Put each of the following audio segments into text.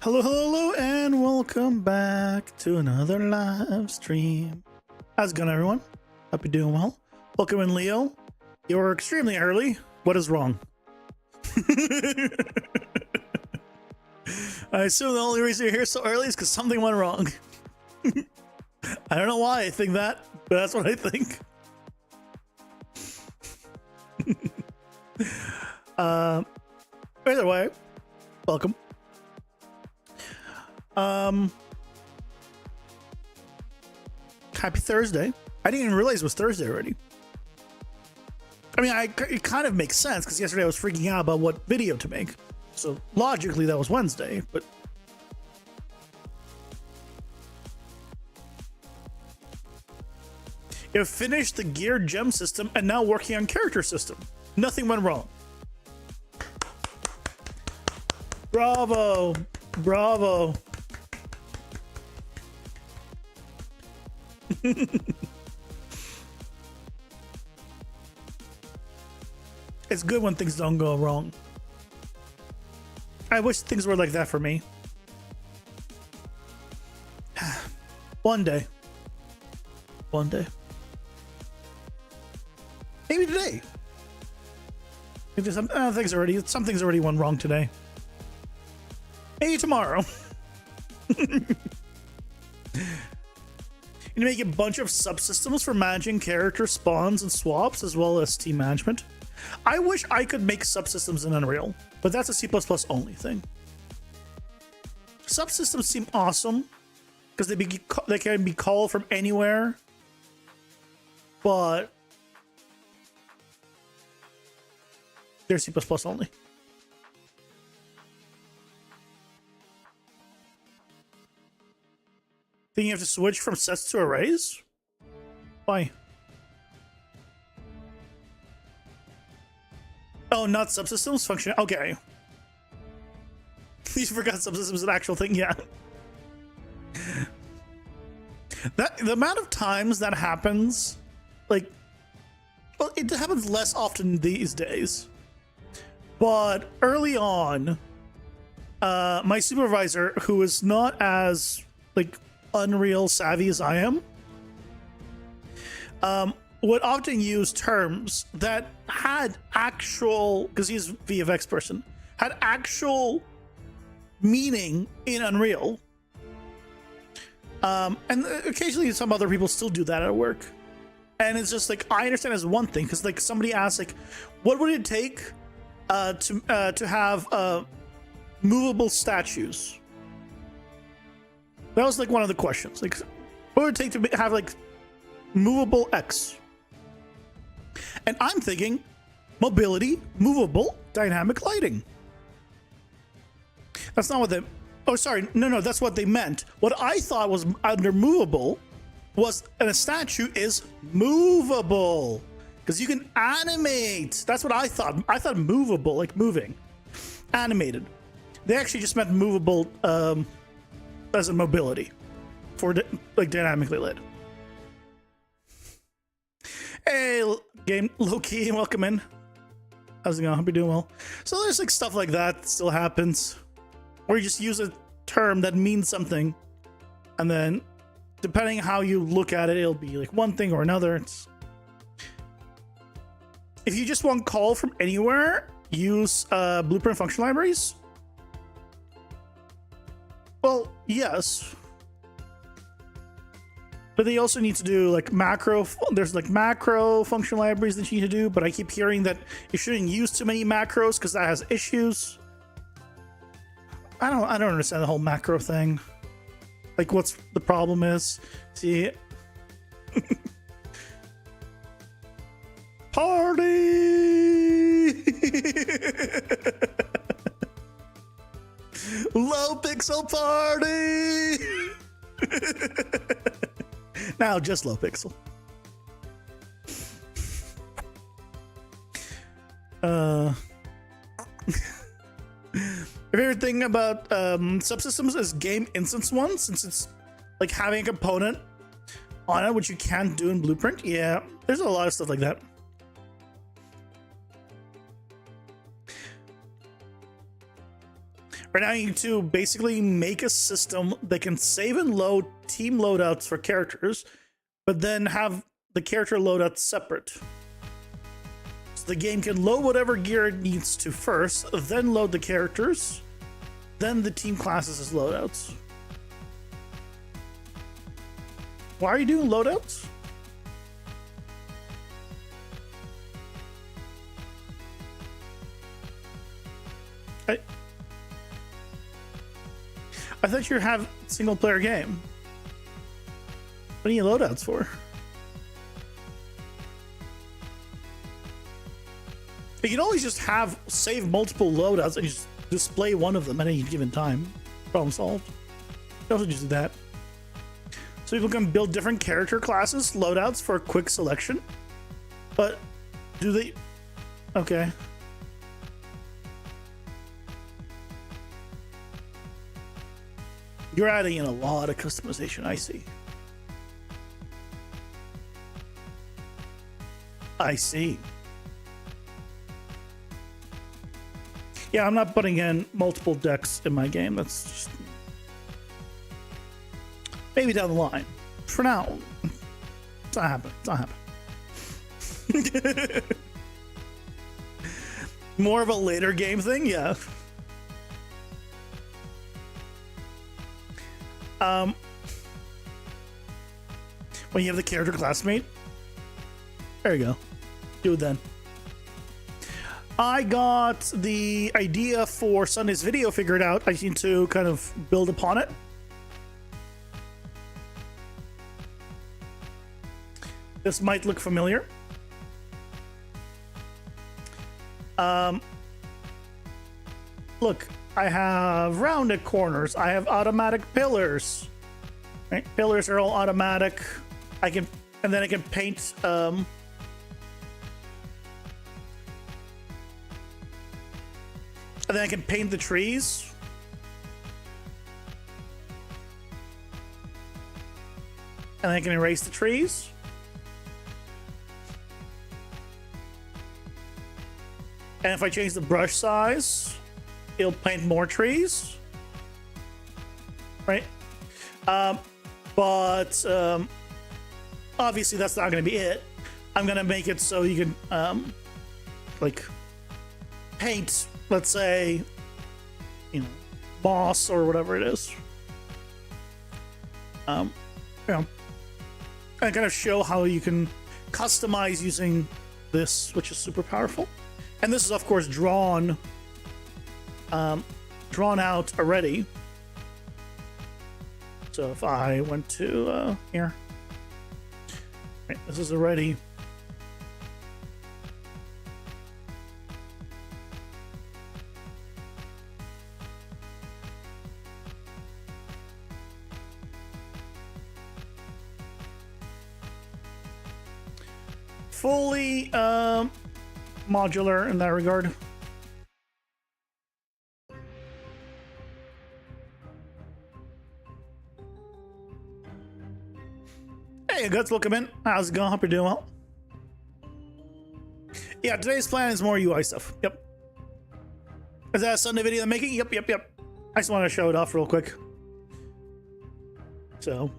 Hello, hello, and welcome back to another live stream. How's it going, everyone? Hope you're doing well. Welcome in, Leo. You're extremely early. What is wrong? I assume the only reason you're here so early is because something went wrong. I don't know why I think that, but that's what I think. Either way, welcome. Happy Thursday. I didn't even realize it was Thursday already. I mean, it kind of makes sense because yesterday I was freaking out about what video to make. So logically that was Wednesday, but you have finished the gear gem system and now working on character system. Nothing went wrong. Bravo. Bravo. It's good when things don't go wrong. I wish things were like that for me. One day. One day. Maybe today. If there's some things already went wrong today. Maybe tomorrow. You make a bunch of subsystems for managing character spawns and swaps, as well as team management. I wish I could make subsystems in Unreal, but that's a C++ only thing. subsystems seem awesome because they can be called from anywhere, but they're C++ only. Think you have to switch from sets to arrays? Why? Oh, not subsystems function. Okay. You forgot subsystems is an actual thing. Yeah. The amount of times that happens, like, well, it happens less often these days. But early on, my supervisor, who is not as like Unreal savvy as I am, would often use terms that had actual, because he's a VFX person, had actual meaning in Unreal. And occasionally some other people still do that at work. And it's just like, I understand as one thing, because like somebody asked, like, what would it take to have movable statues? That was like one of the questions. Like, what would it take to have like movable X? And I'm thinking mobility, movable, dynamic lighting. That's not what they... Oh, sorry. No, that's what they meant. What I thought was under movable was a statue is movable. Because you can animate. That's what I thought. I thought movable, like moving. Animated. They actually just meant movable as a mobility for like dynamically lit. Hey, game Loki, welcome in. How's it going? Hope you're doing well. So there's like stuff like that still happens, where you just use a term that means something, and then depending how you look at it, it'll be like one thing or another. If you just want call from anywhere, use blueprint function libraries. Well, yes. But they also need to do like macro. There's like macro function libraries that you need to do, but I keep hearing that you shouldn't use too many macros because that has issues. I don't understand the whole macro thing. Like, what's the problem is? See, party, low pixel party. Now just low pixel. My favorite thing about subsystems is game instance one, since it's like having a component on it, which you can't do in Blueprint. Yeah, there's a lot of stuff like that. Right now, you need to basically make a system that can save and load team loadouts for characters, but then have the character loadouts separate. So the game can load whatever gear it needs to first, then load the characters, then the team classes as loadouts. Why are you doing loadouts? I thought you have a single player game. What are you loadouts for? You can always just have save multiple loadouts and just display one of them at any given time. Problem solved. You can also just do that. So people can build different character classes, loadouts for quick selection. But do they... Okay. You're adding in a lot of customization, I see. I see. Yeah, I'm not putting in multiple decks in my game. That's just... maybe down the line. For now, it's not happening. It's not happening. More of a later game thing? Yeah. When you have the character classmate, there you go. Do it then. I got the idea for Sunday's video figured out. I need to kind of build upon it. This might look familiar. Look, I have rounded corners. I have automatic pillars. Right? Pillars are all automatic. And then I can paint. And then I can paint the trees. And I can erase the trees. And if I change the brush size, it'll paint more trees. Right? But obviously that's not going to be it. I'm going to make it so you can like paint, let's say, you know, moss or whatever it is. You know, and kind of show how you can customize using this, which is super powerful. And this is, of course, drawn out already. So if I went to here, right, this is already fully modular in that regard. Hey, Guts, welcome in. How's it going? Hope you're doing well. Yeah, today's plan is more UI stuff. Yep. Is that a Sunday video I'm making? Yep. I just want to show it off real quick. So,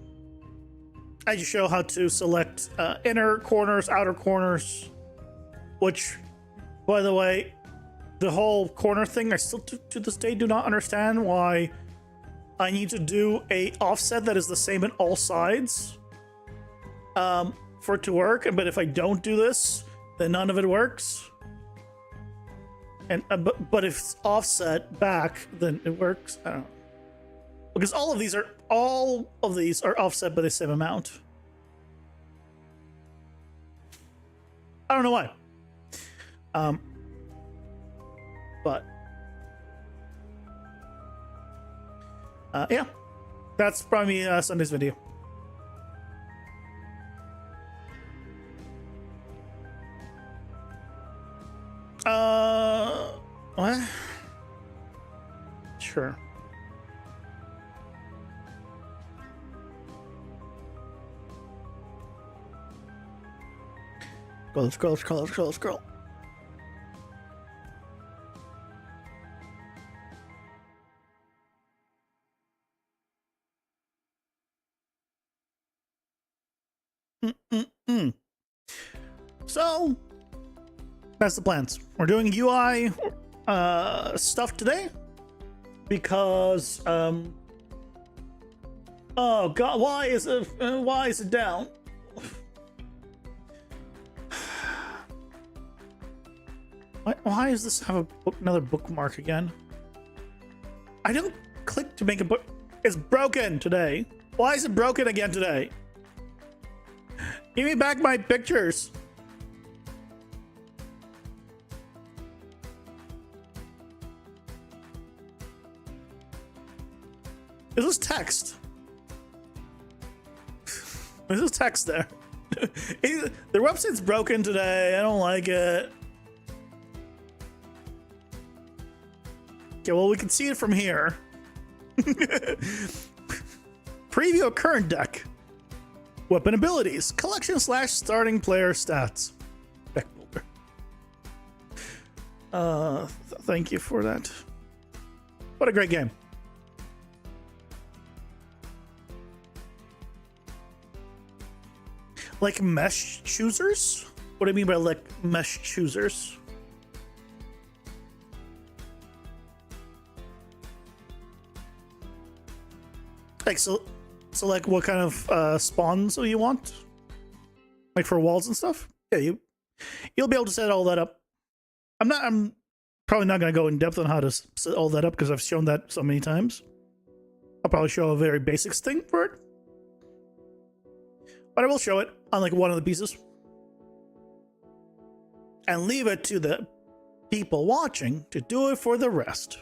I just show how to select inner corners, outer corners, which, by the way, the whole corner thing, I still to this day do not understand why I need to do a offset that is the same in all sides for it to work. But if I don't do this, then none of it works. And but if it's offset back, then it works. I don't know. Because all of these are offset by the same amount. I don't know why. But yeah, that's probably Sunday's video. What? Sure. Scroll. So that's the plans. We're doing UI stuff today because oh god, why is it down? Why does this have another bookmark again? I don't click to make a book. It's broken today. Why is it broken again today? Give me back my pictures. Is this text? Is this text there? Their website's broken today. I don't like it. Okay, well, we can see it from here. Preview a current deck. Weapon abilities. Collection / starting player stats. Deck builder. Thank you for that. What a great game. Like mesh choosers? What do you mean by like mesh choosers? Like so like what kind of spawns you want? Like for walls and stuff? Yeah, you'll be able to set all that up. I'm probably not going to go in depth on how to set all that up because I've shown that so many times. I'll probably show a very basics thing for it. But I will show it on like one of the pieces. And leave it to the people watching to do it for the rest.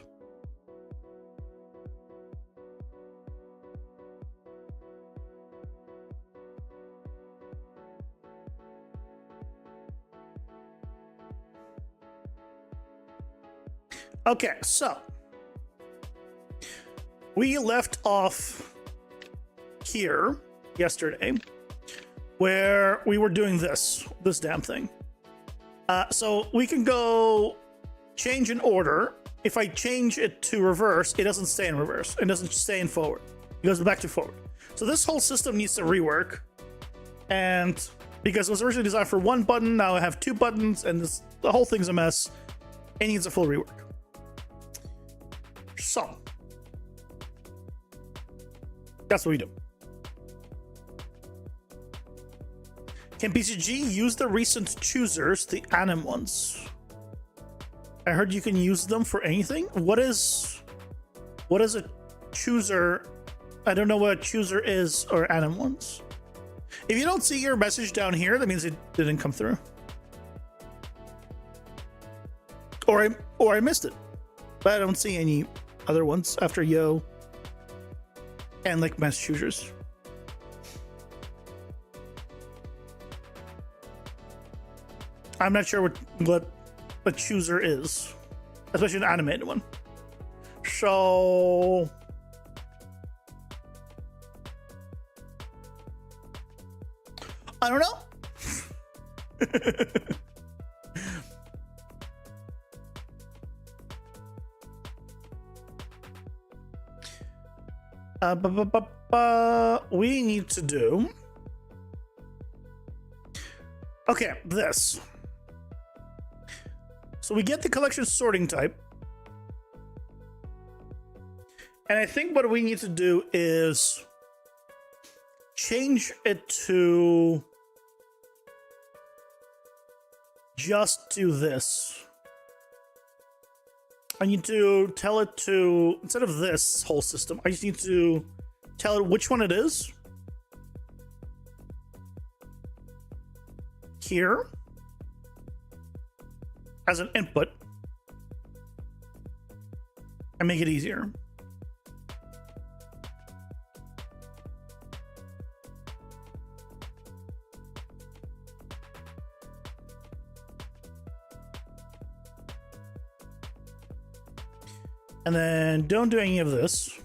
Okay, so we left off here yesterday where we were doing this damn thing. So we can go change in order. If I change it to reverse, it doesn't stay in reverse. It doesn't stay in forward. It goes back to forward. So this whole system needs to rework. And because it was originally designed for one button, now I have two buttons, and the whole thing's a mess. It needs a full rework. So that's what we do. Can PCG use the recent choosers, the anim ones? I heard you can use them for anything. What is a chooser? I don't know what a chooser is, or anim ones. If you don't see your message down here, that means it didn't come through. Or I missed it. But I don't see any other ones after yo and like mess choosers. I'm not sure what a chooser is, especially an animated one. So I don't know. We need to do. Okay, this. So we get the collection sorting type. And I think what we need to do is change it to just do this. I need to tell it to, instead of this whole system, I just need to tell it which one it is. Here. As an input. And make it easier. And then don't do any of this.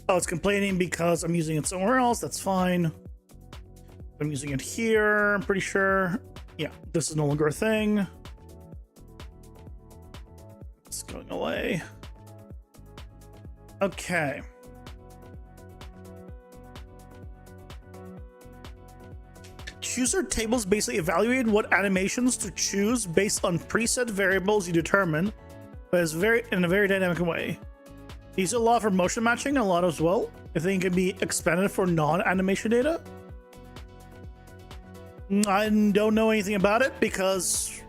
Oh, it's complaining because I'm using it somewhere else. That's fine. I'm using it here, I'm pretty sure. Yeah, this is no longer a thing. It's going away. Okay. Chooser tables basically evaluate what animations to choose based on preset variables you determine, but it's in a very dynamic way. These are a lot for motion matching, a lot as well. I think it can be expanded for non-animation data. I don't know anything about it because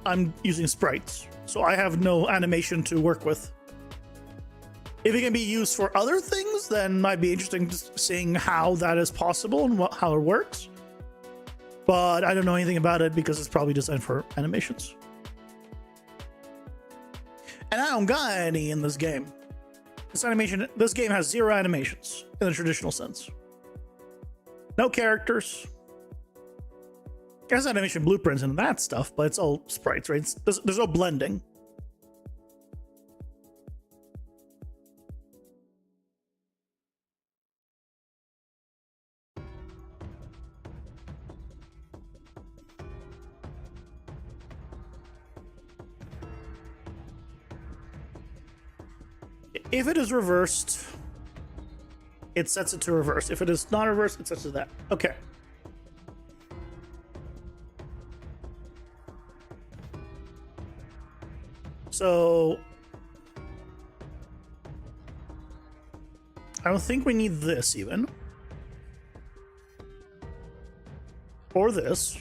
I'm using sprites, so I have no animation to work with. If it can be used for other things, then it might be interesting seeing how that is possible and how it works. But I don't know anything about it because it's probably designed for animations. And I don't got any in this game. This game has 0 animations in the traditional sense. No characters. It has animation blueprints and that stuff, but it's all sprites, right? There's no blending. If it is reversed, it sets it to reverse. If it is not reversed, it sets it to that. Okay. So I don't think we need this even. Or this.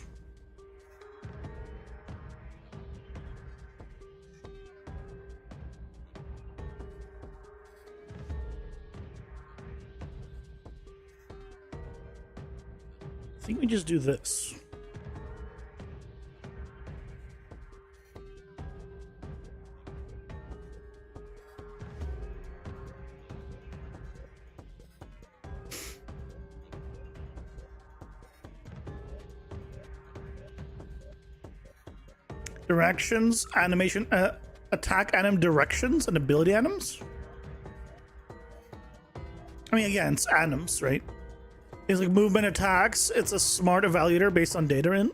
I think we just do this. Directions, animation, attack anim directions, and ability anims. I mean, again, it's anims, right? It's like movement attacks. It's a smart evaluator based on data in.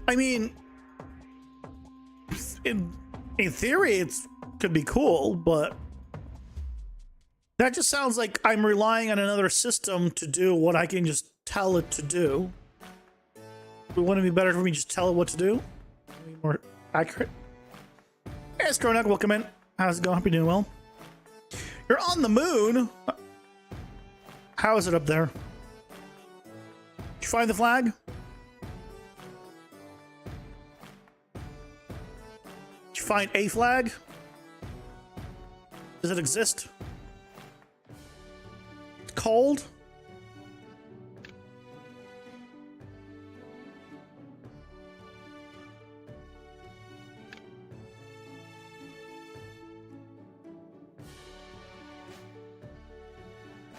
I mean, in theory, it could be cool, but that just sounds like I'm relying on another system to do what I can just tell it to do. Wouldn't it be better if we just tell it what to do? Be more accurate. Hey, Skronak, welcome in. How's it going? Hope you're doing well. You're on the moon. How is it up there? Did you find the flag? Did you find a flag? Does it exist? It's cold?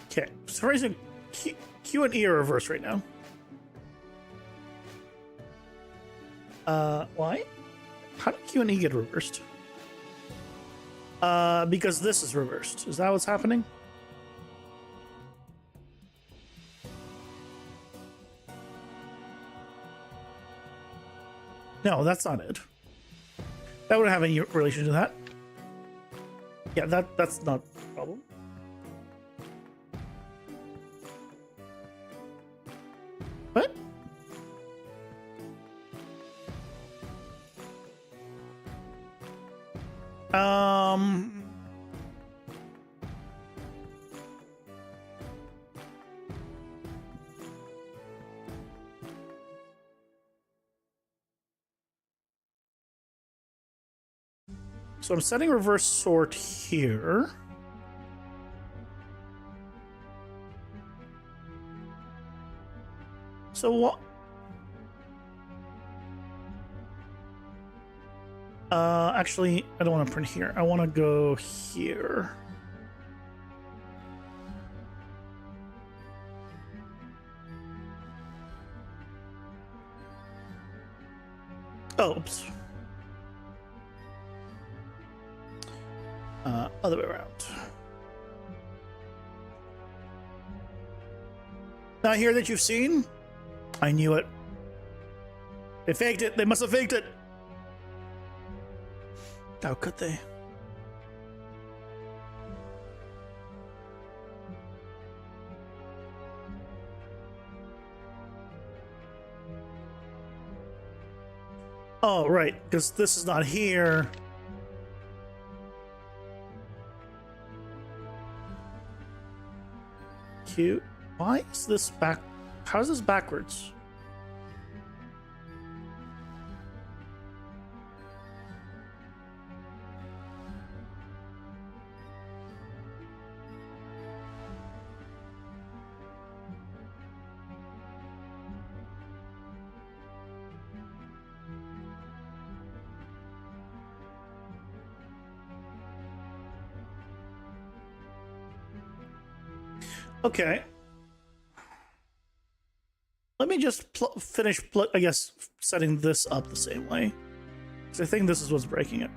Okay, for some reason Q and E are reversed right now. Why? How did Q and E get reversed? Because this is reversed. Is that what's happening? No, that's not it. That wouldn't have any relation to that. Yeah, that's not a problem. What? So I'm setting reverse sort here. So what? Actually, I don't want to print here. I want to go here. Oh, oops. Other way around. Not here that you've seen? I knew it. They faked it. They must have faked it. How could they? Oh, right, because this is not here. Cute. Why is this back? How is this backwards? Okay. Let me just finish, I guess, setting this up the same way. Because I think this is what's breaking it.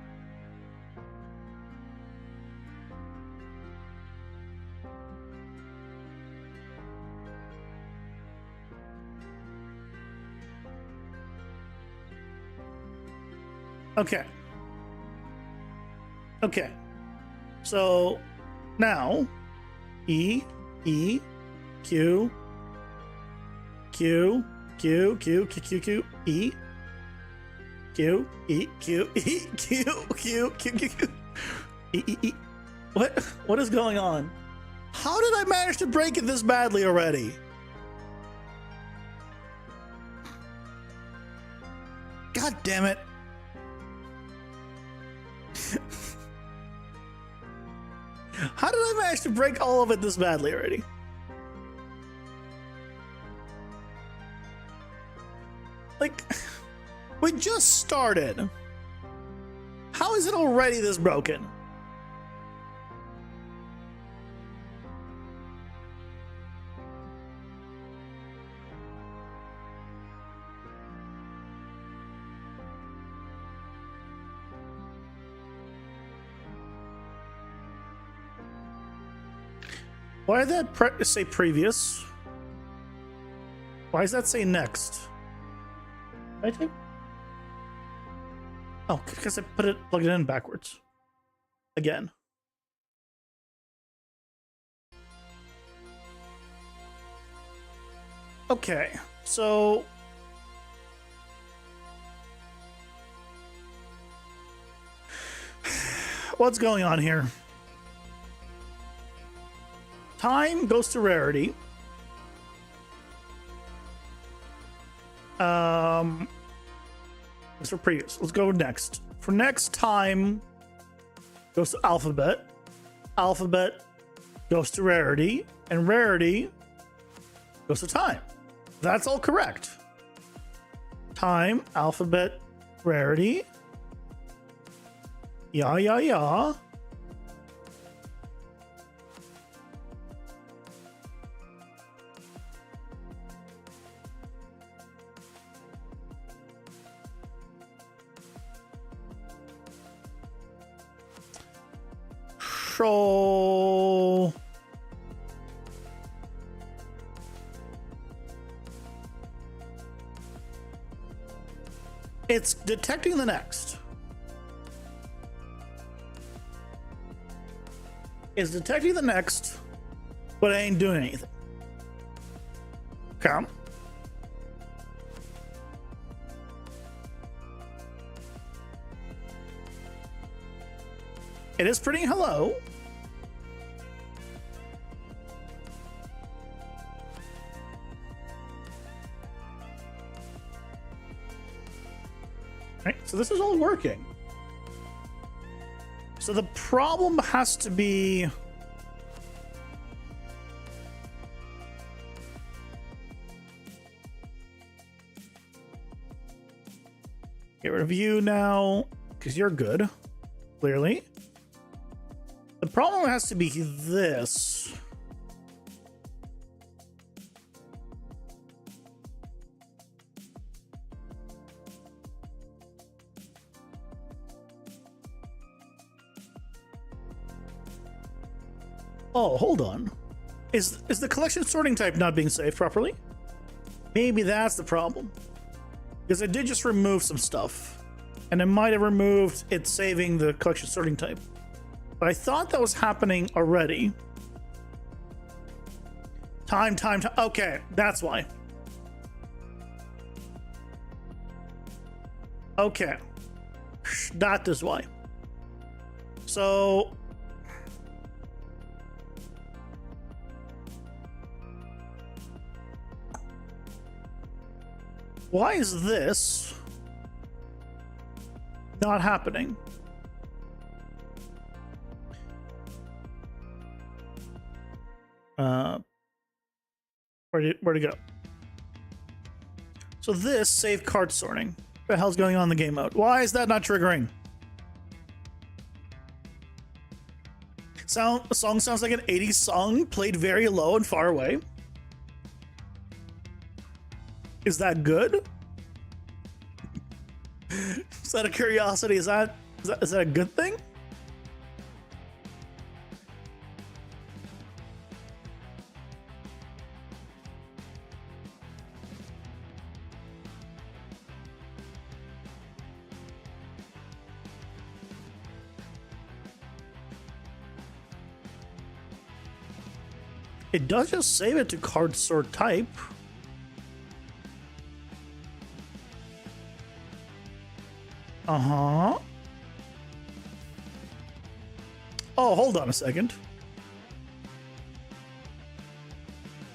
Okay. Okay. So now E, E, Q, Q, Q, Q, Q, Q, Q, E, Q, E, Q, E, Q, Q, Q, Q, Q, E, E, E. What is going on? How did I manage to break it this badly already? God damn it. How did I manage to break all of it this badly already? Like, we just started. How is it already this broken? Why did that say previous? Why does that say next? I think. Oh, because I plugged it in backwards. Again. Okay, so what's going on here? Time goes to rarity. That's for previous. Let's go next. For next, time goes to alphabet. Alphabet goes to rarity, and rarity goes to time. That's all correct. Time, alphabet, rarity. Yeah. So it's detecting the next. It's detecting the next, but it ain't doing anything. Okay. It is printing hello. Right, so this is all working. So the problem has to be get rid of you now because you're good, clearly. The problem has to be this. Oh, hold on. Is the collection sorting type not being saved properly? Maybe that's the problem. Because I did just remove some stuff. And it might have removed it saving the collection sorting type. But I thought that was happening already. Time. Okay, that's why. Okay. That is why. So why is this not happening? Where'd it go? So this save card sorting. What the hell's going on in the game mode? Why is that not triggering? A song sounds like an 80s song played very low and far away. Is that good? Is that a curiosity? Is that a good thing? It does just save it to card sort type. Uh-huh. Oh, hold on a second.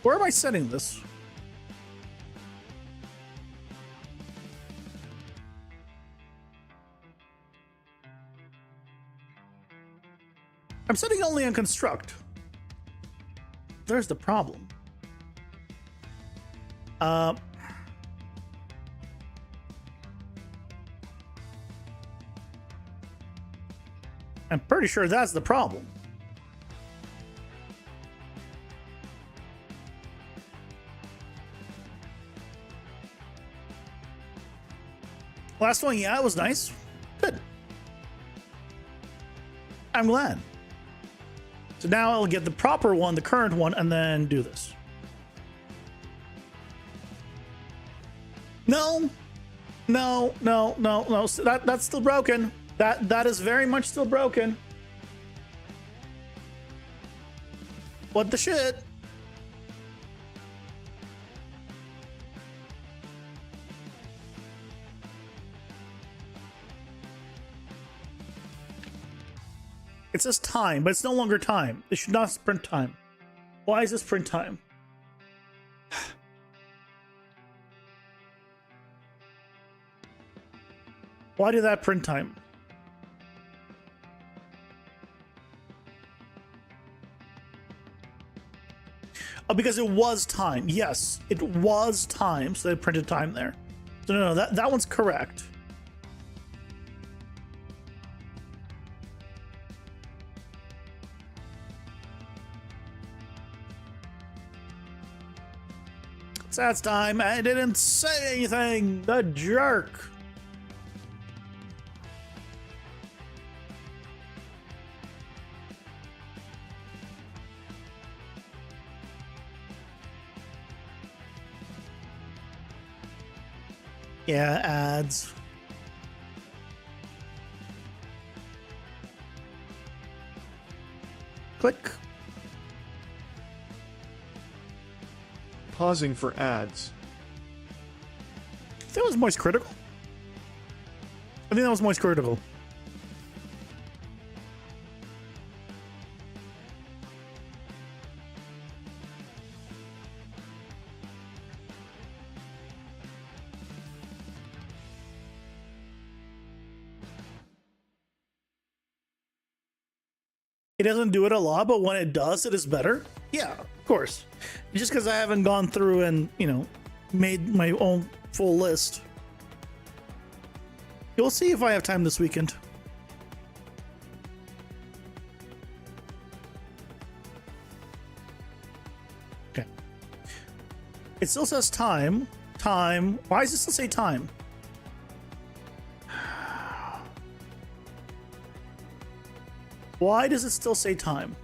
Where am I setting this? I'm setting only on construct. There's the problem. I'm pretty sure that's the problem. Last one, yeah, it was nice. Good. I'm glad. So now I'll get the proper one, the current one, and then do this. No. No, no, no, no. So that's still broken. That is very much still broken. What the shit? It says time, but it's no longer time. It should not print time. Why is this print time? Why did that print time? Oh, because it was time. Yes, it was time, so they printed time there. So no, that one's correct. So that's time. I didn't say anything. The jerk. Yeah, ads. Click. Pausing for ads. That was Moist Critical. I think that was Moist Critical. It doesn't do it a lot, but when it does, it is better. Yeah, of course. Just because I haven't gone through and, you know, made my own full list. You'll see if I have time this weekend. Okay. It still says time. Time. Why does it still say time? Why does it still say time?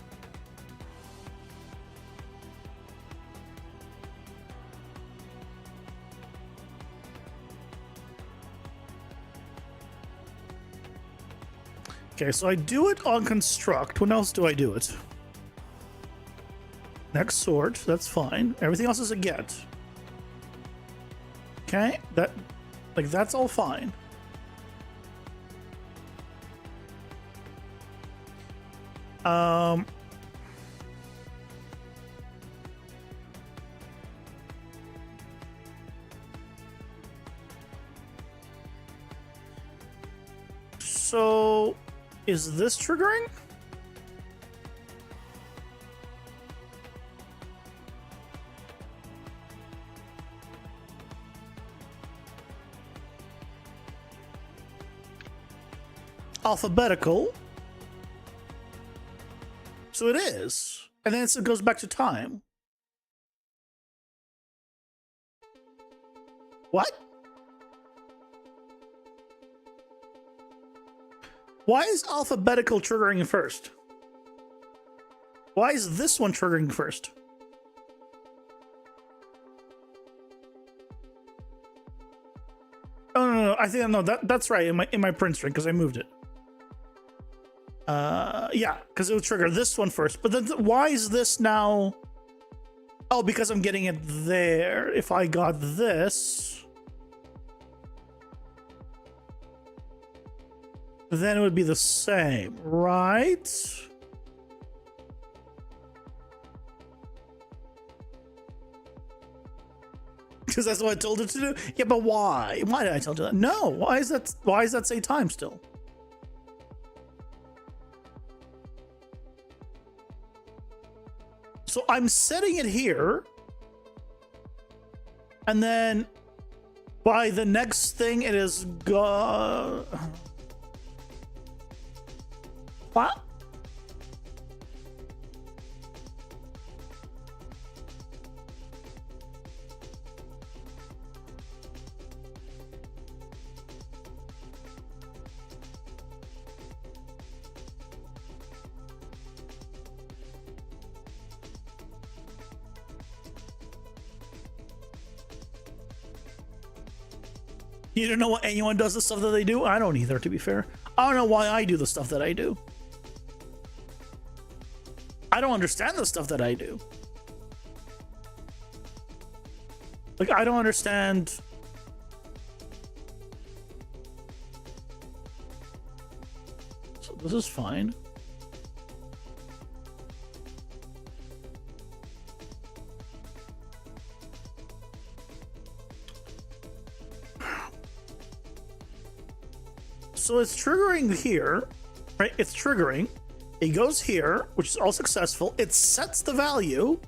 Okay, so I do it on construct. When else do I do it? Next sort, that's fine. Everything else is a get. Okay, that's all fine. So is this triggering? Alphabetical. So it is. And then it goes back to time. What? Why is alphabetical triggering first? Why is this one triggering first? Oh no, I think that's right in my print string because I moved it. Yeah, because it would trigger this one first. But then why is this now Oh, because I'm getting it there. If I got this, then it would be the same, right? Because that's what I told it to do. Yeah, but why? Why did I tell you that? No. Why is that? Why does that say time still? So I'm setting it here, and then by the next thing it is what? You don't know what anyone does the stuff that they do? I don't either, to be fair. I don't know why I do the stuff that I do. I don't understand the stuff that I do. Like, I don't understand. So this is fine. So it's triggering here, right? It's triggering. It goes here, which is all successful. It sets the value.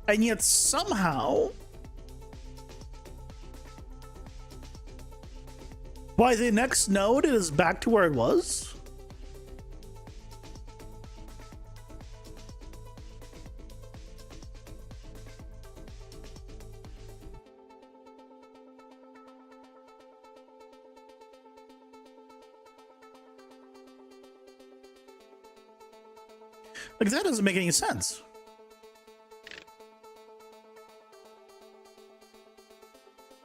And yet somehow, by the next node, it is back to where it was. Like, that doesn't make any sense.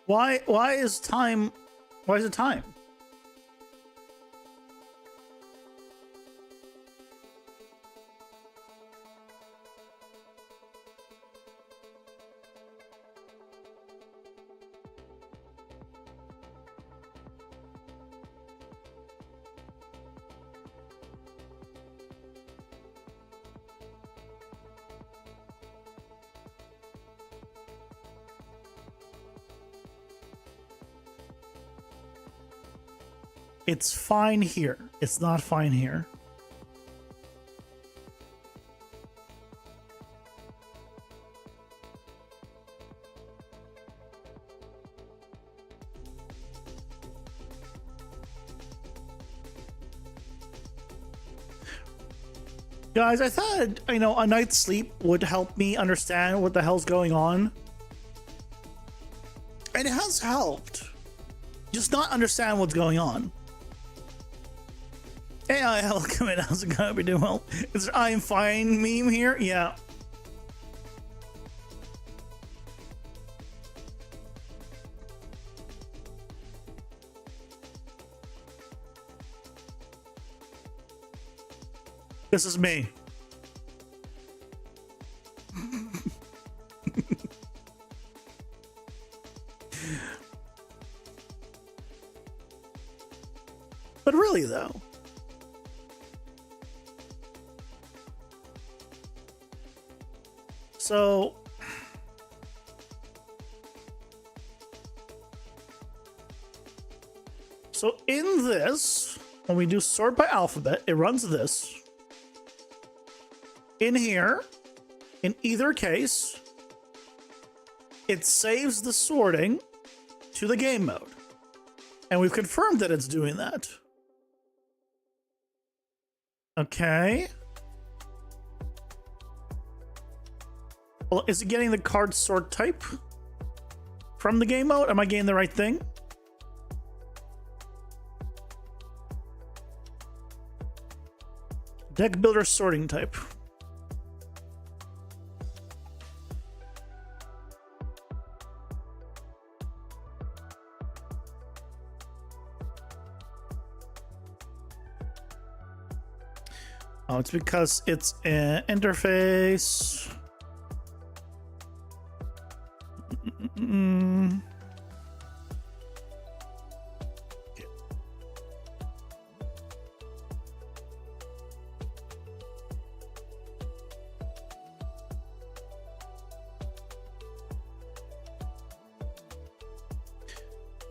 Why is time? Why is it time? It's fine here. It's not fine here. Guys, I thought, you know, a night's sleep would help me understand what the hell's going on. And it has helped. Just not understand what's going on. Hey, welcome in. How's it going? We doing well? Is there I'm fine meme here? Yeah. This is me. But really, though. So in this, when we do sort by alphabet, it runs this. In here, in either case, it saves the sorting to the game mode. And we've confirmed that it's doing that. Okay. Well, is it getting the card sort type from the game mode? Am I getting the right thing? Deck builder sorting type. Oh, it's because it's an interface.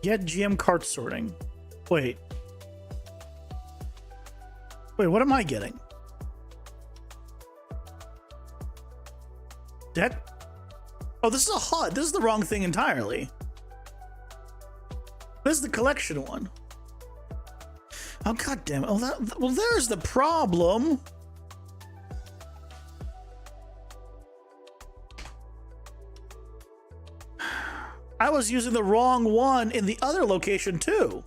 Get GM cart sorting. Wait. Wait, what am I getting? That? Oh, this is a HUD. This is the wrong thing entirely. This is the collection one. Oh, god damn it. Oh, well, there's the problem. I was using the wrong one in the other location too.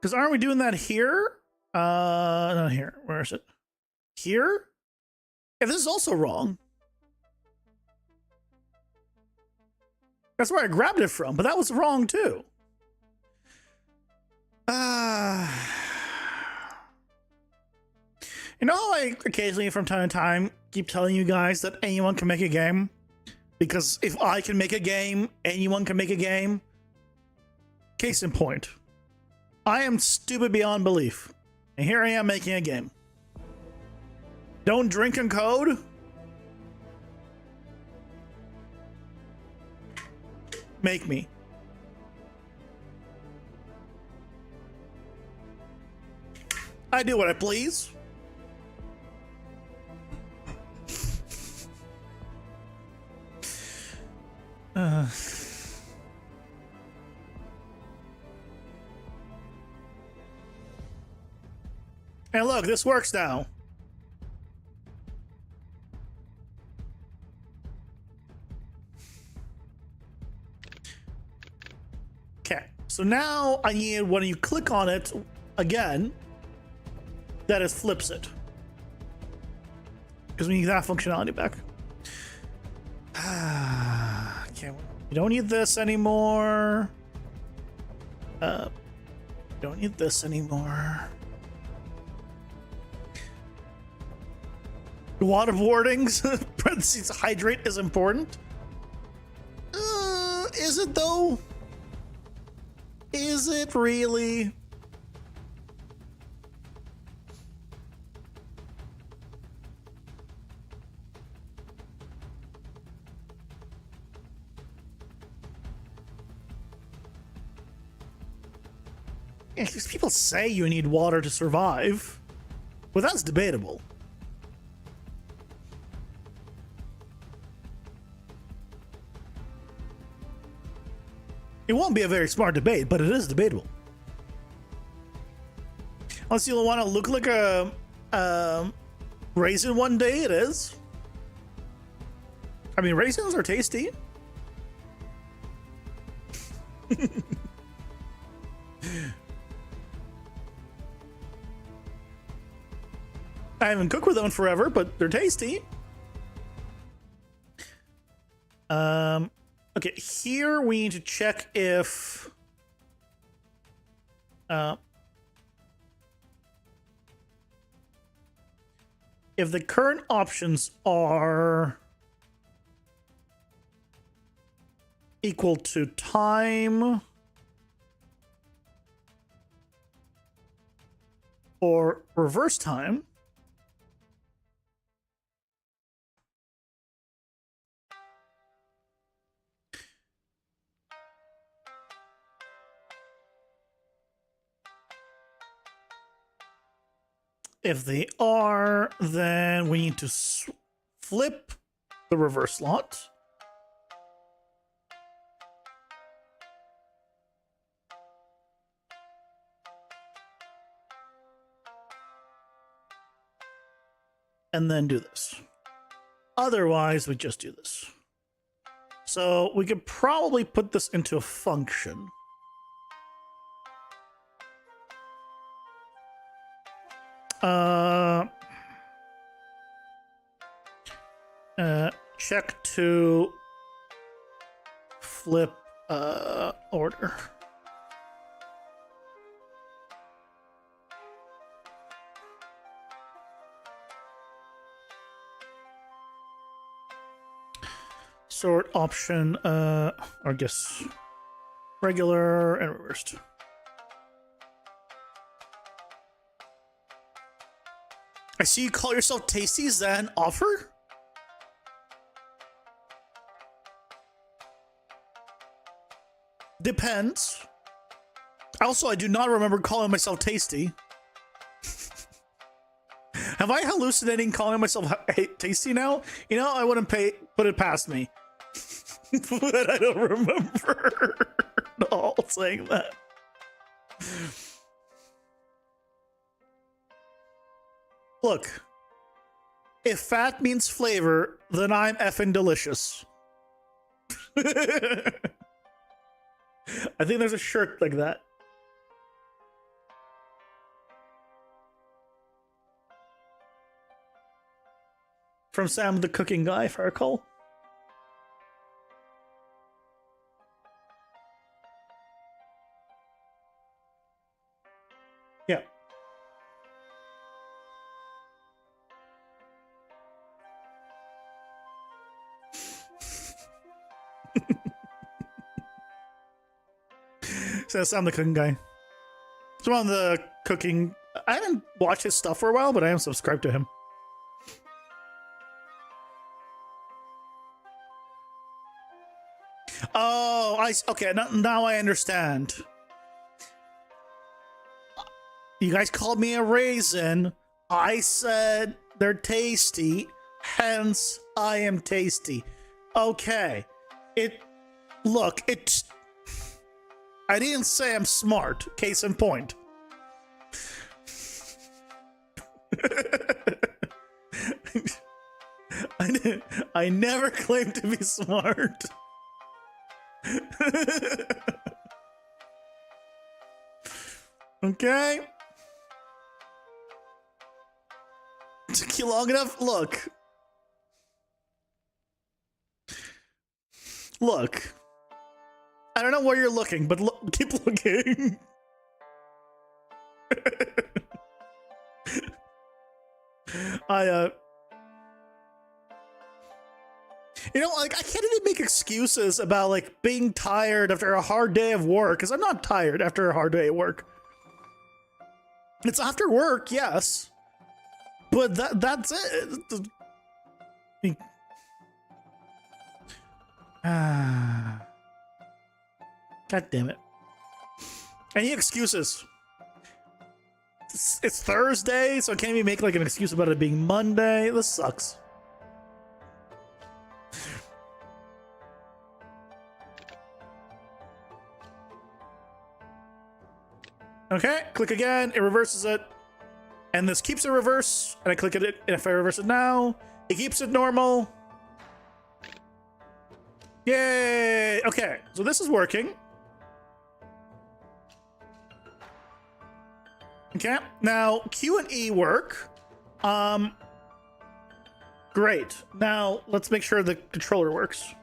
Because aren't we doing that here? Not here. Where is it? Here? Yeah, this is also wrong. That's where I grabbed it from, but that was wrong too. You know how I occasionally from time to time keep telling you guys that anyone can make a game? Because if I can make a game, anyone can make a game? Case in point. I am stupid beyond belief. And here I am making a game. Don't drink and code? Make me. I do what I please. And look, this works now. Okay, so now I need, when you click on it again, that it flips it. Because we need that functionality back. Okay, we don't need this anymore. Don't need this anymore. Waterboardings, parentheses, hydrate is important. Is it though? Is it really? Yeah, because people say you need water to survive. Well, that's debatable. It won't be a very smart debate, but it is debatable. Unless you want to look like a raisin one day, it is. I mean, raisins are tasty. I haven't cooked with them in forever, but they're tasty. Okay, here we need to check if the current options are equal to time or reverse time. If they are, then we need to flip the reverse slot. And then do this. Otherwise, we just do this. So we could probably put this into a function. Check to flip order. Sort option, or I guess regular and reversed. I see you call yourself Tasty. Is that an offer? Depends. Also, I do not remember calling myself Tasty. Have I hallucinating calling myself Tasty now? You know, I wouldn't put it past me. But I don't remember at all saying that. Look, if fat means flavor, then I'm effing delicious. I think there's a shirt like that. From Sam the Cooking Guy, if I recall. Yeah. So Sam the Cooking Guy. It's one of the cooking. I haven't watched his stuff for a while, but I am subscribed to him. Oh, okay. Now I understand. You guys called me a raisin. I said they're tasty, hence I am tasty. Okay. Look, I didn't say I'm smart. Case in point. I never claimed to be smart. Okay. Took you long enough? Look. I don't know where you're looking, but keep looking. You know, like, I can't even make excuses about, like, being tired after a hard day of work, because I'm not tired after a hard day of work. It's after work, yes. But that's it. God damn it. Any excuses? It's Thursday, so I can't even make, like, an excuse about it being Monday. This sucks. Okay, click again, it reverses it. And this keeps it reverse, and I click it, and if I reverse it now, it keeps it normal. Yay! Okay, so this is working. Okay, now Q and E work. Great. Now let's make sure the controller works.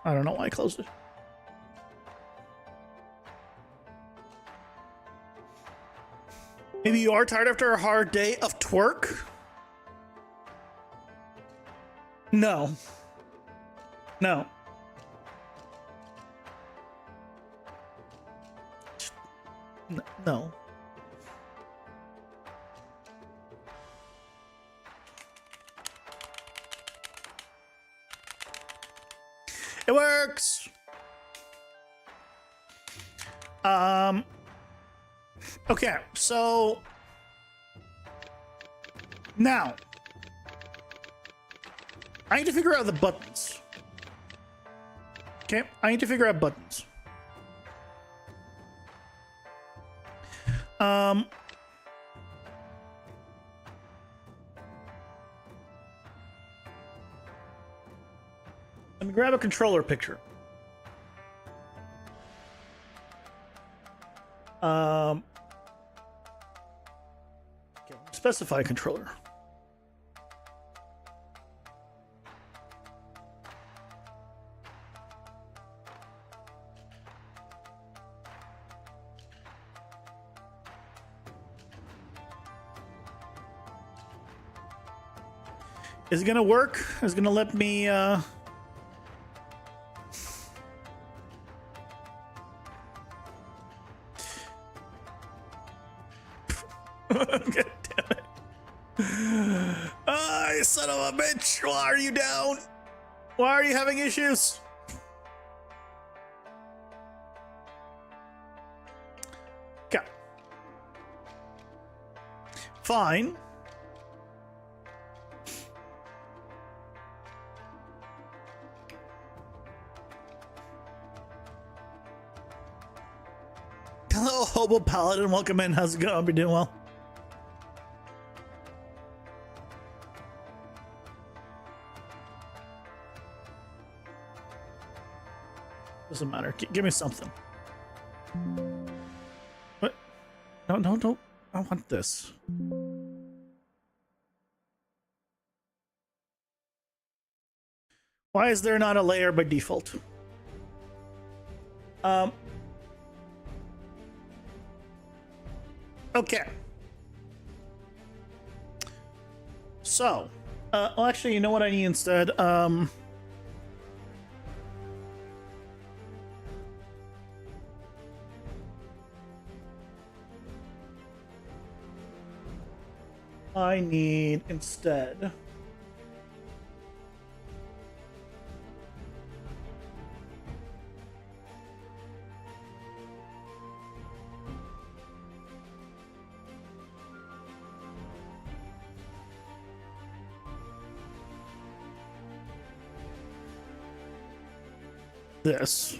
I don't know why I closed it. Maybe you are tired after a hard day of twerk? No. No. No. It works. Okay, so now I need to figure out the buttons. Okay, I need to figure out buttons. Let me grab a controller picture. Okay, specify controller. Is it gonna work? Is it gonna let me God damn it. Ah, you son of a bitch! Why are you down? Why are you having issues? Okay. Fine. Hello, Hobo Paladin. Welcome in. How's it going? Hope you're doing well. Doesn't matter. Give me something. What? No, no, don't. I want this. Why is there not a layer by default? Okay. So, well, actually, you know what I need instead? I need instead this.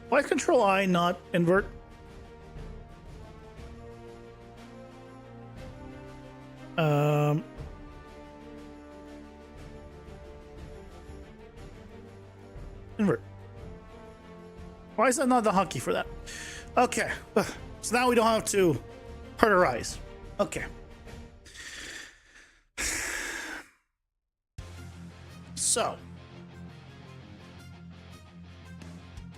Why control I not invert? Invert. Why is that not the hotkey for that? Okay, so now we don't have to hurt our eyes. Okay. So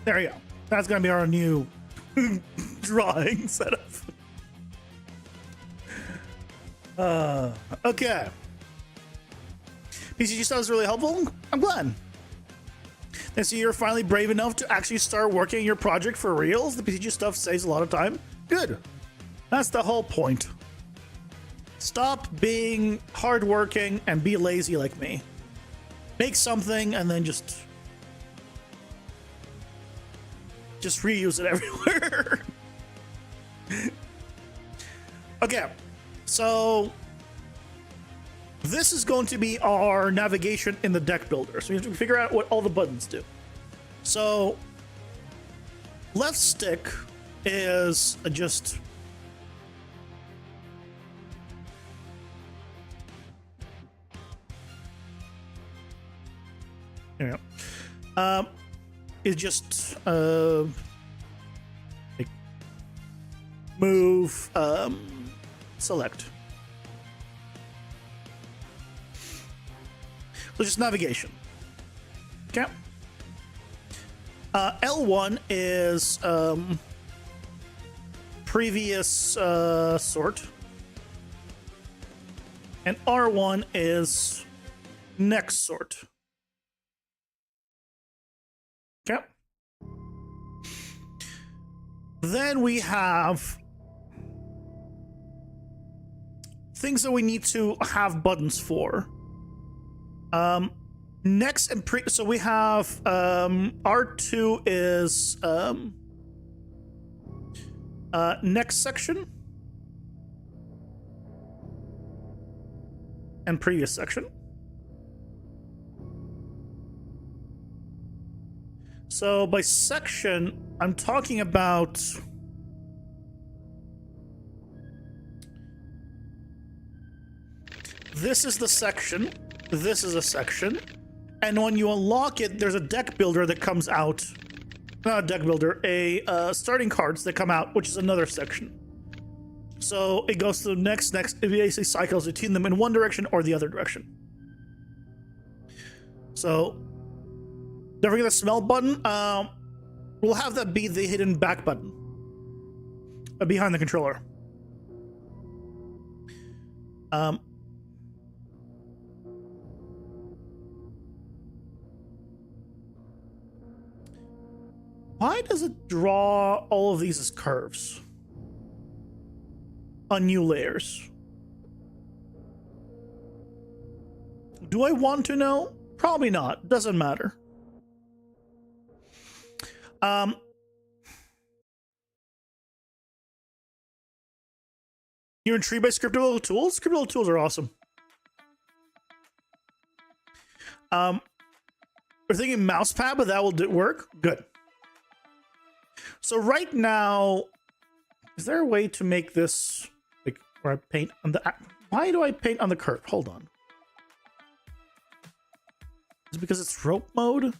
there you go. That's gonna be our new drawing setup. Okay. PCG stuff is really helpful. I'm glad. And so you're finally brave enough to actually start working your project for reals. The PCG stuff saves a lot of time. Good. That's the whole point. Stop being hardworking and be lazy like me. Make something and then just reuse it everywhere. Okay, so this is going to be our navigation in the deck builder. So we have to figure out what all the buttons do. So left stick is just there you go. Is just like move, select. So just navigation. Okay. L1 is previous sort, and R1 is next sort. Okay. Then we have things that we need to have buttons for. Next and so we have R2 is next section and previous section. So by section, I'm talking about this is the section, this is a section, and when you unlock it, there's a deck builder that comes out. Not a deck builder, a starting cards that come out, which is another section. So it goes to the next, it basically cycles between them in one direction or the other direction. So don't forget the smell button. We'll have that be the hidden back button behind the controller. Why does it draw all of these as curves on new layers? Do I want to know? Probably not. Doesn't matter. You're intrigued by scriptable tools? Scriptable tools are awesome. We're thinking mouse pad, but that will work. Good. So right now, is there a way to make this like where I paint on the? Why do I paint on the curve? Hold on. Is it because it's rope mode?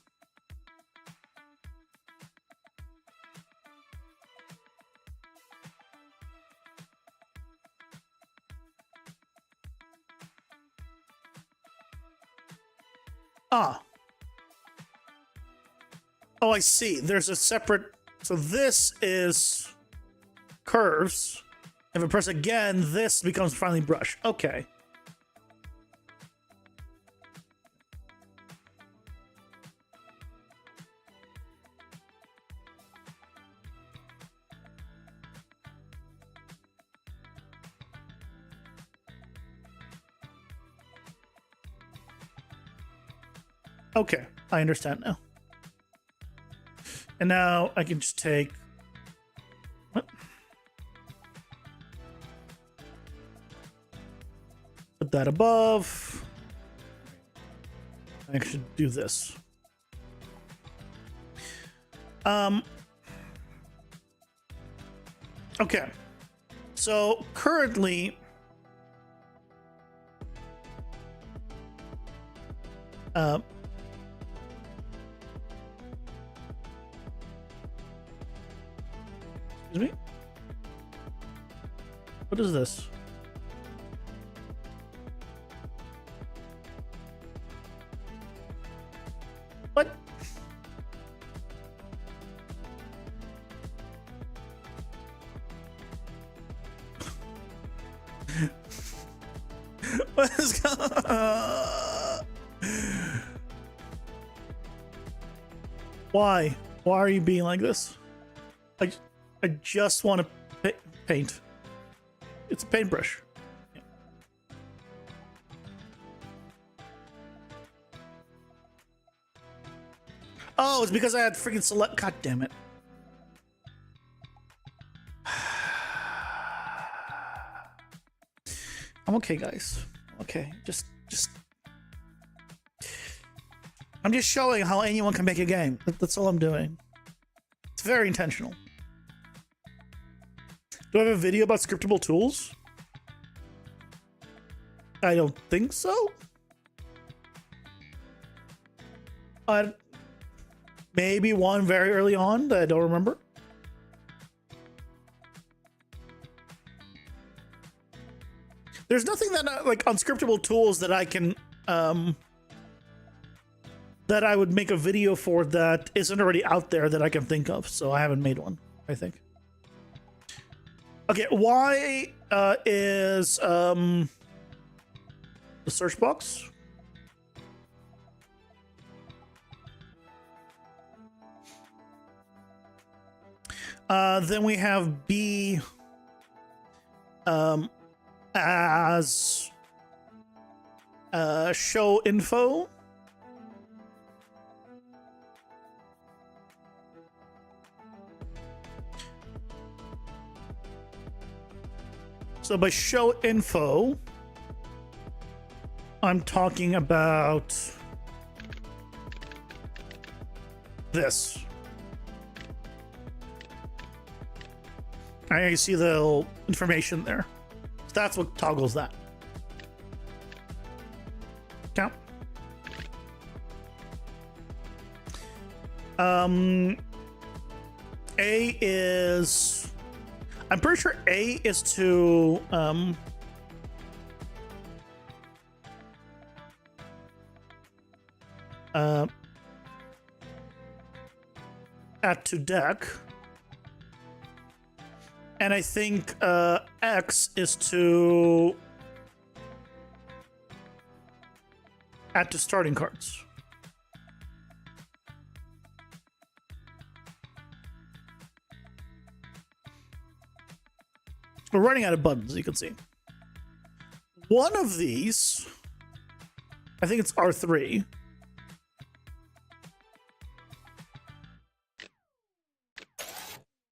Ah. Oh, I see. There's a separate. So this is curves. If I press again, this becomes finally brush. Okay. Okay, I understand now. And now I can just take... What? Put that above. I should do this. Okay. So currently... Excuse me? What is this? What? What is going on? Why? Why are you being like this? I just want to paint. It's a paintbrush. Yeah. Oh, it's because I had freaking select. God damn it. I'm okay, guys. Okay, just. I'm just showing how anyone can make a game. That's all I'm doing. It's very intentional. Do I have a video about scriptable tools? I don't think so. Maybe one very early on that I don't remember. There's nothing that like unscriptable tools that I can that I would make a video for that isn't already out there that I can think of. So I haven't made one, I think. Okay, why is the search box? Then we have B as show info. So by show info, I'm talking about this. I see the little information there. So that's what toggles that. Count. A is... I'm pretty sure A is to add to deck. And I think X is to add to starting cards. We're running out of buttons, you can see. One of these, I think it's R3.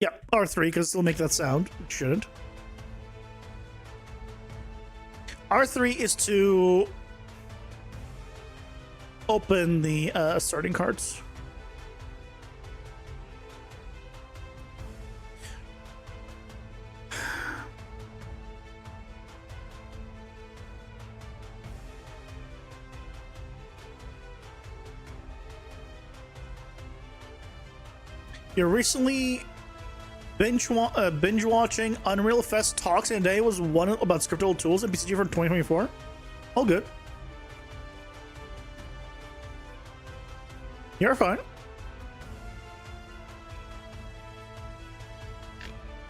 Yep, R3, because it'll make that sound. It shouldn't. R3 is to open the starting cards. You're recently binge watching Unreal Fest talks, and today was one about scriptable tools in BCG for 2024. All good. You're fine.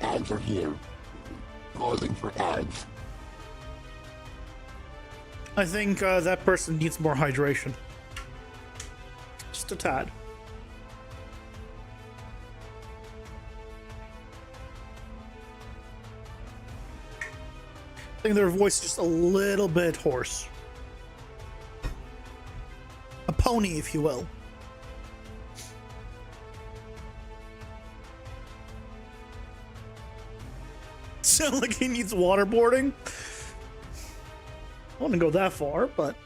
Ads are here. Pausing for ads. I think that person needs more hydration. Just a tad. I think their voice is just a little bit hoarse. A pony, if you will. Sound like he needs waterboarding? I wouldn't go that far, but...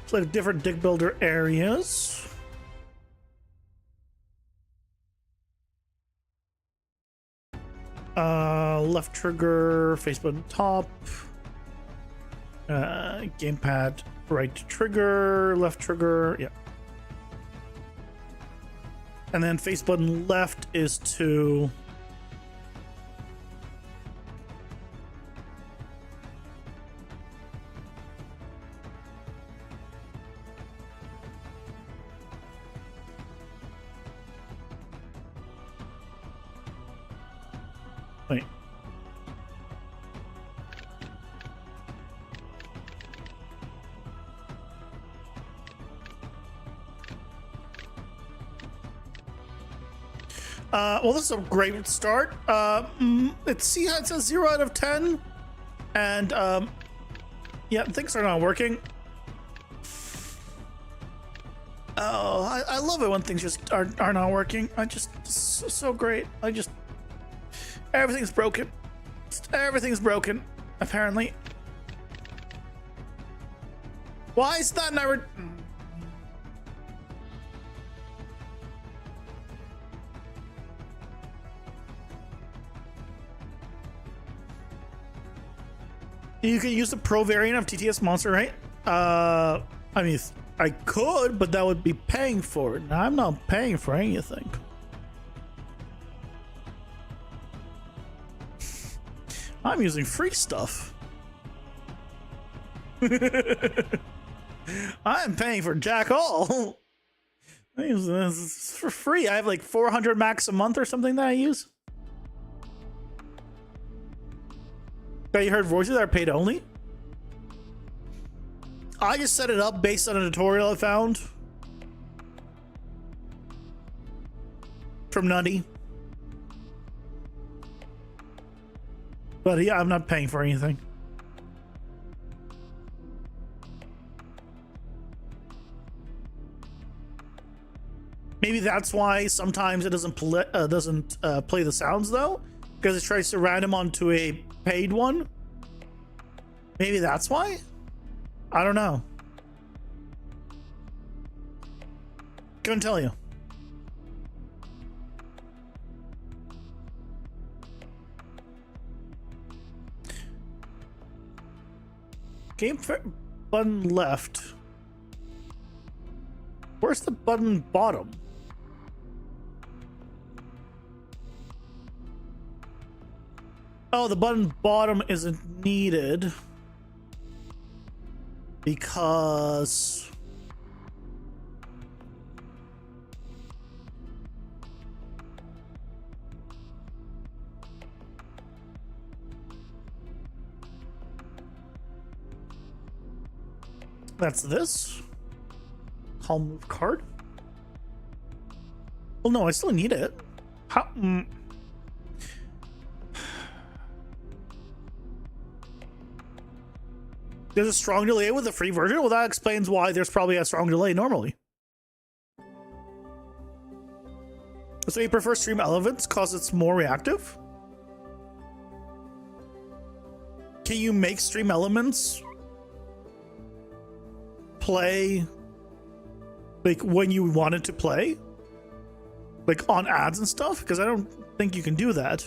It's like different deck builder areas. Left trigger, face button top. Gamepad, right trigger, left trigger, yeah. And then face button left is to... Wait. Well, this is a great start. It says 0 out of 10, and yeah, things are not working. Oh, I love it when things just are not working. So great. Everything's broken. Everything's broken, apparently. Why is that never... You can use the pro variant of TTS Monster, right? I mean, I could, but that would be paying for it. Now, I'm not paying for anything. I'm using free stuff. I'm paying for jack all. This is for free. I have like 400 max a month or something that I use. Okay, you heard voices that are paid only? I just set it up based on a tutorial I found from Nutty. But yeah, I'm not paying for anything. Maybe that's why sometimes it doesn't play the sounds though, because it tries to route them onto a paid one. Maybe that's why. I don't know. Couldn't tell you. button left. Where's the button bottom? Oh, the button bottom isn't needed because that's this. Call move card. Well, no, I still need it. How? There's a strong delay with the free version? Well, that explains why there's probably a strong delay normally. So you prefer stream elements because it's more reactive? Can you make stream elements play like when you want it to play? Like on ads and stuff? Because I don't think you can do that.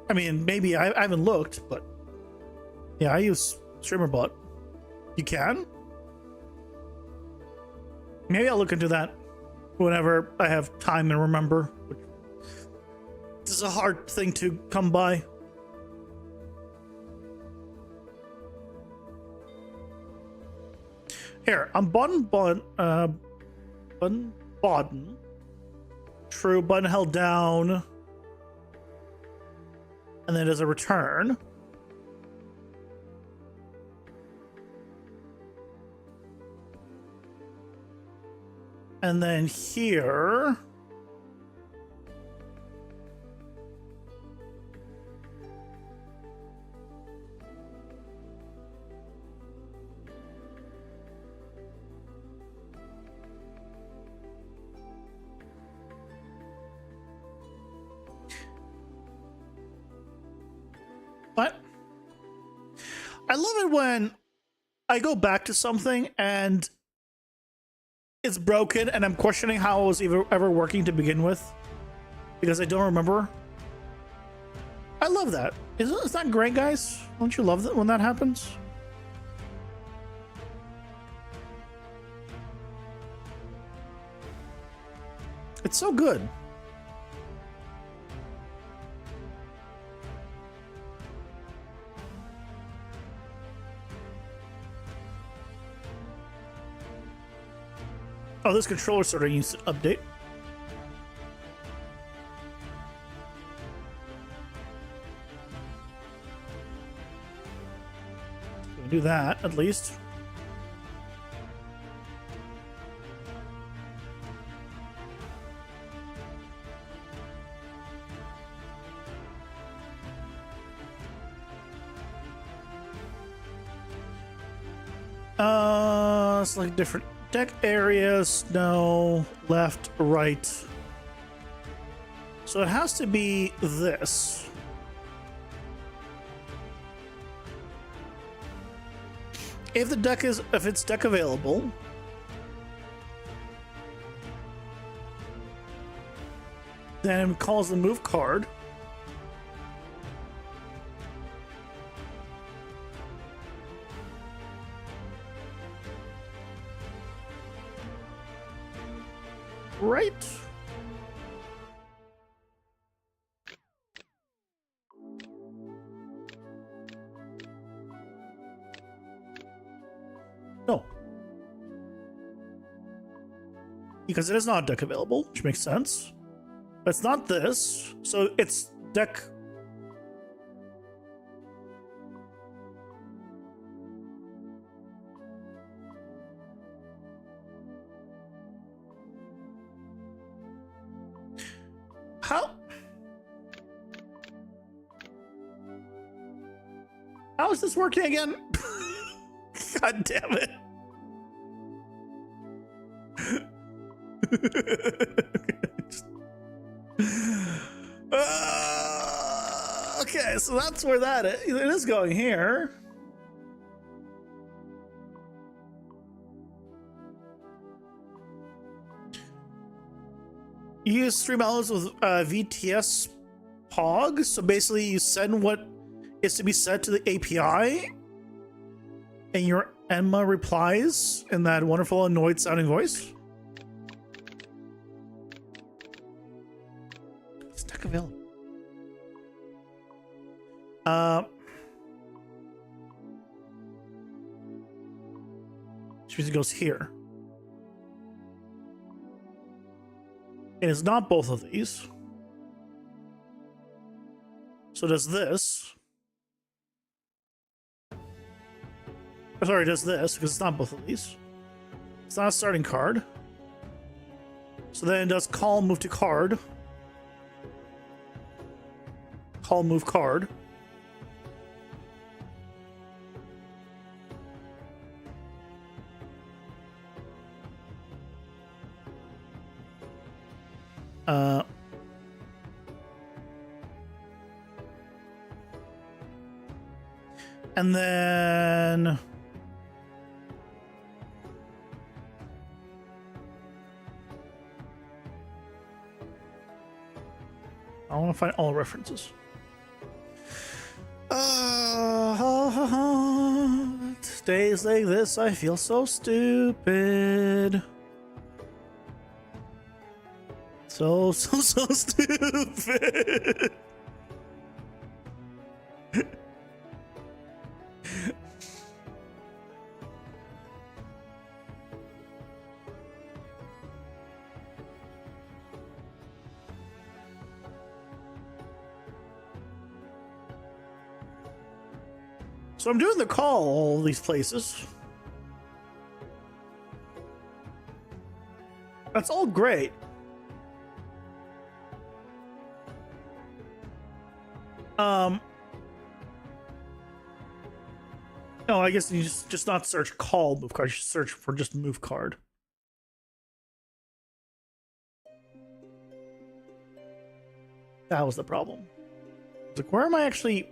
I mean, maybe I haven't looked, but yeah, I use StreamerBot. You can? Maybe I'll look into that whenever I have time and remember. This is a hard thing to come by. Here, I'm button. True, button held down. And then there's a return. And then here, what? I love it when I go back to something and it's broken and I'm questioning how it was ever working to begin with because I don't remember. I love that. Isn't that great, guys? Don't you love that when that happens? It's so good. Oh, this controller sort of needs to update. We'll do that at least. Select different deck areas. No, left, right. So it has to be this. If it's deck available. Then it calls the move card. Right. No. Because it is not deck available, which makes sense. But it's not this, so it's deck. How is this working again? God damn it. Okay, so that's where that is. It is going here. You use stream elements with VTS POG. So basically you send what is to be set to the API And your Emma replies in that wonderful annoyed sounding voice. Stack available. Which means it goes here. And it's not both of these. So does this. Oh, sorry, it does this because it's not both of these. It's not a starting card. So then it does call, move to card. Call, move card. And then I want to find all references. Days like this, I feel so stupid. So stupid. So I'm doing the call all these places. That's all great. No, I guess you just not search call move card. You should search for just move card. That was the problem. It's like, where am I actually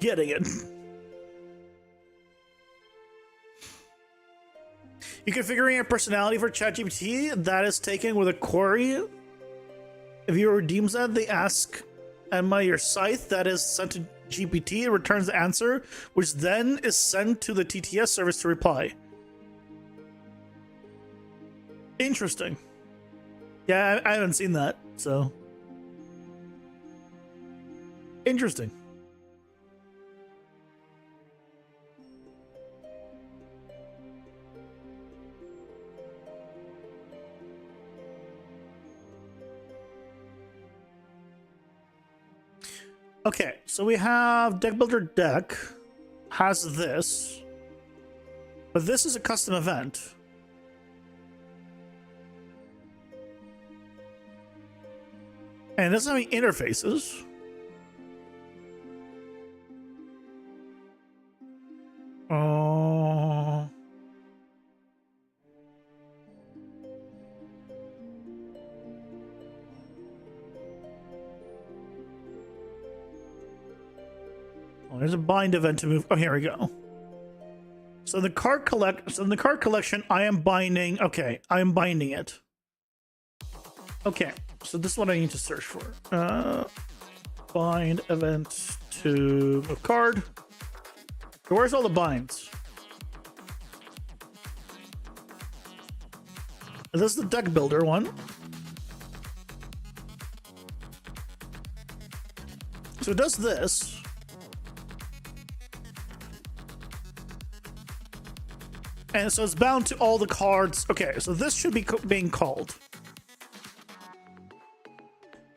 getting it? You configuring a personality for ChatGPT that is taken with a query. If you redeems that, they ask Emma your scythe that is sent to GPT. It returns the answer, which then is sent to the TTS service to reply. Interesting. Yeah, I haven't seen that, so. Interesting. Okay, so we have deck builder deck has this, but this is a custom event. And it doesn't have any interfaces. Oh. Oh, there's a bind event to move. Oh, here we go. So the card collection, I am binding. Okay, I am binding it. Okay, so this is what I need to search for. Bind event to move card. Where's all the binds? This is the deck builder one. So it does this. And so it's bound to all the cards. Okay, so this should be being called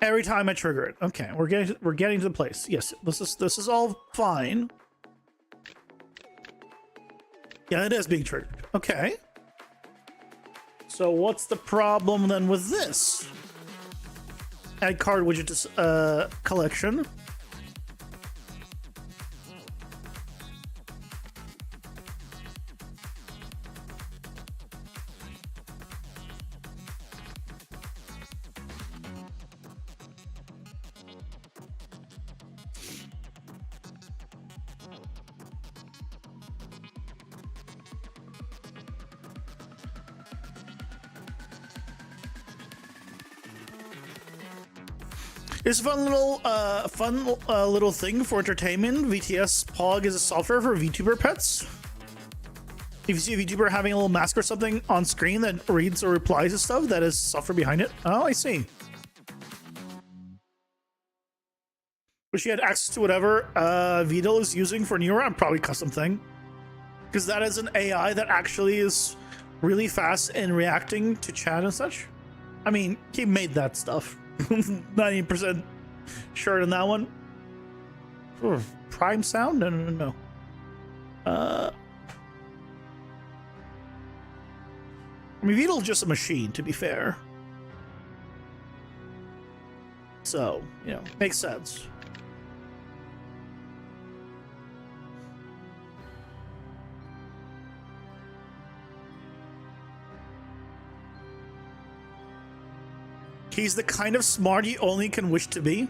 every time I trigger it. Okay, we're getting to the place. Yes, this is all fine. Yeah, it is being triggered. Okay. So what's the problem then with this? Add card widget to collection. It's a fun little thing for entertainment. VTS Pog is a software for VTuber pets. If you see a VTuber having a little mask or something on screen that reads or replies to stuff, that is software behind it. Oh, I see. But she had access to whatever Vidal is using for Neura, probably custom thing. Because that is an AI that actually is really fast in reacting to chat and such. I mean, he made that stuff. 90% sure on that one. Prime sound? No. I mean, Vidal's just a machine, to be fair. So, you know, makes sense. He's the kind of smart you only can wish to be.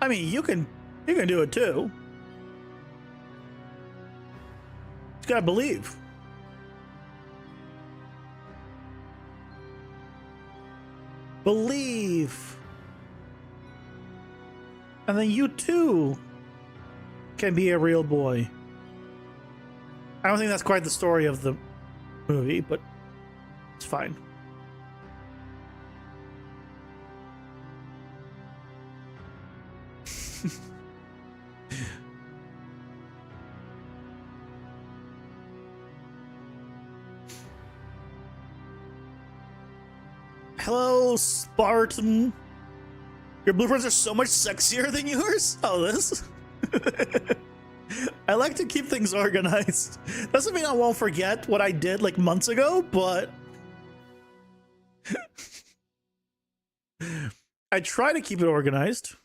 I mean, you can do it too. Just gotta believe. Believe. And then you too can be a real boy. I don't think that's quite the story of the movie, but it's fine. Hello, Spartan. Your blueprints are so much sexier than yours? Oh, this? I like to keep things organized. Doesn't mean I won't forget what I did like months ago, but I try to keep it organized.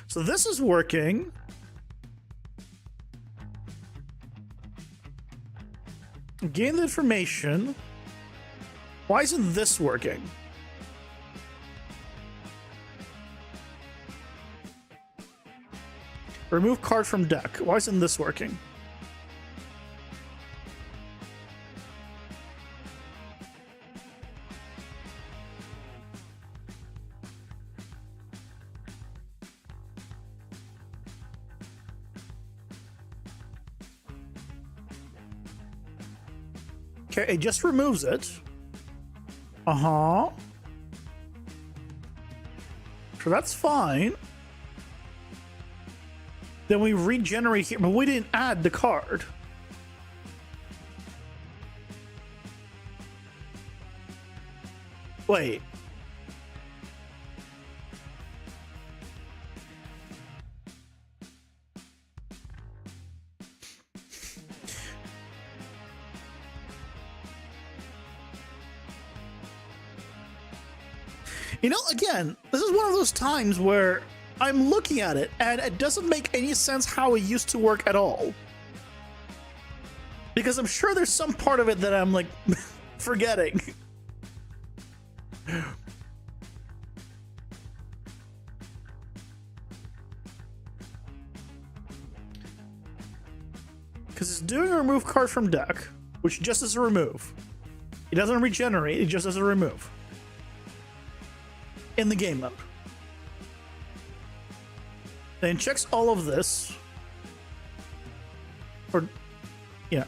So this is working. Gain the information. Why isn't this working? Remove card from deck. Why isn't this working? Okay, it just removes it. Uh-huh. So that's fine. Then we regenerate here, but we didn't add the card. Wait. You know, again, this is one of those times where I'm looking at it and it doesn't make any sense how it used to work at all. Because I'm sure there's some part of it that I'm like forgetting. Because it's doing a remove card from deck, which just is a remove. It doesn't regenerate, it just does a remove. In the game mode. Then checks all of this. Or, yeah.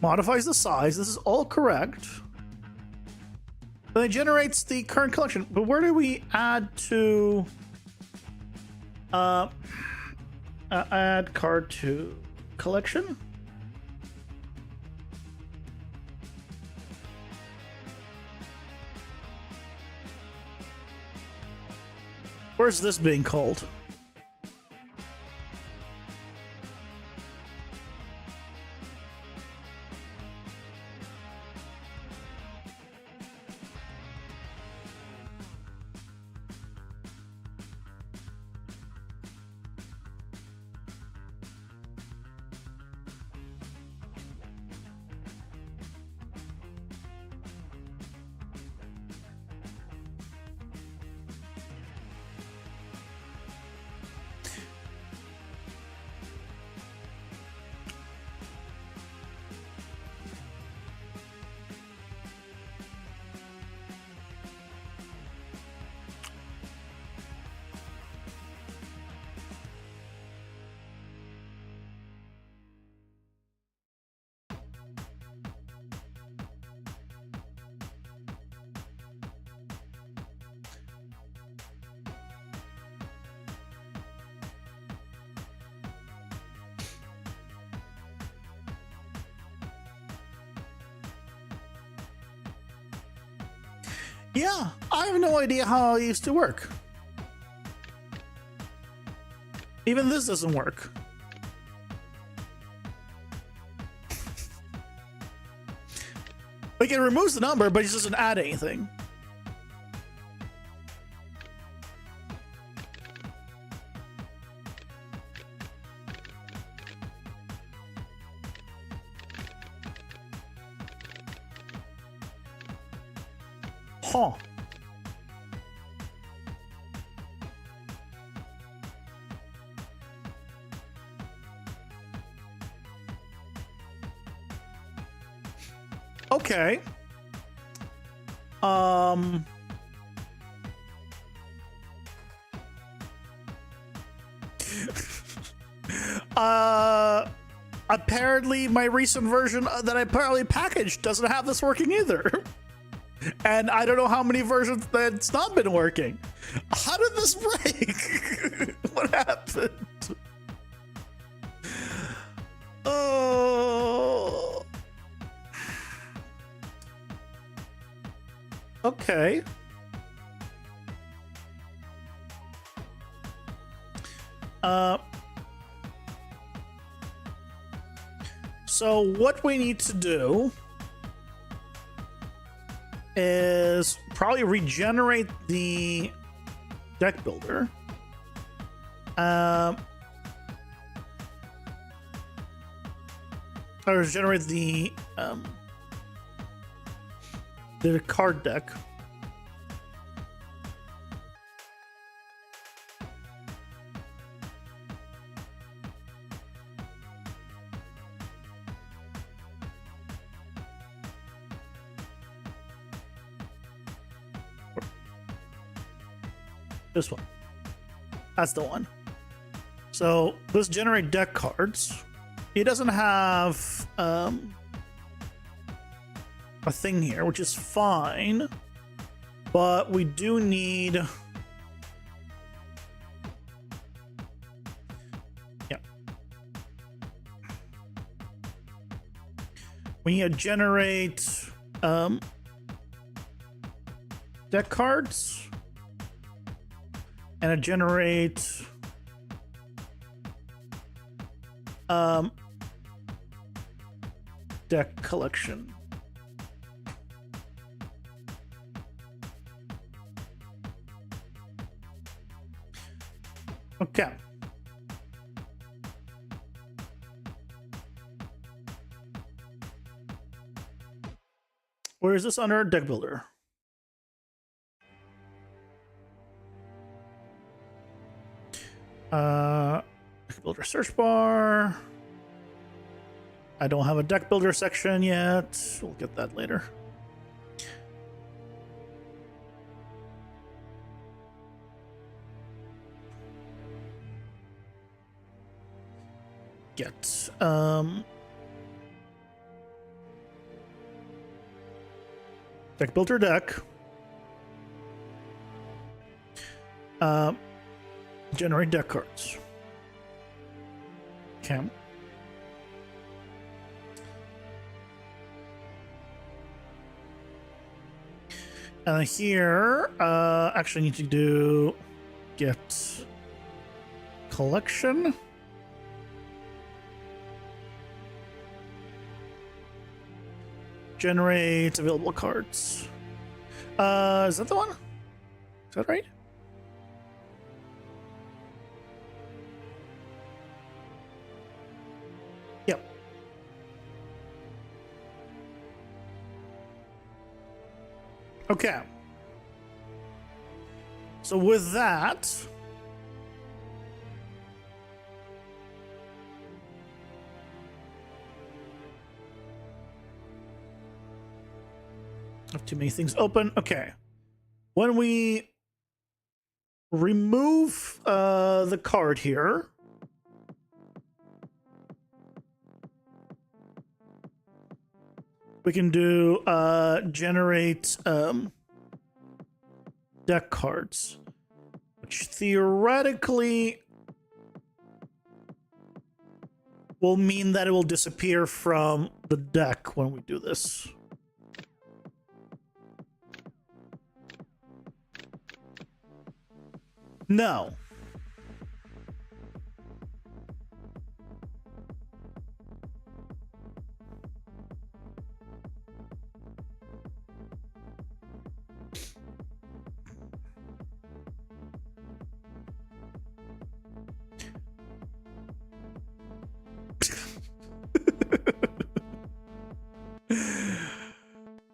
Modifies the size. This is all correct. Then it generates the current collection. But where do we add to... add card to collection? Where's this being called? Yeah, I have no idea how it used to work. Even this doesn't work. Like, it removes the number, but it doesn't add anything. Huh. Okay. Apparently my recent version that I apparently packaged doesn't have this working either. And I don't know how many versions that's not been working. How did this break? What happened? Oh. Okay. So what we need to do is probably regenerate the deck builder. Or regenerate the card deck. This one. That's the one. So let's generate deck cards. It doesn't have a thing here, which is fine. But we do need... Yeah. We need to generate deck cards. And generate deck collection. Okay. Where is this under deck builder? Deck builder search bar. I don't have a deck builder section yet. We'll get that later. Get deck builder deck. Generate deck cards. Okay. And here, actually need to do get collection. Generate available cards. Is that the one? Is that right? Yep. Okay. So with that, I have too many things open. Okay. When we remove the card here, we can do generate deck cards, which theoretically will mean that it will disappear from the deck when we do this. No.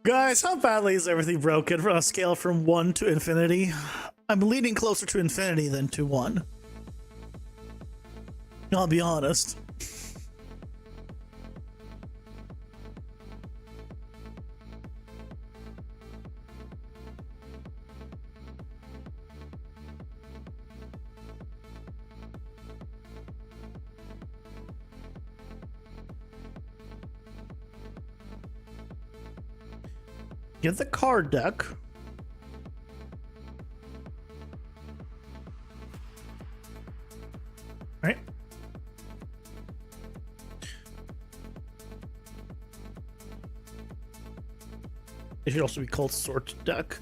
Guys, how badly is everything broken on a scale from 1 to infinity? I'm leaning closer to infinity than to 1. I'll be honest. Get the card deck. Right. It should also be called sort deck.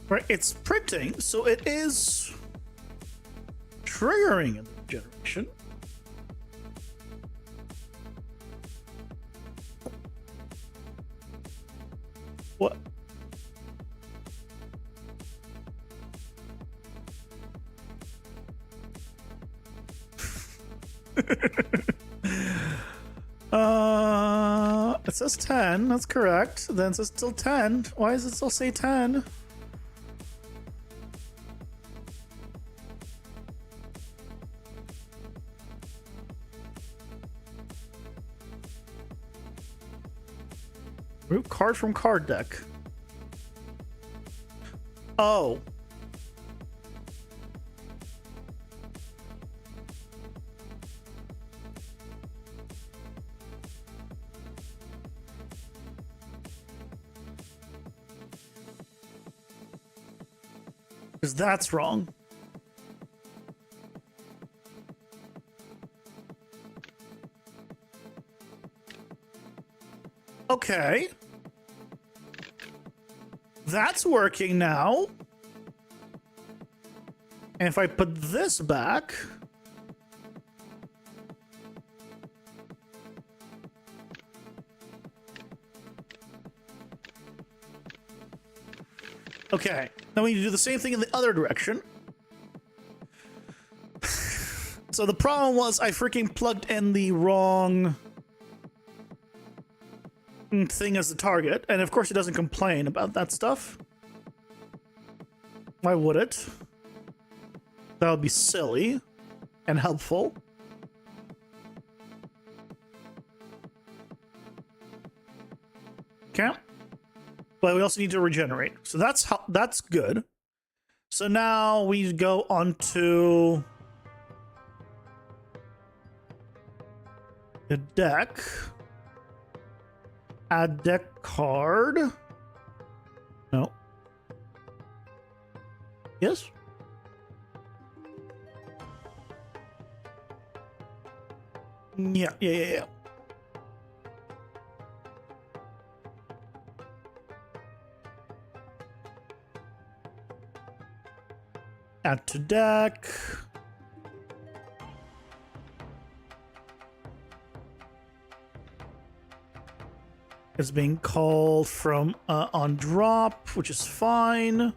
Right, it's printing, so it is triggering in the generation. What? It says 10, that's correct. Then it says still 10. Why does it still say 10? Root card from card deck. Oh. Because that's wrong. Okay. That's working now. And if I put this back... Okay, now we need to do the same thing in the other direction. So the problem was I freaking plugged in the wrong thing as the target, and of course it doesn't complain about that stuff. Why would it? That would be silly and helpful. Okay. But we also need to regenerate. So that's good. So now we go on to the deck. Add deck card. No. Yes? Yeah. Add to deck. It's being called from on drop, which is fine.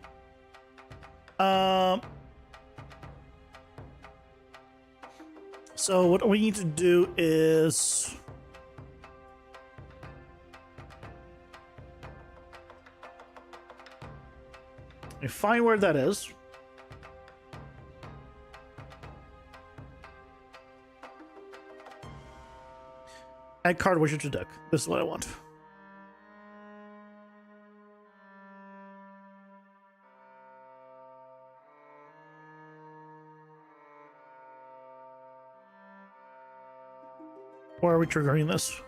So what we need to do is find where that is. Add card wizard to deck. This is what I want. Why are we triggering this?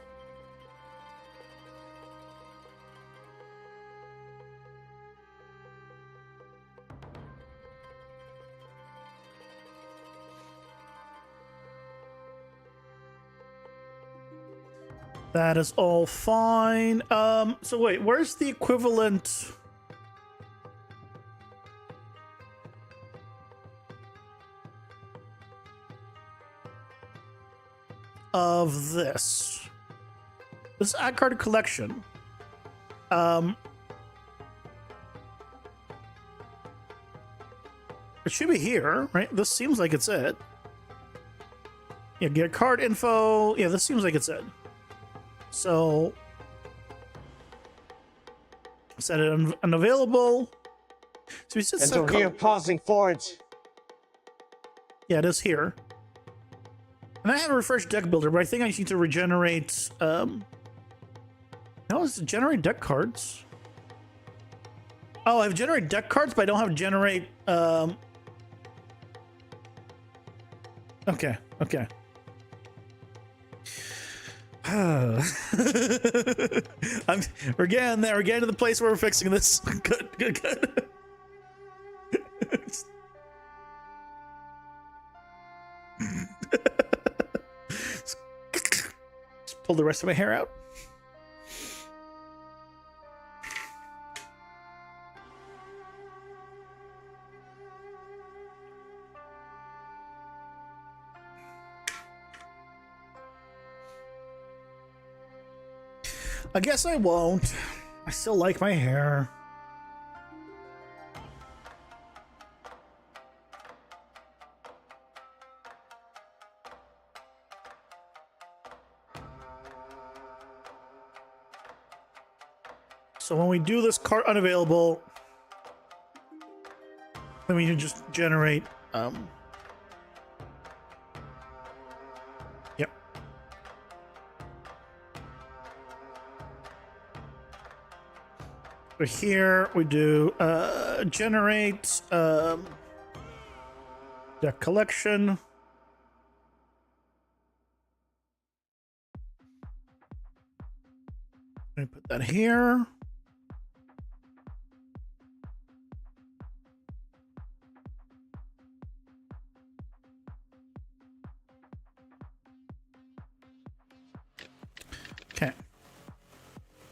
That is all fine. So wait, where's the equivalent of this? This is add card to collection. It should be here, right? This seems like it's it. Yeah, get card info. Yeah, this seems like it's it. So set it unavailable. So we said Enter here, pausing forwards. Yeah, it is here. And I have a refresh deck builder, but I think I need to regenerate. No, it's generate deck cards. Oh, I have generate deck cards, but I don't have generate. Okay. We're getting there. We're getting to the place where we're fixing this. Good. Just pull the rest of my hair out. I guess I won't. I still like my hair. So when we do this card unavailable, then we can just generate yep. So here we do generate deck collection. Let me put that here.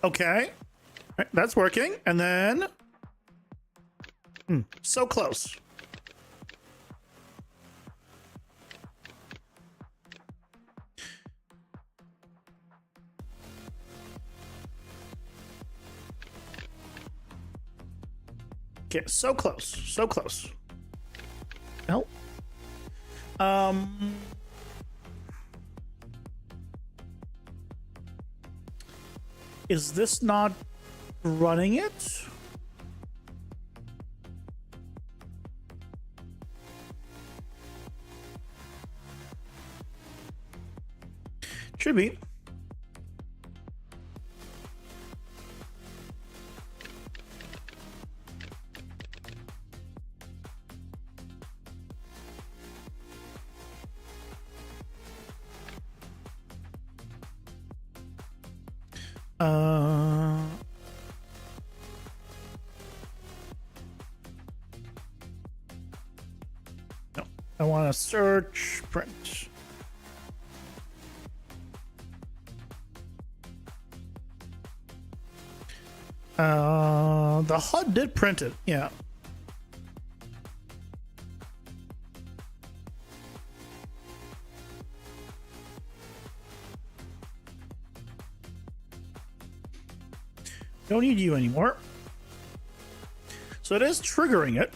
Okay. Right, that's working. And then so close. Okay, so close. No. Is this not running it? Should be. No, I want to search print. The HUD did print it, yeah. Don't need you anymore. So it is triggering it.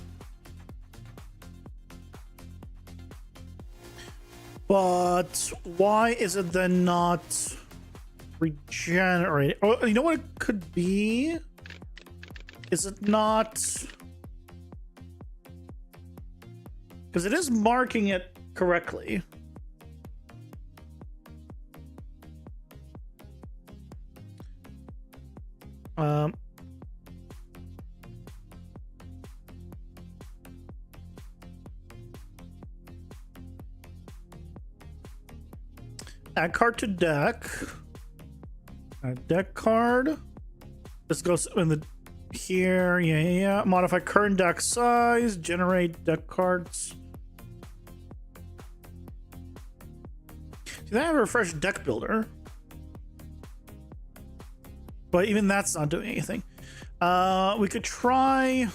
But why is it then not regenerating? Oh, you know what it could be? Is it not? Because it is marking it correctly. Add card to deck. Add deck card. This goes in the here. Yeah. Modify current deck size. Generate deck cards. See, then I have a refresh deck builder. But even that's not doing anything. We could try.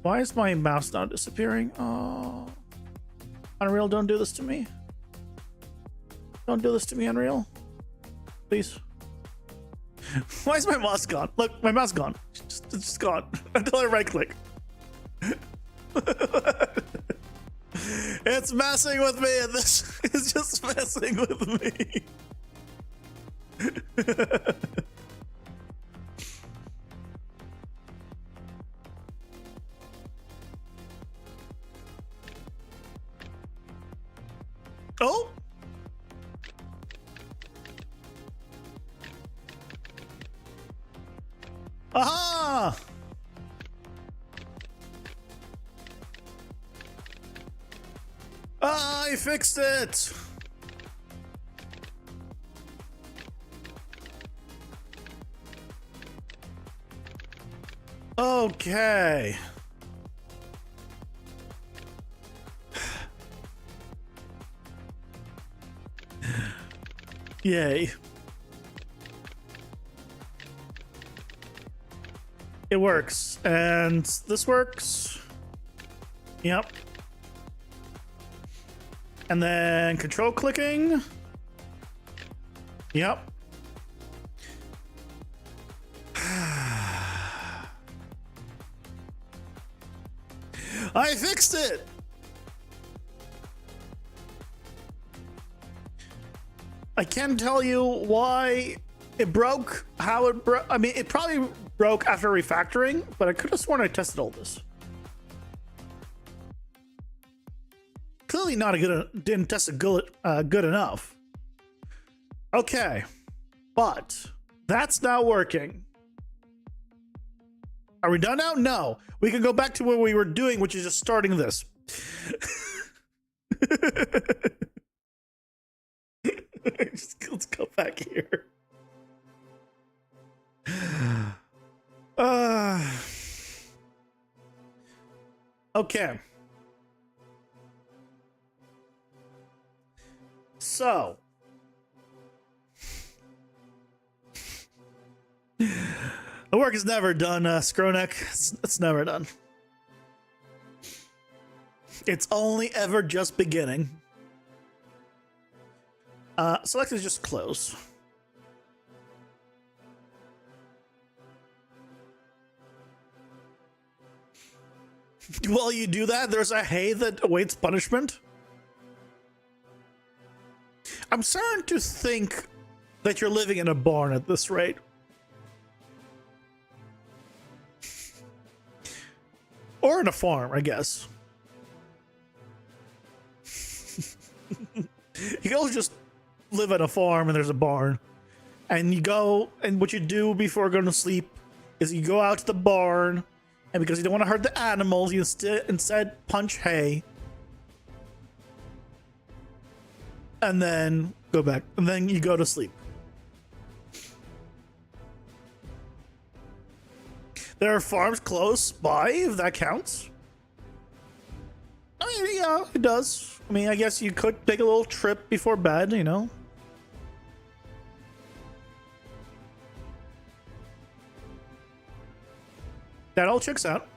Why is my mouse not disappearing? Oh, Unreal, don't do this to me. Don't do this to me, Unreal. Please. Why is my mouse gone? Look, my mouse gone. It's just gone until I right click. It's messing with me, and this is just messing with me. Oh! Aha! I fixed it! Okay. Yay. It works. And this works. Yep. And then control clicking. Yep. I fixed it! I can't tell you why it broke, how it broke. I mean, it probably broke after refactoring, but I could have sworn I tested all this. Clearly not a good, didn't test it good enough. Okay, but that's not working. Are we done now? No. We can go back to what we were doing, which is just starting this. Let's go back here. Okay. So. The work is never done, Skronek. It's never done. It's only ever just beginning. Select is just close. While you do that, there's a hay that awaits punishment. I'm starting to think that you're living in a barn at this rate. Or in a farm, I guess. You go just live at a farm and there's a barn. And you go, and what you do before going to sleep is you go out to the barn, and because you don't want to hurt the animals, you instead punch hay. And then go back. And then you go to sleep. There are farms close by, if that counts. I mean, yeah, it does. I mean, I guess you could take a little trip before bed, you know? That all checks out.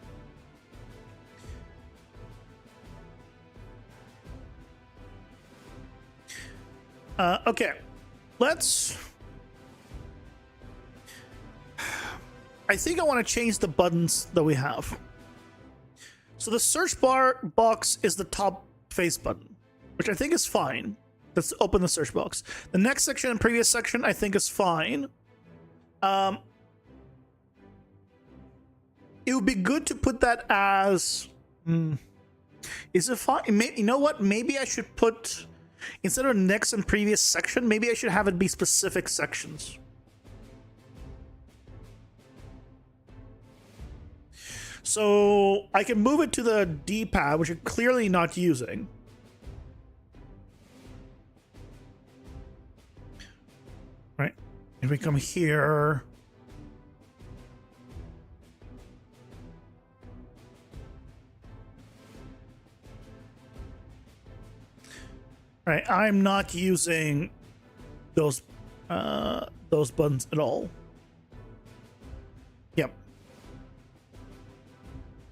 Okay. Let's... I think I want to change the buttons that we have. So the search bar box is the top face button, which I think is fine. Let's open the search box. The next section and previous section I think is fine. It would be good to put that as... Is it fine? You know what? Maybe I should put... Instead of next and previous section, maybe I should have it be specific sections. So I can move it to the D-pad, which I'm clearly not using. Right. If we come here. Right, I'm not using those buttons at all. Yep.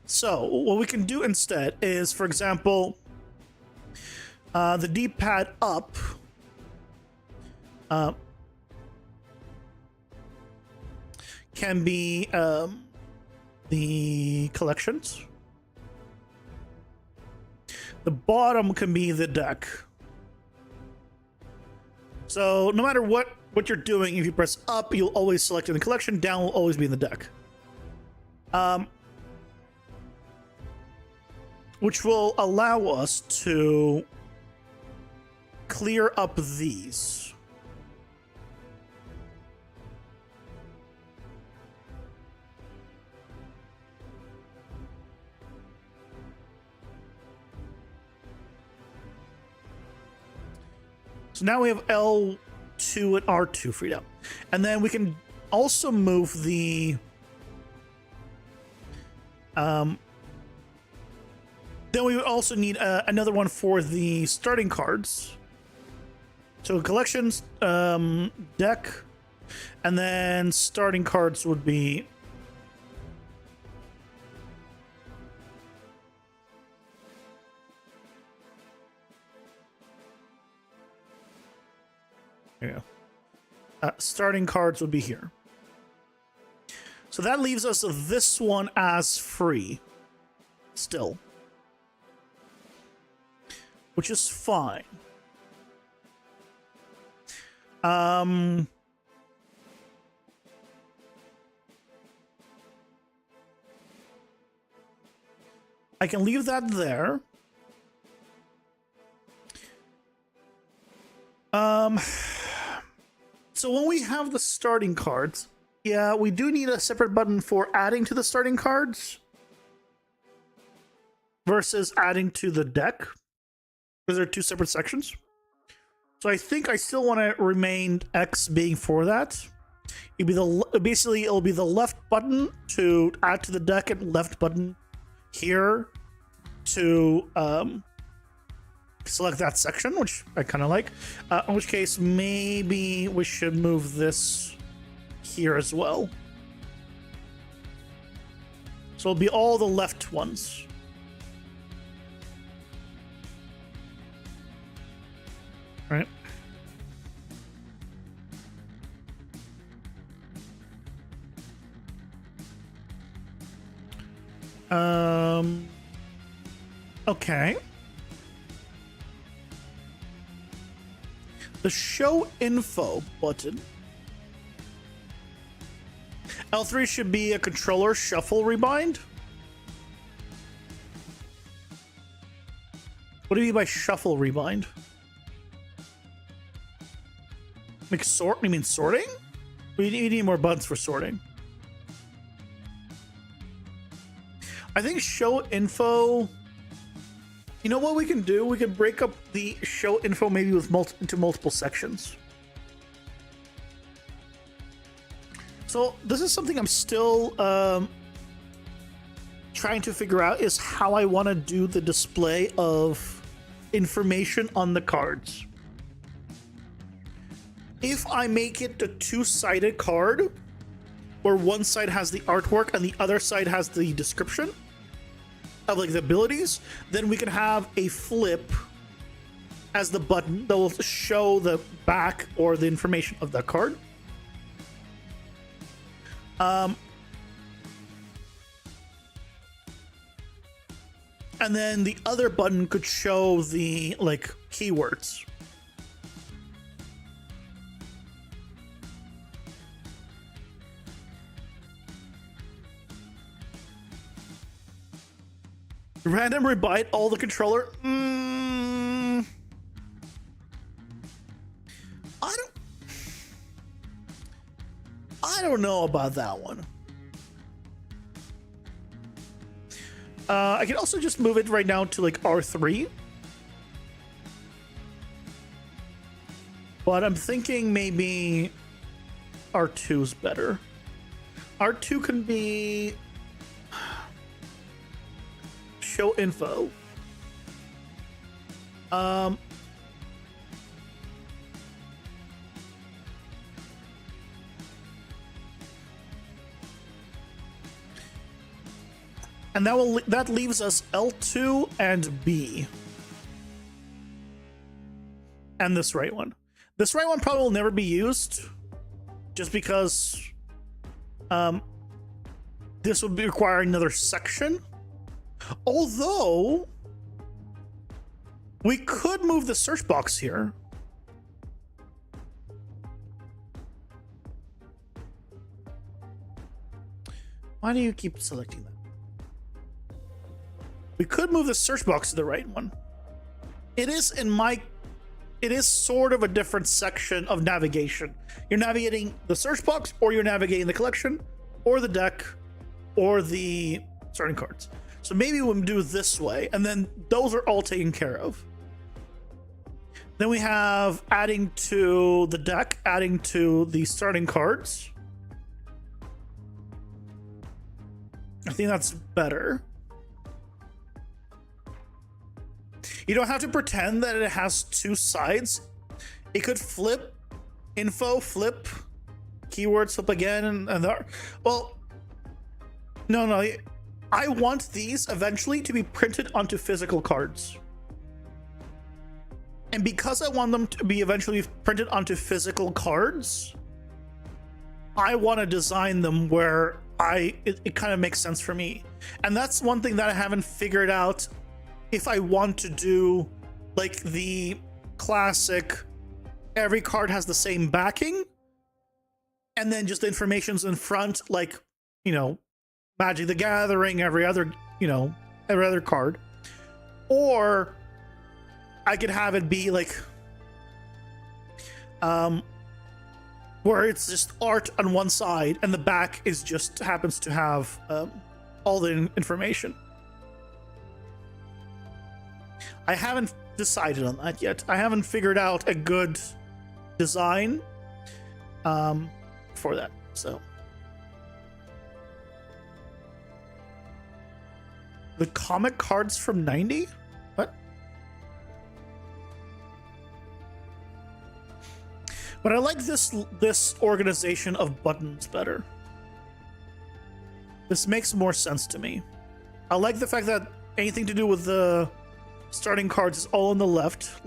So what we can do instead is, for example, the D-pad up can be the collections. The bottom can be the deck. So no matter what you're doing, if you press up, you'll always select in the collection. Down will always be in the deck. Which will allow us to clear up these. So now we have L2 and R2 freed up. And then we can also move the then we would also need another one for the starting cards. So collections, deck, and then starting cards would be starting cards would be here. So that leaves us this one as free still, which is fine. I can leave that there. So when we have the starting cards, yeah, we do need a separate button for adding to the starting cards versus adding to the deck, because they're two separate sections. So I think I still want to remain X being for that. It'll be basically it'll be the left button to add to the deck and left button here to select that section, which I kind of like. In which case, maybe we should move this here as well. So it'll be all the left ones. Right. Okay. The show info button. L3 should be a controller shuffle rebind. What do you mean by shuffle rebind? Like sort? You mean sorting? We need more buttons for sorting. I think show info. You know what we can do? We can break up the show info maybe with into multiple sections. So this is something I'm still trying to figure out, is how I want to do the display of information on the cards. If I make it a two-sided card, where one side has the artwork and the other side has the description of like the abilities, then we can have a flip as the button that will show the back or the information of that card. And then the other button could show the like keywords. Random rebyte all the controller. I don't know about that one. I can also just move it right now to like R3. But I'm thinking maybe R2 is better. R2 can be show info. And that leaves us L2 and B. And this right one. This right one probably will never be used, just because this would require another section. Although we could move the search box here. Why do you keep selecting that? We could move the search box to the right one. It is sort of a different section of navigation. You're navigating the search box, or you're navigating the collection, or the deck, or the starting cards. So maybe we'll do it this way, and then those are all taken care of. Then we have adding to the deck, adding to the starting cards. I think that's better. You don't have to pretend that it has two sides. It could flip info, flip keywords, flip again, and well, no. I want these eventually to be printed onto physical cards. And because I want them to be eventually printed onto physical cards, I want to design them where it kind of makes sense for me. And that's one thing that I haven't figured out. If I want to do like the classic, every card has the same backing, and then just the information's in front, like, you know, Magic the Gathering, every other card. Or I could have it be like where it's just art on one side and the back is just happens to have all the information. I haven't decided on that yet. I haven't figured out a good design for that. So the comic cards from 90? What? But I like this organization of buttons better. This makes more sense to me. I like the fact that anything to do with the starting cards is all on the left.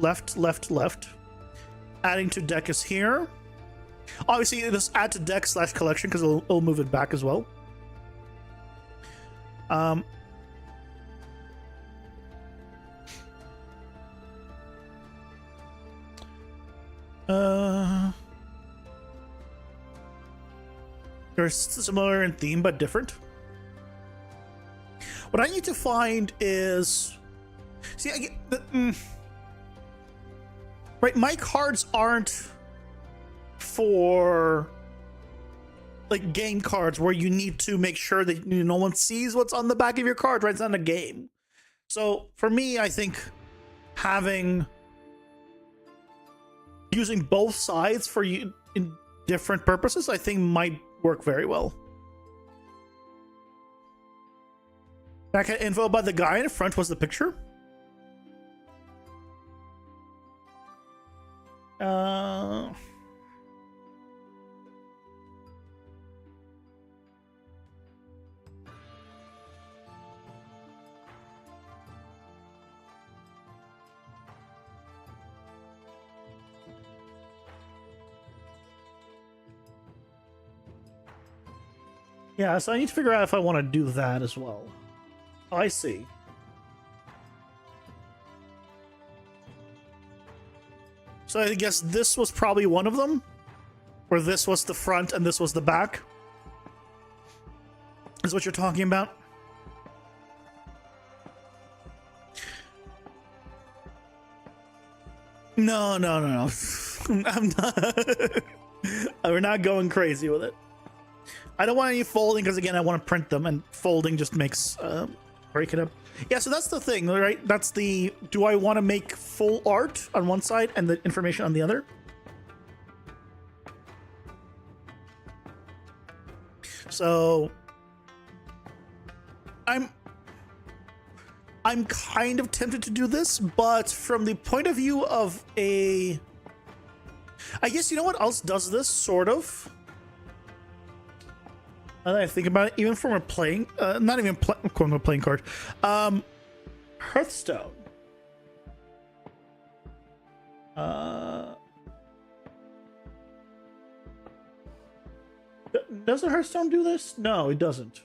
Adding to deck is here. Obviously, just add to deck / collection because it'll move it back as well. They're similar in theme but different. What I need to find is, right, my cards aren't for like game cards where you need to make sure that no one sees what's on the back of your card, right? It's not a game. So for me, I think using both sides for you in different purposes, I think might work very well. Back at info about the guy in front was the picture. Yeah, so I need to figure out if I want to do that as well. I see. So I guess this was probably one of them, where this was the front and this was the back. Is what you're talking about? No. I'm not. We're not going crazy with it. I don't want any folding because, again, I want to print them, and folding just makes break it up. Yeah, so that's the thing, right? That's the, do I want to make full art on one side and the information on the other? So I'm kind of tempted to do this, but from the point of view of I guess, you know what else does this, sort of? Now that I think about it, even from a playing, not even quote playing card, Hearthstone. Doesn't Hearthstone do this? No, it doesn't.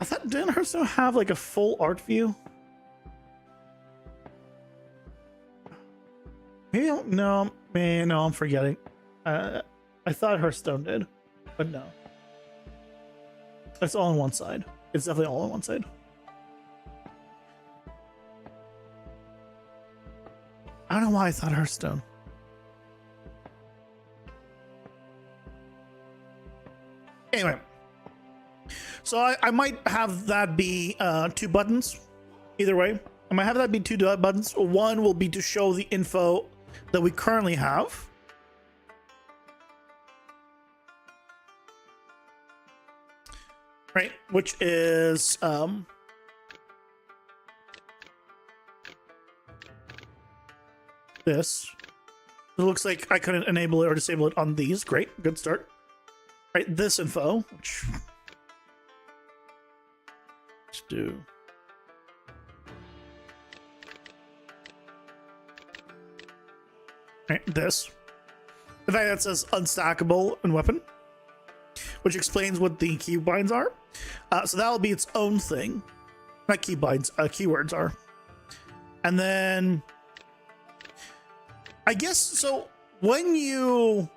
I thought, didn't Hearthstone have like a full art view? Maybe no, man, no, I'm forgetting. I thought Hearthstone did, but no. It's all on one side. It's definitely all on one side. I don't know why I thought Hearthstone. Anyway, so I might have that be 2 buttons. Either way, I might have that be 2 buttons. One will be to show the info that we currently have. Right, which is this. It looks like I couldn't enable it or disable it on these. Great, good start. Right, this info, which let's do. Right, this. The fact that says unstackable and weapon, which explains what the keybinds are. So that'll be its own thing. Not keybinds, keywords are. And then I guess so when you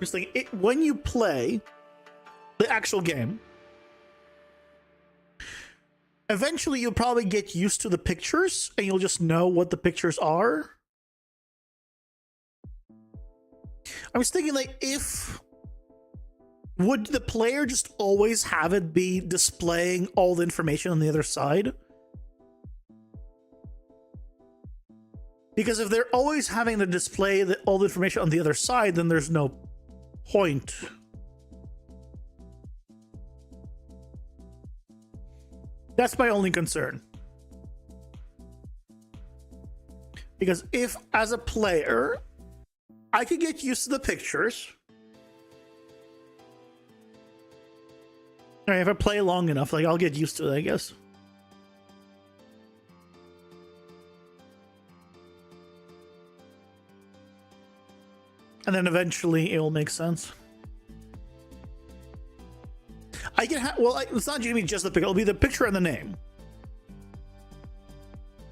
just like it, when you play the actual game, eventually you'll probably get used to the pictures and you'll just know what the pictures are. I was thinking, like, would the player just always have it be displaying all the information on the other side? Because if they're always having to display all the information on the other side, then there's no point. That's my only concern. Because if, as a player, I could get used to the pictures. All right, if I play long enough, like, I'll get used to it, I guess. And then eventually it will make sense. I can have, well, it's not going to be just the picture, it'll be the picture and the name.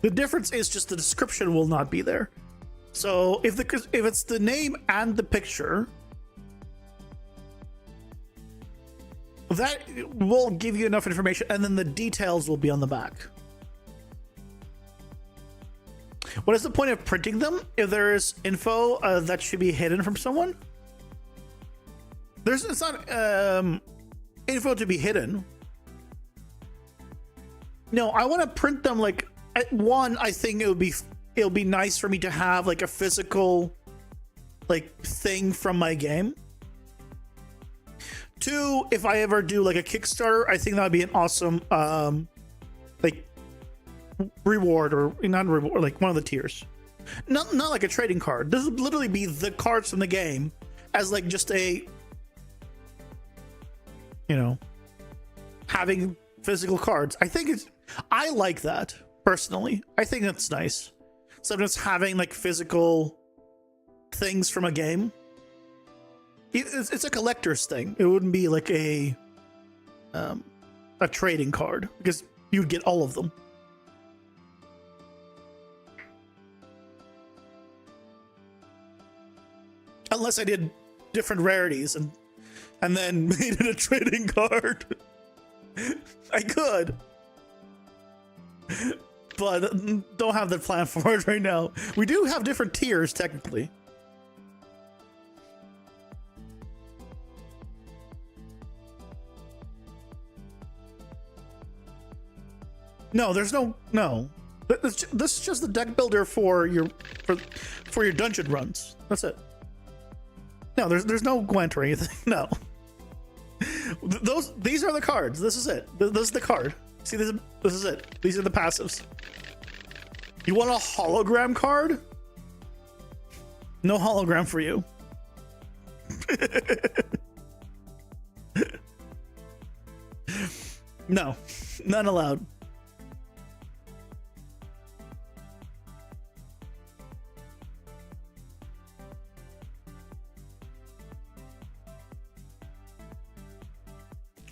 The difference is just the description will not be there. So if it's the name and the picture, that will give you enough information, and then the details will be on the back. What is the point of printing them if there is info that should be hidden from someone? It's not info to be hidden. No, I want to print them. Like, at one, I think it'll be nice for me to have like a physical like thing from my game. 2, if I ever do like a Kickstarter, I think that'd be an awesome like reward, or not reward, like one of the tiers. Not like a trading card. This would literally be the cards from the game as like just a, you know, having physical cards. I like that personally. I think that's nice. Sometimes having like physical things from a game. It's a collector's thing. It wouldn't be like a trading card, because you'd get all of them. Unless I did different rarities and then made it a trading card. I could. But don't have the plan for it right now. We do have different tiers, technically. No, there's no. This is just the deck builder for your dungeon runs. That's it. No, there's no Gwent or anything. No. These are the cards. This is it. This is the card. See, this is it. These are the passives. You want a hologram card? No hologram for you. No, none allowed.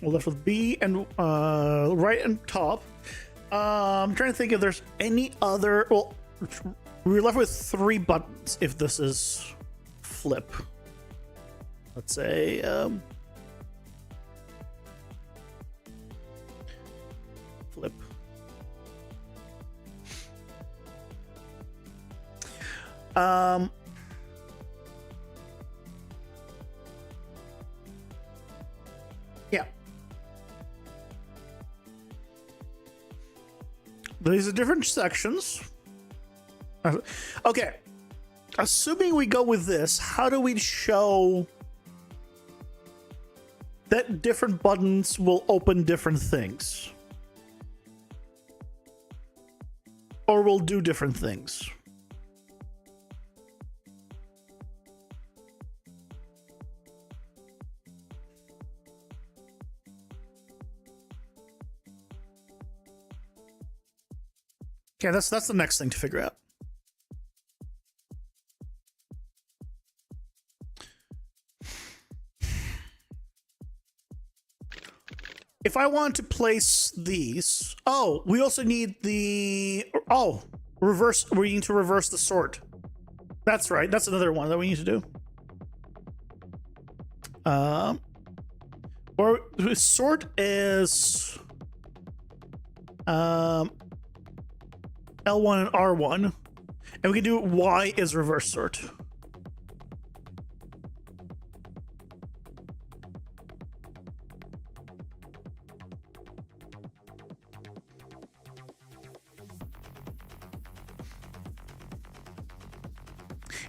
We're left with B and right and top. I'm trying to think if there's any other. Well, we're left with 3 buttons if this is flip. Let's say flip. Yeah. These are different sections. Okay. Assuming we go with this, how do we show that different buttons will open different things? Or will do different things? Okay, that's the next thing to figure out. If I want to place these, oh, we also need the, oh, reverse, we need to reverse the sort. That's right, that's another one that we need to do. Or sort is L1 and R1, and we can do Y is reverse sort.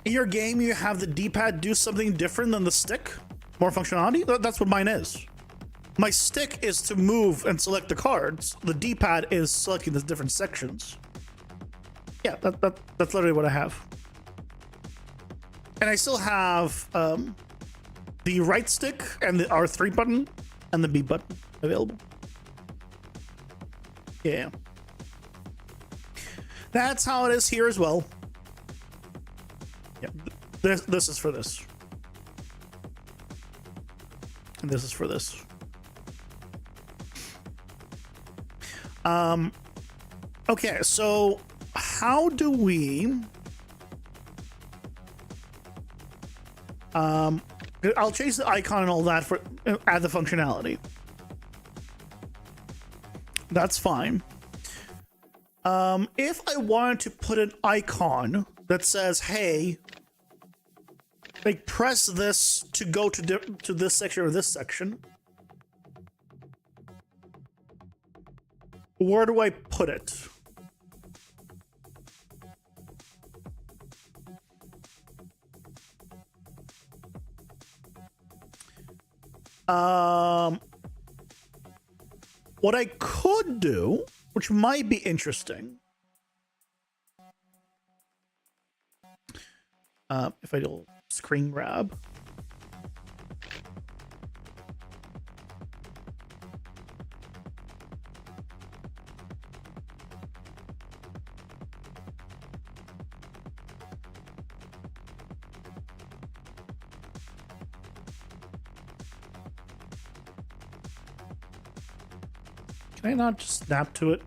In your game, you have the D-pad do something different than the stick? More functionality? That's what mine is. My stick is to move and select the cards. The D-pad is selecting the different sections. Yeah, that's literally what I have. And I still have the right stick and the R3 button and the B button available. Yeah. That's how it is here as well. Yeah, this is for this. And this is for this. Okay, so how do we I'll change the icon and all that for add the functionality. That's fine. If I wanted to put an icon that says, hey, like press this to go to this section or this section, where do I put it? What I could do, which might be interesting, if I do screen grab. Can I not just snap to it?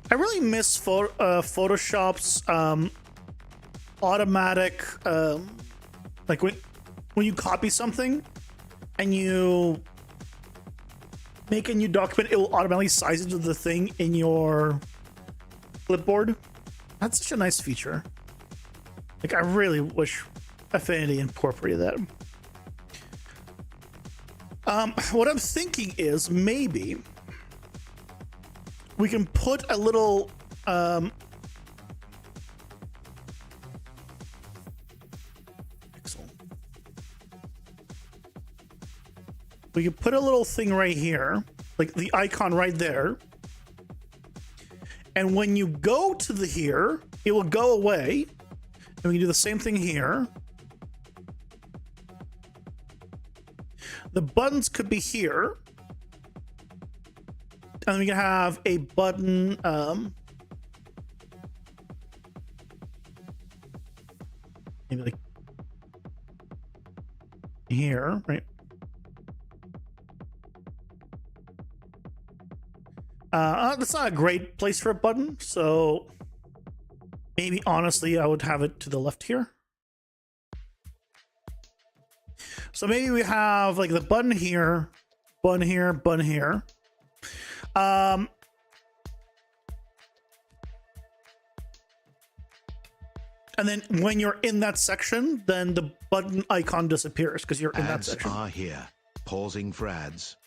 I really miss Photoshop's automatic, like when you copy something and you make a new document, it will automatically size it to the thing in your clipboard. That's such a nice feature. Like, I really wish Affinity incorporated that. What I'm thinking is maybe we can put a little we could put a little thing right here, like the icon right there, and when you go to the here, it will go away, and we can do the same thing here. The buttons could be here, And we can have a button. Maybe like here, right? That's not a great place for a button, so maybe honestly I would have it to the left here. So maybe we have like the button here, button here, button here. And then when you're in that section, then the button icon disappears because you're in that Ads section. are here. Pausing for ads.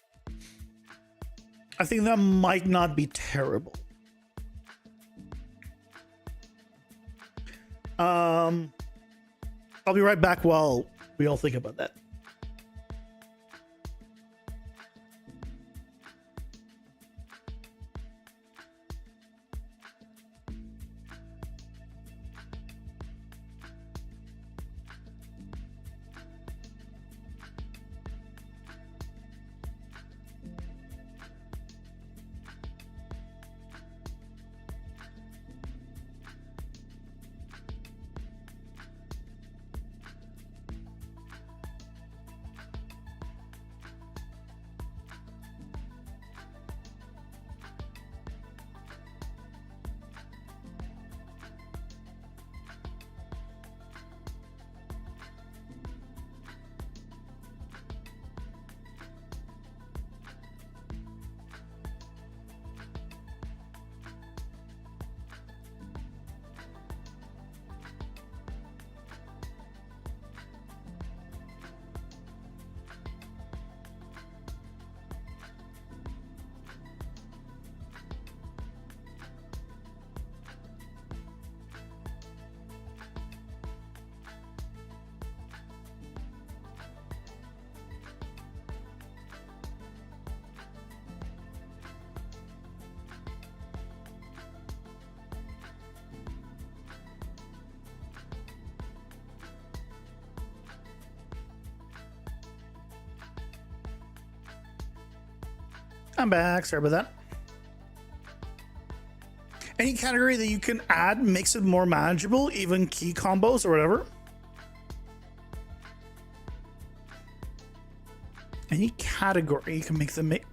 I think that might not be terrible. I'll be right back while we all think about that. I'm back. Sorry about that. Any category that you can add makes it more manageable, even key combos or whatever. Any category you can make them make.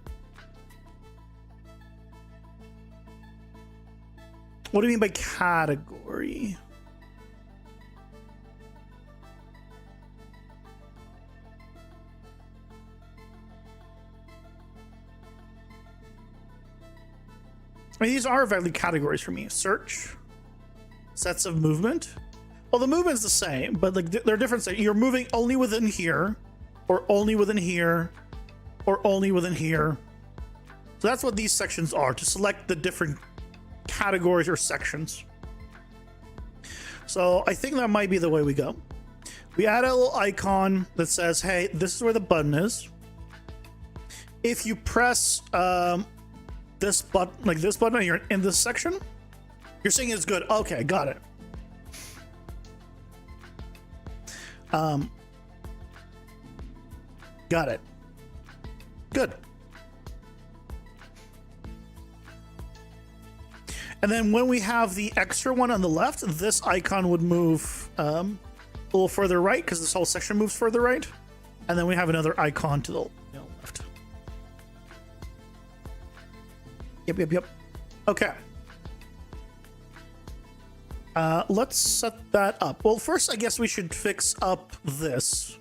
What do you mean by category? I mean, these are valid categories for me. Search, sets of movement. Well, the movement's the same, but like they're different. You're moving only within here, or only within here, or only within here. So that's what these sections are, to select the different categories or sections. So I think that might be the way we go. We add a little icon that says, hey, this is where the button is. If you press this button, like this button, and you're in this section, you're saying it's good. Okay, got it. Got it. Good. And then when we have the extra one on the left, this icon would move a little further right because this whole section moves further right. And then we have another icon to the left. Yep. Okay. Let's set that up. Well, first, I guess we should fix up this.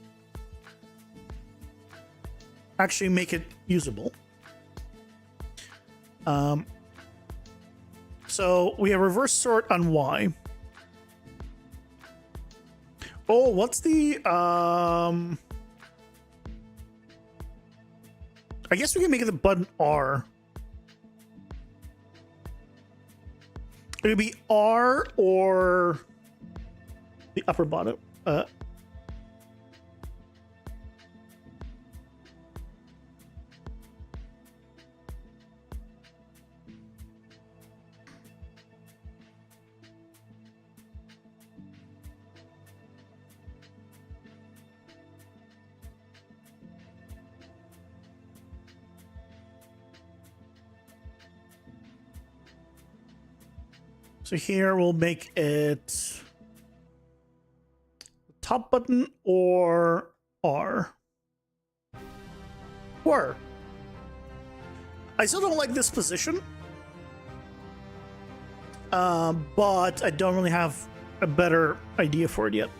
Actually make it usable. So we have reverse sort on Y. Oh, what's the I guess we can make it the button R. It would be R or the upper bottom. So here we'll make it top button or R. Or I still don't like this position, but I don't really have a better idea for it yet.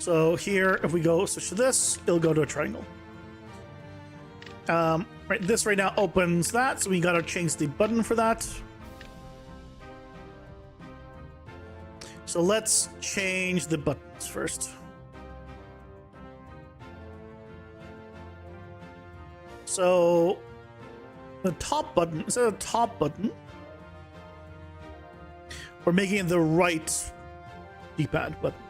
So here, if we go switch to this, it'll go to a triangle. Right, this right now opens that, so we gotta change the button for that. So let's change the buttons first. So the top button, instead of top button, we're making it the right D-pad button.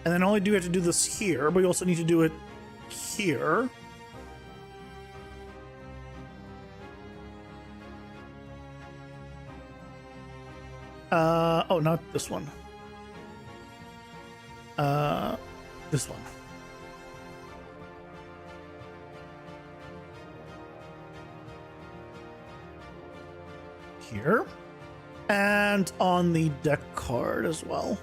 And then not only do we have to do this here, but we also need to do it here. Oh, not this one. This one. Here. And on the deck card as well.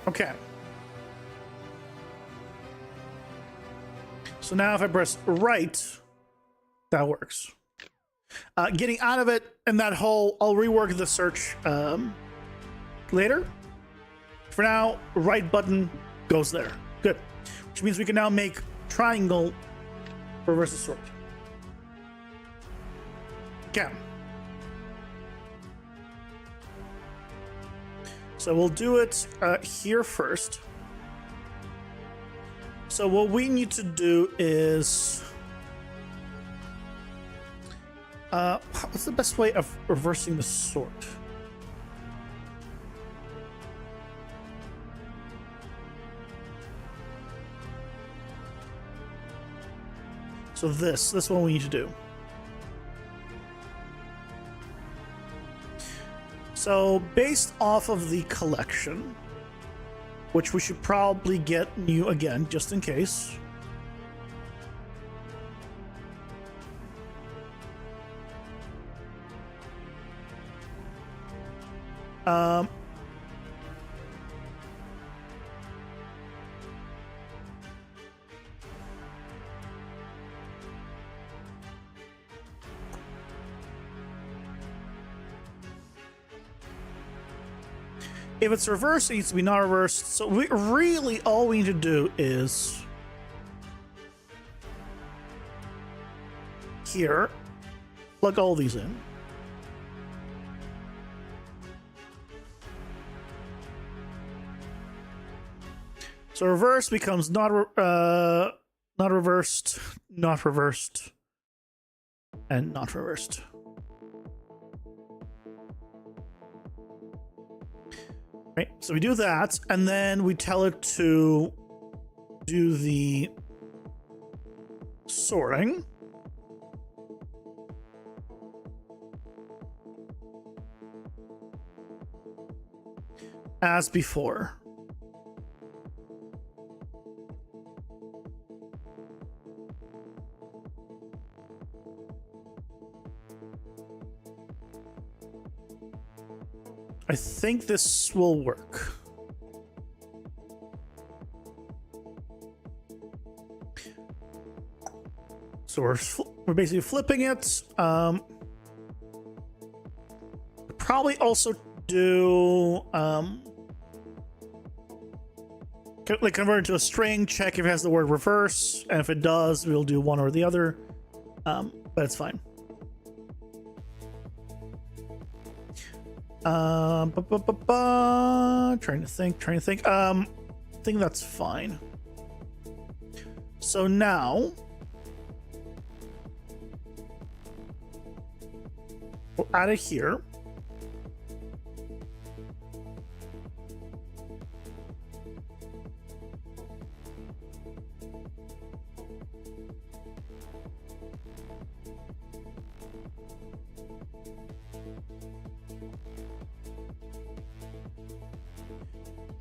Okay. So now if I press right, that works. Getting out of it and that whole, I'll rework the search later. For now, right button goes there. Good. Which means we can now make triangle reverse the sort. Okay. So we'll do it here first. So what we need to do is... what's the best way of reversing the sort? So this one we need to do. So based off of the collection, which we should probably get new again, just in case. If it's reversed, it needs to be not reversed. So we really, all we need to do is here, plug all these in. So reverse becomes not reversed, not reversed, and not reversed. Right, so we do that, and then we tell it to do the sorting. As before. I think this will work. So we're basically flipping it. Probably also do like convert it to a string, check if it has the word reverse, and if it does, we'll do one or the other. But it's fine. Trying to think. I think that's fine. So now we'll add it here.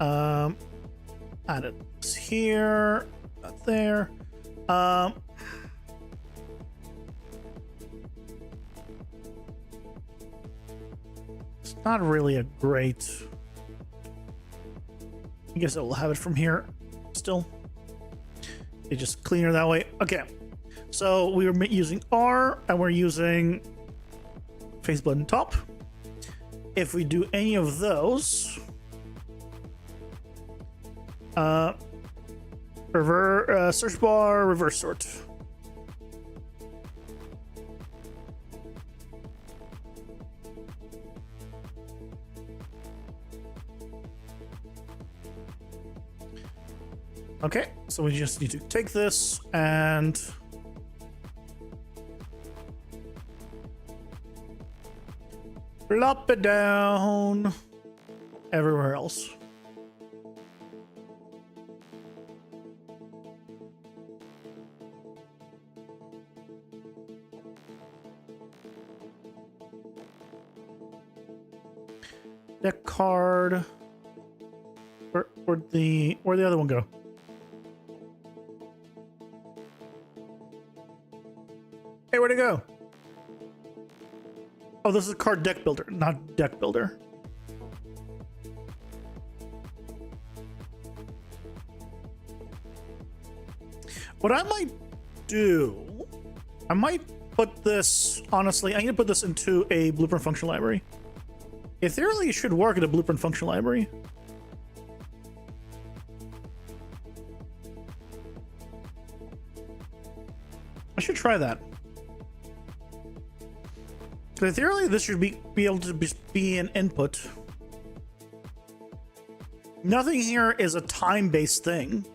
Add it here, not there. It's not really a great. I guess I'll have it from here still. It's just cleaner that way. Okay. So we were using R and we're using face button top. If we do any of those, search bar, reverse sort. Okay, so we just need to take this and plop it down everywhere else. Deck card. Where'd the other one go? Hey, where'd it go? Oh, this is card deck builder, not deck builder. What I might do, I might put this, honestly, I need to put this into a blueprint function library. It theoretically should work in a blueprint function library. I should try that. In theory, this should be able to be an input. Nothing here is a time-based thing.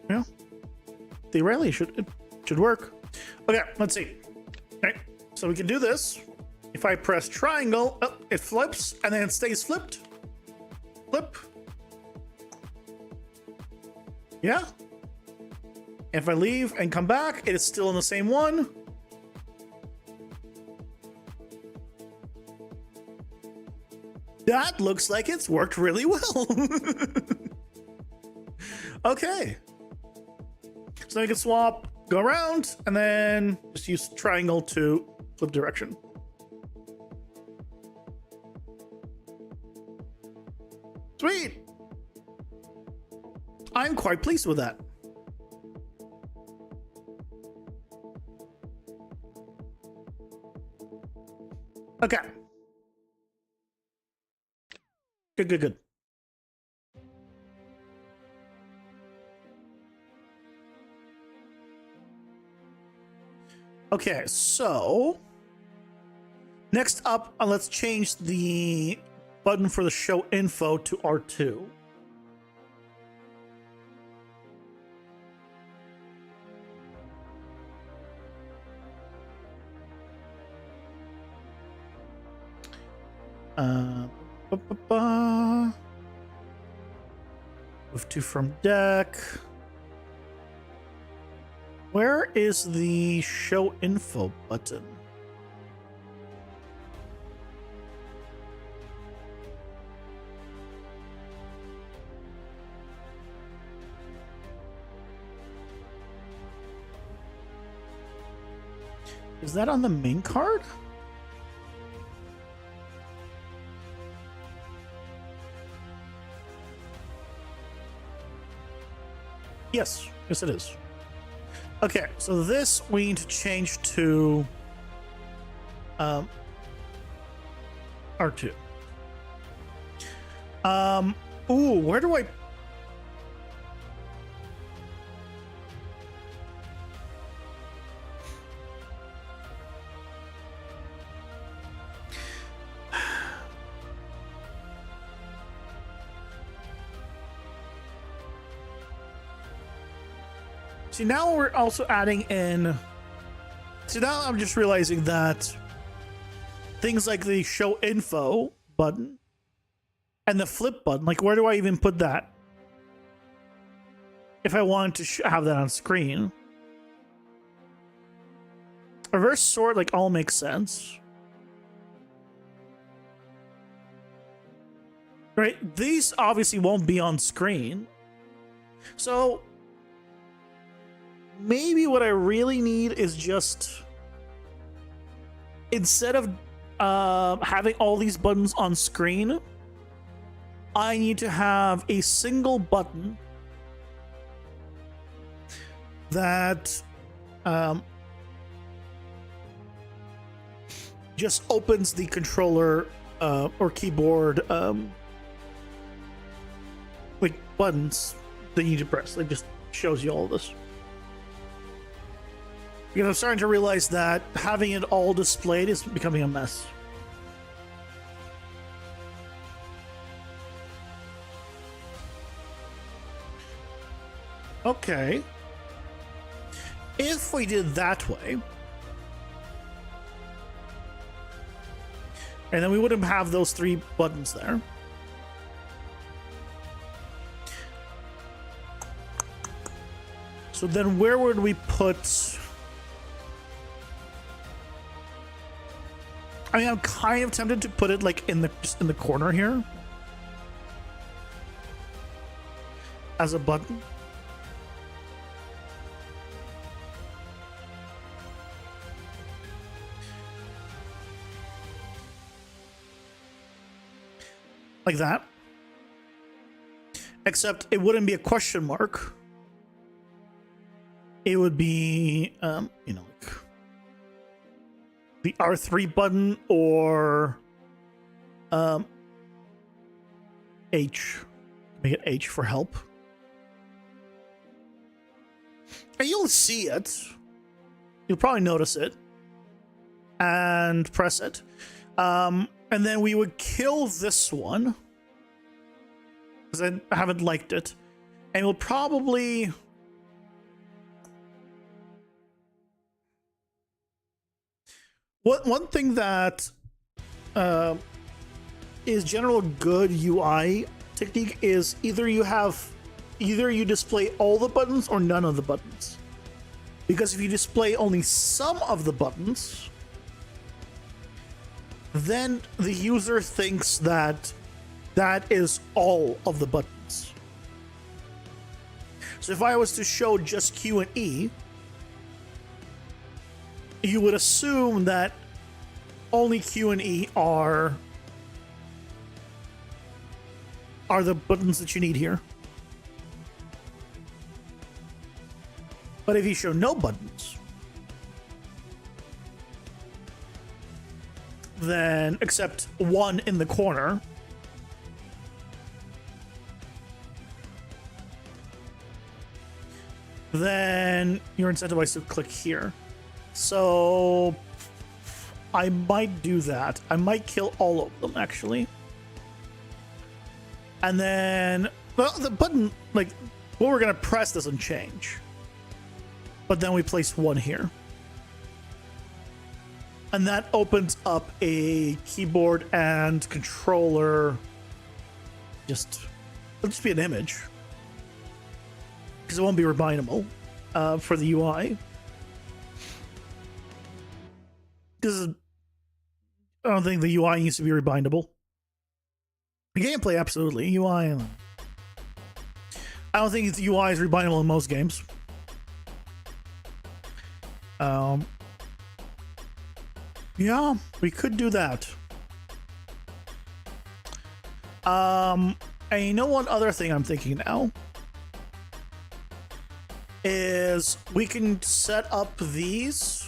Yeah, theoretically, it should work. Okay, let's see. Okay, so we can do this. If I press triangle, oh, it flips, and then it stays flipped. Flip. Yeah. If I leave and come back, it is still in the same one. That looks like it's worked really well. Okay. So we can swap, go around, and then just use triangle to flip direction. Sweet. I'm quite pleased with that. Okay. Good. Okay, so next up, let's change the button for the show info to R2. Move to from deck. Where is the show info button? Is that on the main card? Yes, it is. Okay, so this we need to change to R2. Ooh, where do I? See, now we're also adding in. So now I'm just realizing that things like the show info button and the flip button, like where do I even put that? If I want to have that on screen. Reverse sort, like, all makes sense. right? These obviously won't be on screen. So maybe what I really need is just, instead of having all these buttons on screen, I need to have a single button that just opens the controller or keyboard like buttons that you need to press. Like, just shows you all of this. Because I'm starting to realize that having it all displayed is becoming a mess. Okay. If we did that way, and then we wouldn't have those 3 buttons there. So then where would we put... I mean, I'm kind of tempted to put it like in the just in the corner here as a button. Like that. Except it wouldn't be a question mark. It would be, you know, like the R3 button or H. Make it H for help. And you'll see it. You'll probably notice it. And press it. And then we would kill this one, because I haven't liked it. And we'll probably... One thing that is general good UI technique is either you display all the buttons or none of the buttons. Because if you display only some of the buttons, then the user thinks that that is all of the buttons. So if I was to show just Q and E, you would assume that only Q and E are the buttons that you need here. But if you show no buttons, then except one in the corner, then you're incentivized to click here. So I might do that. I might kill all of them, actually. And then, well, the button, like, what we're going to press doesn't change. But then we place one here. And that opens up a keyboard and controller. It'll just be an image. Because it won't be rebindable for the UI. Because I don't think the UI needs to be rebindable. The gameplay, absolutely. UI, I don't think the UI is rebindable in most games. Yeah, we could do that. And you know one other thing I'm thinking now is we can set up these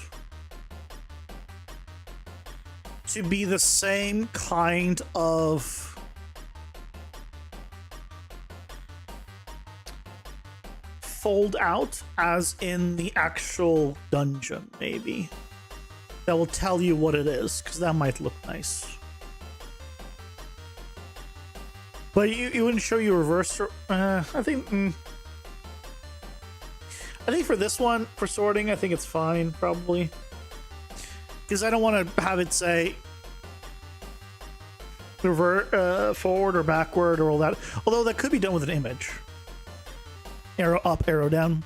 to be the same kind of fold out as in the actual dungeon, maybe. That will tell you what it is, because that might look nice. But you wouldn't show you reverse. I think for this one, for sorting, I think it's fine, probably. Because I don't want to have it say revert, forward or backward or all that. Although that could be done with an image. Arrow up, arrow down.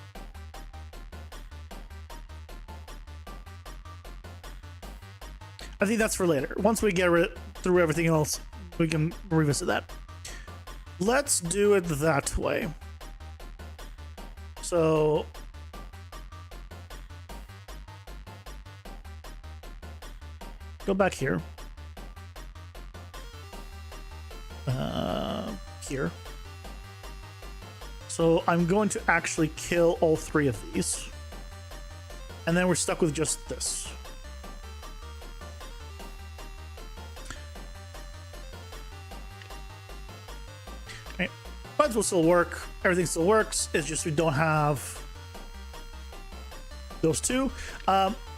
I think that's for later. Once we get through everything else, we can revisit that. let's do it that way. So go back here. Here. So I'm going to actually kill all 3 of these. And then we're stuck with just this. Okay. Buds will still work. Everything still works. It's just we don't have those 2.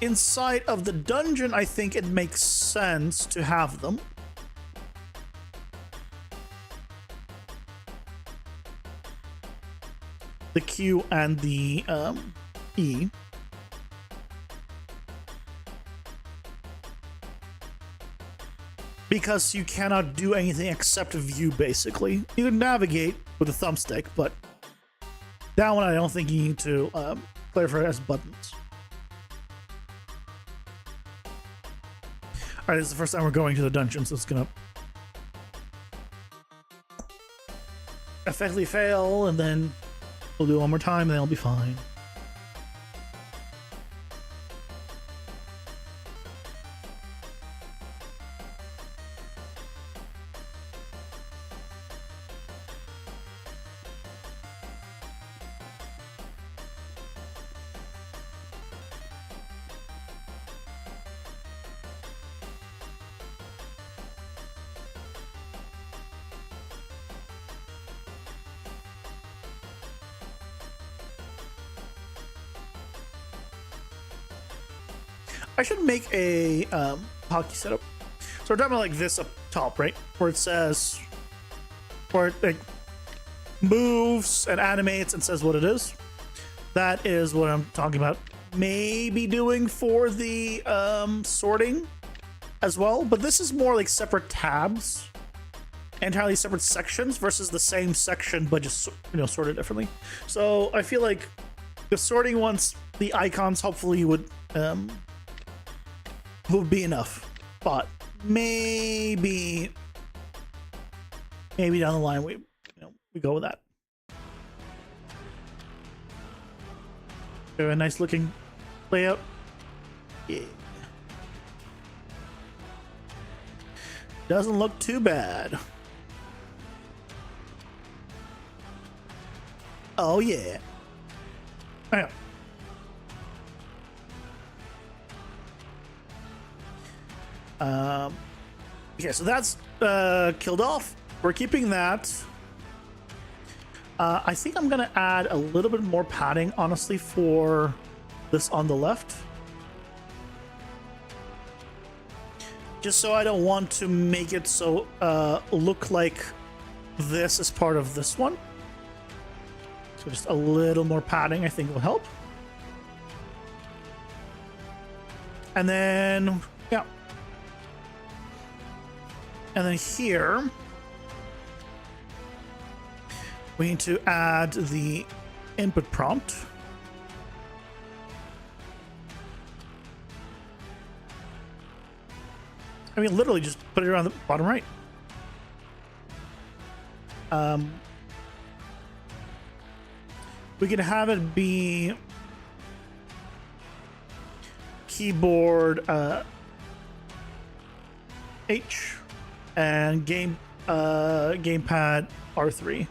Inside of the dungeon, I think it makes sense to have them. The Q and the E. Because you cannot do anything except view, basically. You can navigate with a thumbstick, but that one I don't think you need to clarify as buttons. Alright, this is the first time we're going to the dungeon, so it's gonna effectively fail, and then we'll do it one more time, and then it'll be fine. I should make a hockey setup. So we're talking about like this up top, right? Where it says, where it like moves and animates and says what it is. That is what I'm talking about. Maybe doing for the sorting as well. But this is more like separate tabs, entirely separate sections versus the same section, but just, you know, sorted differently. So I feel like the sorting ones, the icons hopefully would be enough, but maybe down the line we go with that. A nice looking layout. Yeah, doesn't look too bad. Oh yeah. Yeah. Okay, so that's killed off. We're keeping that. I think I'm gonna add a little bit more padding, honestly, for this on the left. Just so I don't want to make it so look like this is part of this one. So just a little more padding I think will help. And then, yeah. And then here, we need to add the input prompt. I mean, literally just put it around the bottom right. We can have it be keyboard H and gamepad R3.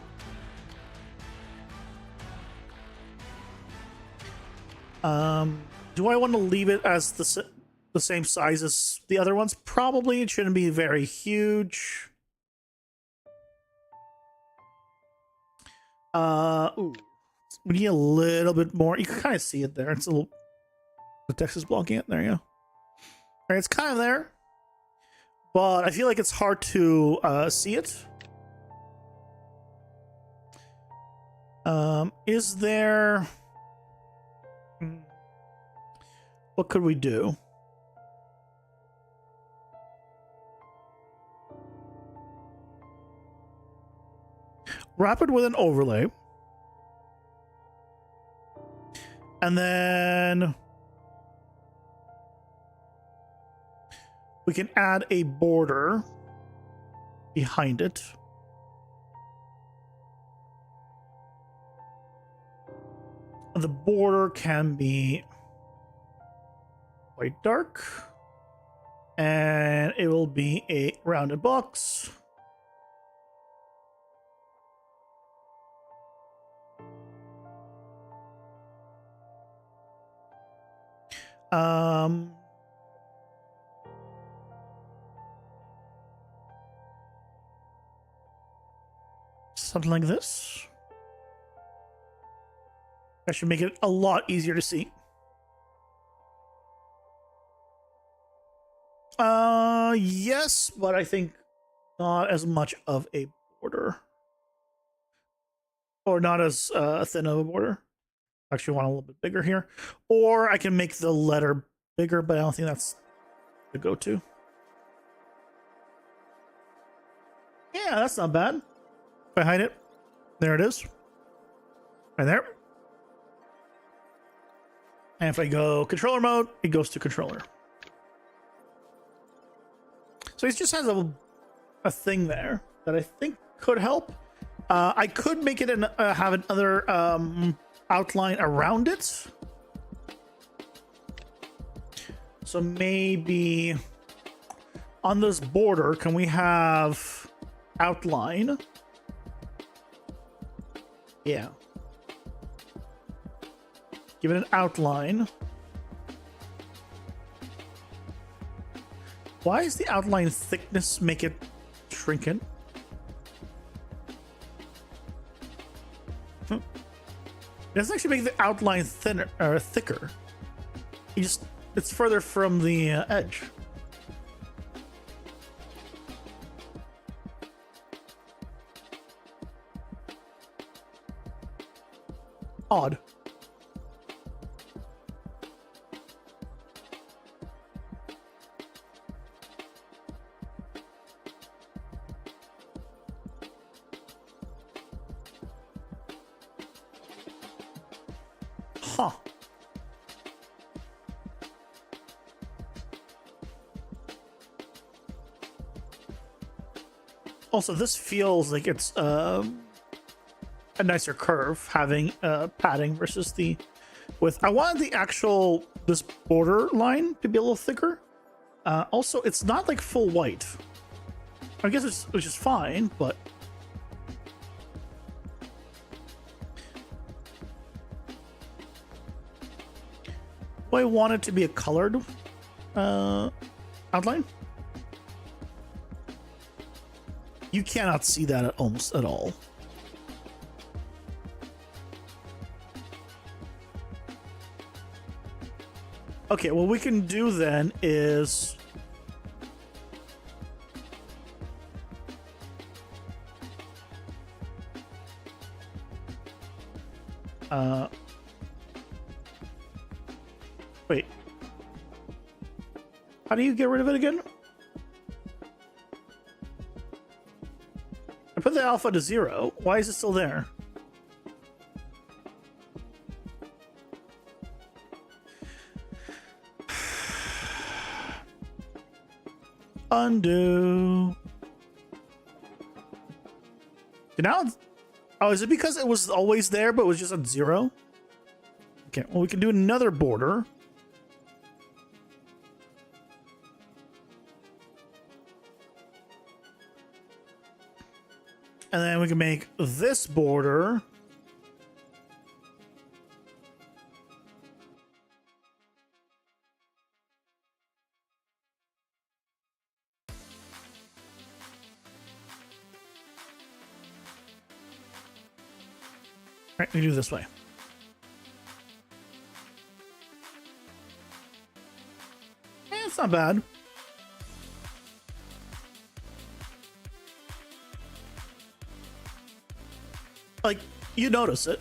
Do I want to leave it as the same size as the other ones? Probably. It shouldn't be very huge. Ooh. We need a little bit more. You can kind of see it there. It's a little, the text is blocking it. There you go. All right, it's kind of there, but I feel like it's hard to see it. Is there? What could we do? Wrap it with an overlay. And then we can add a border behind it. The border can be quite dark, and it will be a rounded box. Something like this. That should make it a lot easier to see. Yes, but I think not as much of a border. Or not as thin of a border. Actually want a little bit bigger here. Or I can make the letter bigger, but I don't think that's the go-to. Yeah, that's not bad. If I hide it, there it is. Right there. And if I go controller mode, it goes to controller. So it just has a thing there that I think could help. I could make it have another outline around it. So maybe on this border, can we have outline? Yeah. Give it an outline. Why is the outline thickness make it shrinking? It doesn't actually make the outline thinner or thicker. It's further from the edge. Odd. Huh. Also, this feels like it's a nicer curve having padding versus the width. I wanted this border line to be a little thicker. Also, it's not like full white. I guess it's just fine, but I want it to be a colored outline. You cannot see that almost at all. Okay, what we can do then is wait. How do you get rid of it again? I put the alpha to 0. Why is it still there? Undo. Now, oh, is it because it was always there but it was just at 0? Okay, well, we can do another border. And then we can make this border right, we do this way. It's not bad. Like, you notice it.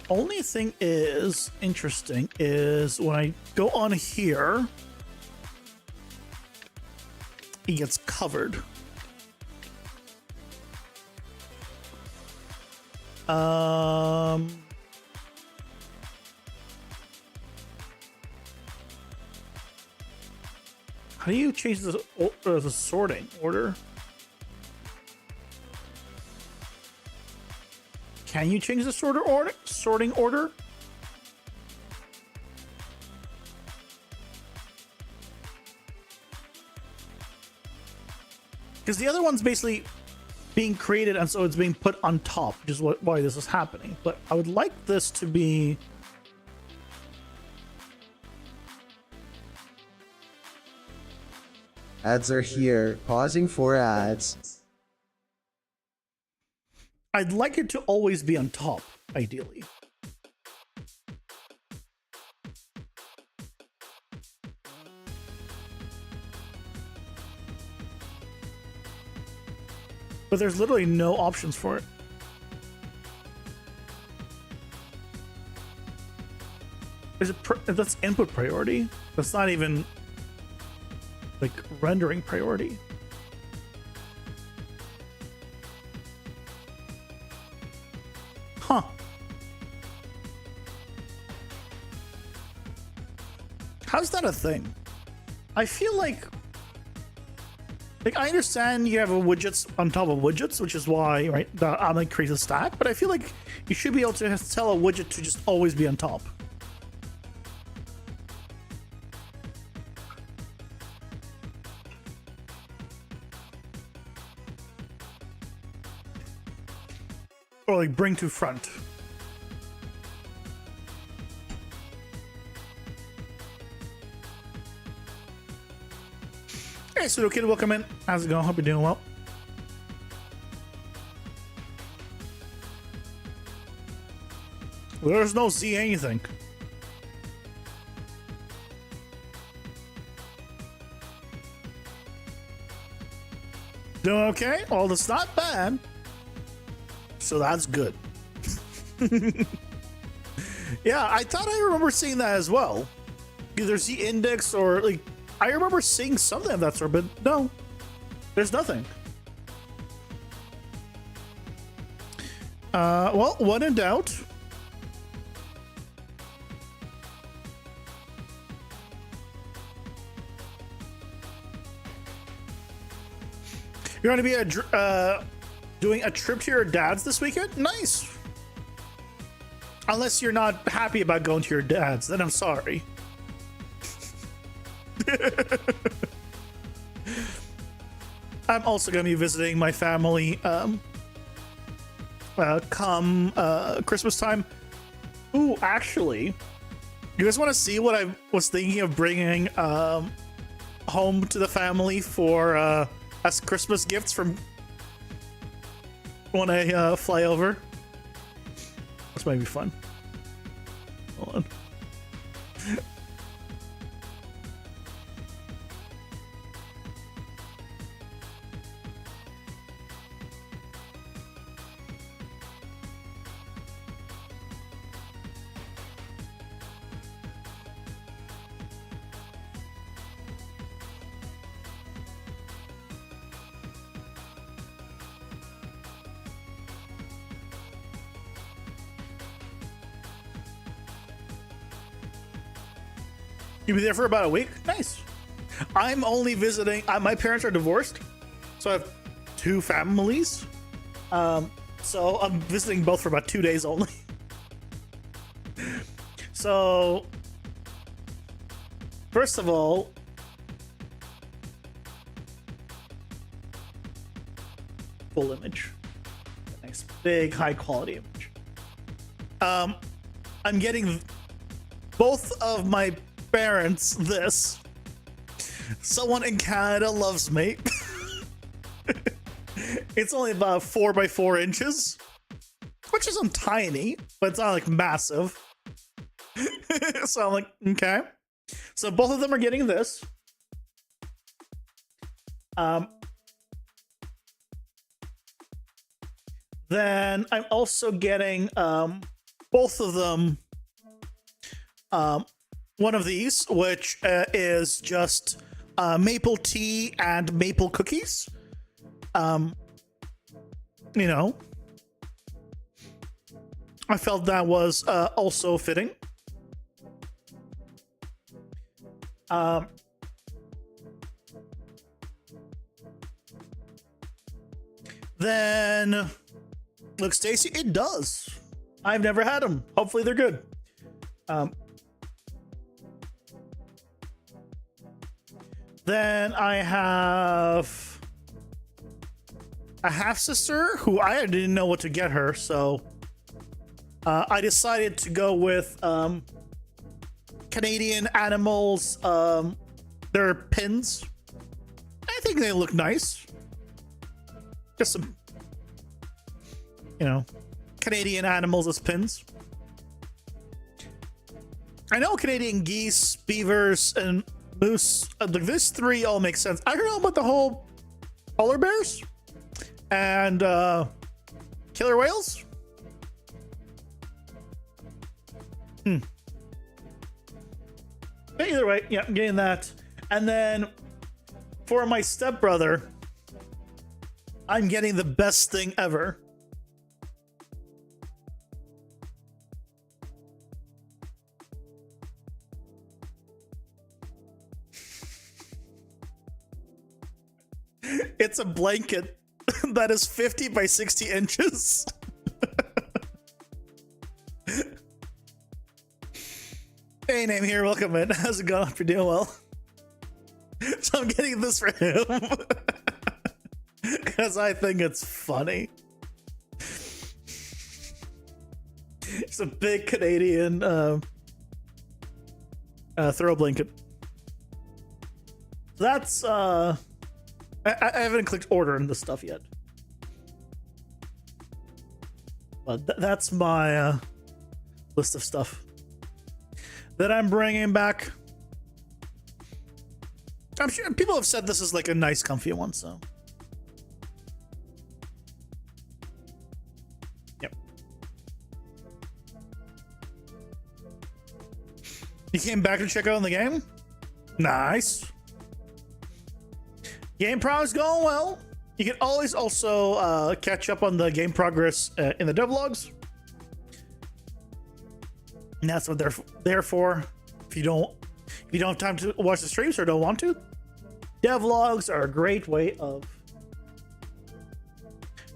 Only thing is interesting is when I go on here, he gets covered. How do you change the sorting order? Can you change the sorting order? Because the other one's basically being created, and so it's being put on top, which is why this is happening. But I would like this to be... Ads are here. Pausing for ads. I'd like it to always be on top, ideally. But there's literally no options for it. Is it that's input priority? That's not even like rendering priority. Huh. How's that a thing? I feel like I understand you have widgets on top of widgets, which is why, right, that I'm like create a stack, but I feel like you should be able to tell a widget to just always be on top. Or like bring to front. Hey, Pseudo Kid, welcome in. How's it going? Hope you're doing well. There's no see anything. Doing okay? Well, that's not bad. So that's good. Yeah, I thought I remember seeing that as well. Either Z index or like I remember seeing something of that sort, but no, there's nothing. Well, when in doubt, you're going to be doing a trip to your dad's this weekend? Nice. Unless you're not happy about going to your dad's, then I'm sorry. I'm also going to be visiting my family come Christmas time. Ooh, actually, you guys want to see what I was thinking of bringing home to the family for as Christmas gifts from when I fly over? This might be fun. Hold on. You'll be there for about a week? Nice. I'm only visiting, my parents are divorced, so I have two families. So I'm visiting both for about 2 days only. So, first of all, full image. Nice, big, high quality image. I'm getting both of my parents this. Someone in Canada loves me. It's only about 4 by 4 inches, which isn't tiny, but it's not like massive. So I'm like, okay. So both of them are getting this. Then I'm also getting both of them one of these, which is just maple tea and maple cookies. You know, I felt that was also fitting. Then, look, Stacy, it does. I've never had them. Hopefully they're good. Then I have a half sister who I didn't know what to get her, so I decided to go with Canadian Animals. They're pins. I think they look nice. Just some, Canadian Animals as pins. I know Canadian geese, beavers, and moose. This three all make sense. I don't know about the whole polar bears and killer whales. But either way, yeah, I'm getting that. And then for my stepbrother, I'm getting the best thing ever. It's a blanket that is 50 by 60 inches. Hey, Name here. Welcome in. How's it going? Hope you're doing well. So I'm getting this for him because I think it's funny. It's a big Canadian throw blanket. That's I haven't clicked order in this stuff yet, but that's my list of stuff that I'm bringing back. I'm sure people have said this is like a nice, comfy one, so. Yep. You came back to check out the game? Nice. Game progress going well. You can always also catch up on the game progress in the devlogs. And that's what they're there for. If you don't have time to watch the streams or don't want to, devlogs are a great way of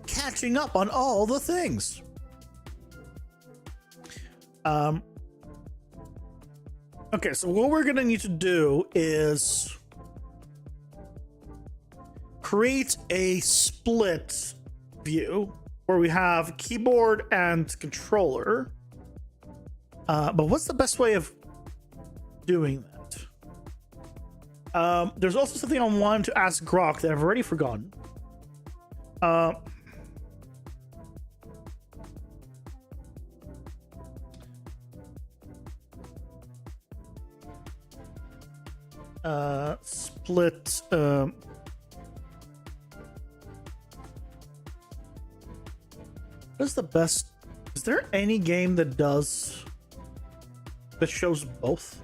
catching up on all the things. Okay, so what we're gonna need to do is create a split view where we have keyboard and controller. But what's the best way of doing that? There's also something I wanted to ask Grok that I've already forgotten. Split. What is the best? Is there any game that shows both?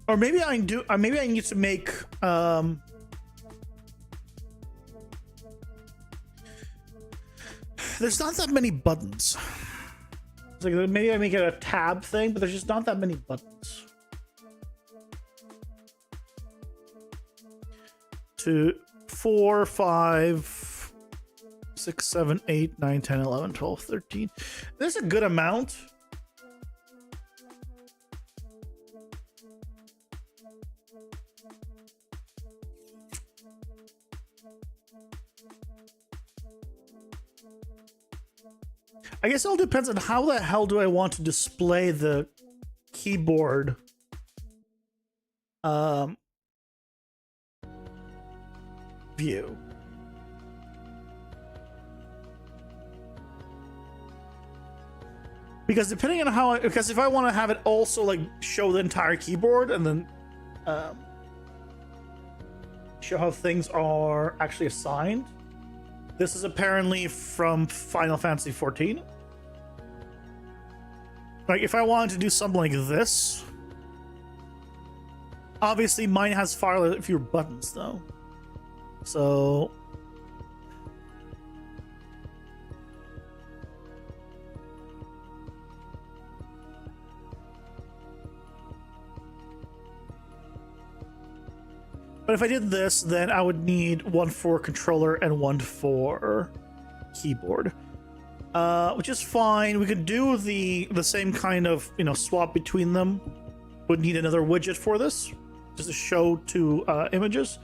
Or maybe I do. Maybe I need to make. There's not that many buttons. It's like maybe I make it a tab thing, but there's just not that many buttons. 2, 4, 5, 6, 7, 8, 9, 10, 11, 12, 13. There's a good amount. I guess it all depends on how the hell do I want to display the keyboard view. Because depending on how, because if I want to have it also like show the entire keyboard and then show how things are actually assigned. This is apparently from Final Fantasy 14. Like if I wanted to do something like this, obviously mine has far fewer buttons though. So but if I did this, then I would need one for controller and one for keyboard, which is fine. We could do the same kind of, you know, swap between them. Would need another widget for this, just to show two images.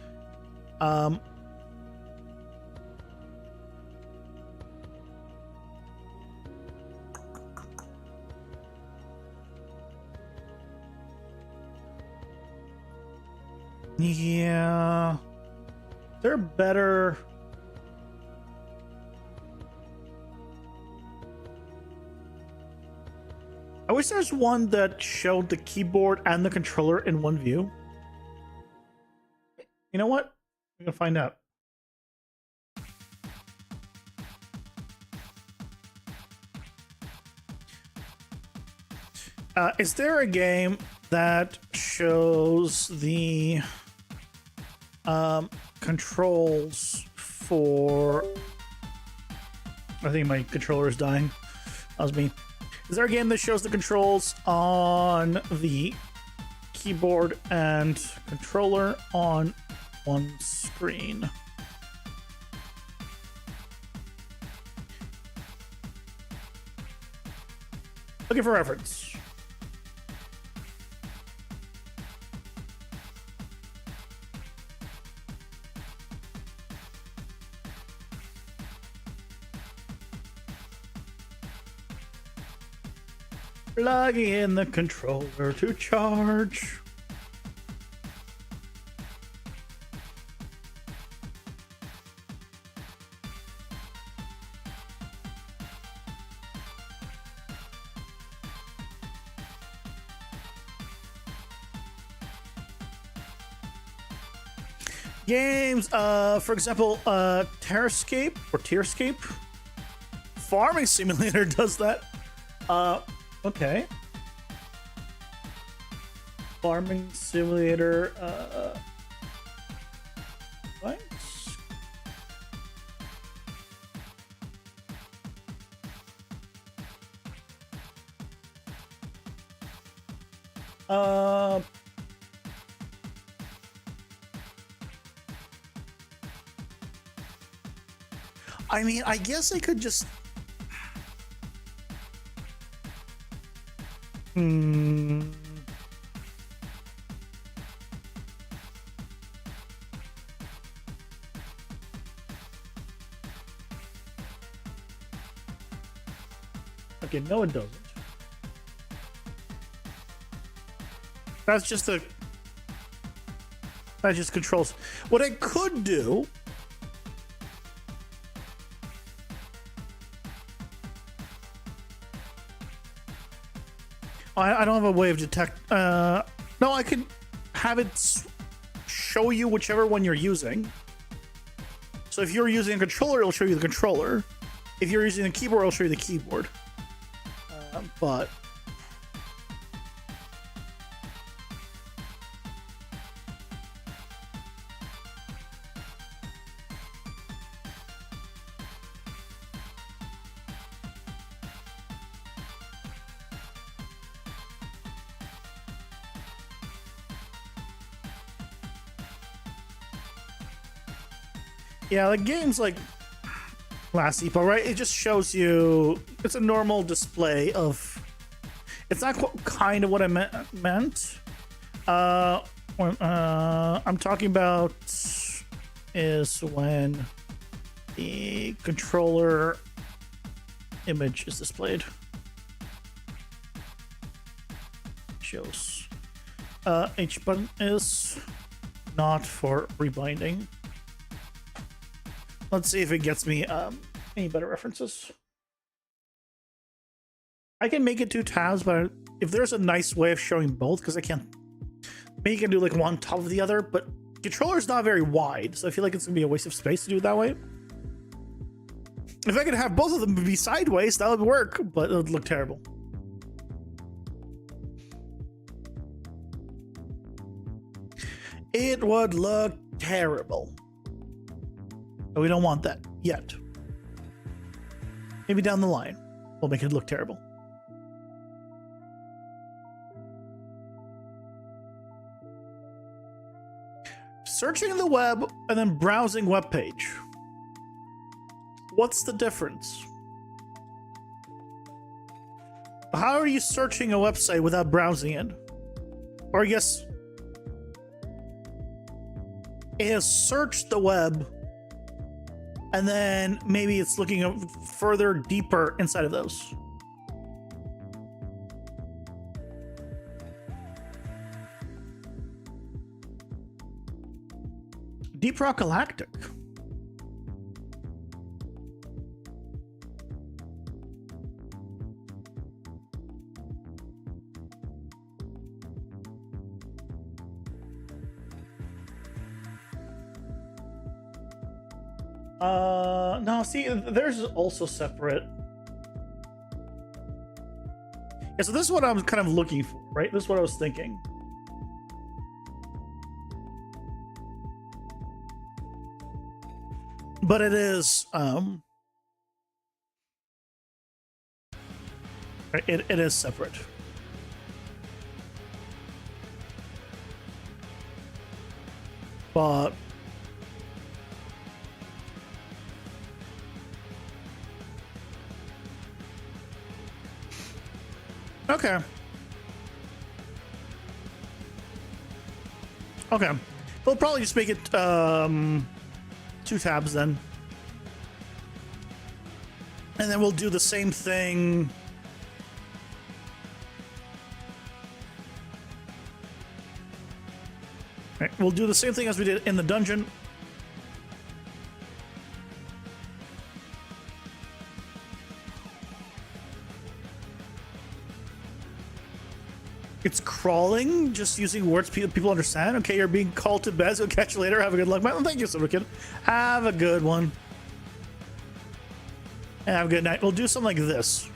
Yeah, they're better. I wish there's one that showed the keyboard and the controller in one view. You know what? I'm gonna find out. Is there a game that shows the controls for... I think my controller is dying. That was me. Is there a game that shows the controls on the keyboard and controller on one screen? Looking for reference. Plugging in the controller to charge. Games, for example, Terrascape or Tierscape. Farming Simulator does that. Okay. Farming Simulator, what? I mean, I guess I could just... Okay, no, it doesn't. That's just the... That just controls. What I could do... I don't have a way of detect... no, I could have it show you whichever one you're using. So if you're using a controller, it'll show you the controller. If you're using a keyboard, it'll show you the keyboard. But... Yeah, like games like Last Epoch, right? It just shows you... It's a normal display of... It's not kind of what I meant. I'm talking about is when the controller image is displayed. Shows. H button is not for rebinding. Let's see if it gets me any better references. I can make it 2 tabs, but if there's a nice way of showing both, because I can't... Maybe you can do like one top of the other, but controller's not very wide, so I feel like it's gonna be a waste of space to do it that way. If I could have both of them be sideways, that would work, but it would look terrible. It would look terrible. But we don't want that yet. Maybe down the line, we'll make it look terrible. searching the web and then browsing web page. What's the difference? How are you searching a website without browsing it? Or I guess it has searched the web and then maybe it's looking further deeper inside of those. Deep Rock Galactic. No, see, theirs is also separate. Yeah, so this is what I'm kind of looking for, right? This is what I was thinking. But it is, it is separate. But okay. Okay. We'll probably just make it 2 tabs then. And then we'll do the same thing. Right, we'll do the same thing as we did in the dungeon. It's crawling, just using words people understand. Okay, you're being called to bed, so catch you later. Have a good luck. Thank you, Silver Kid. Have a good one. And have a good night. We'll do something like this.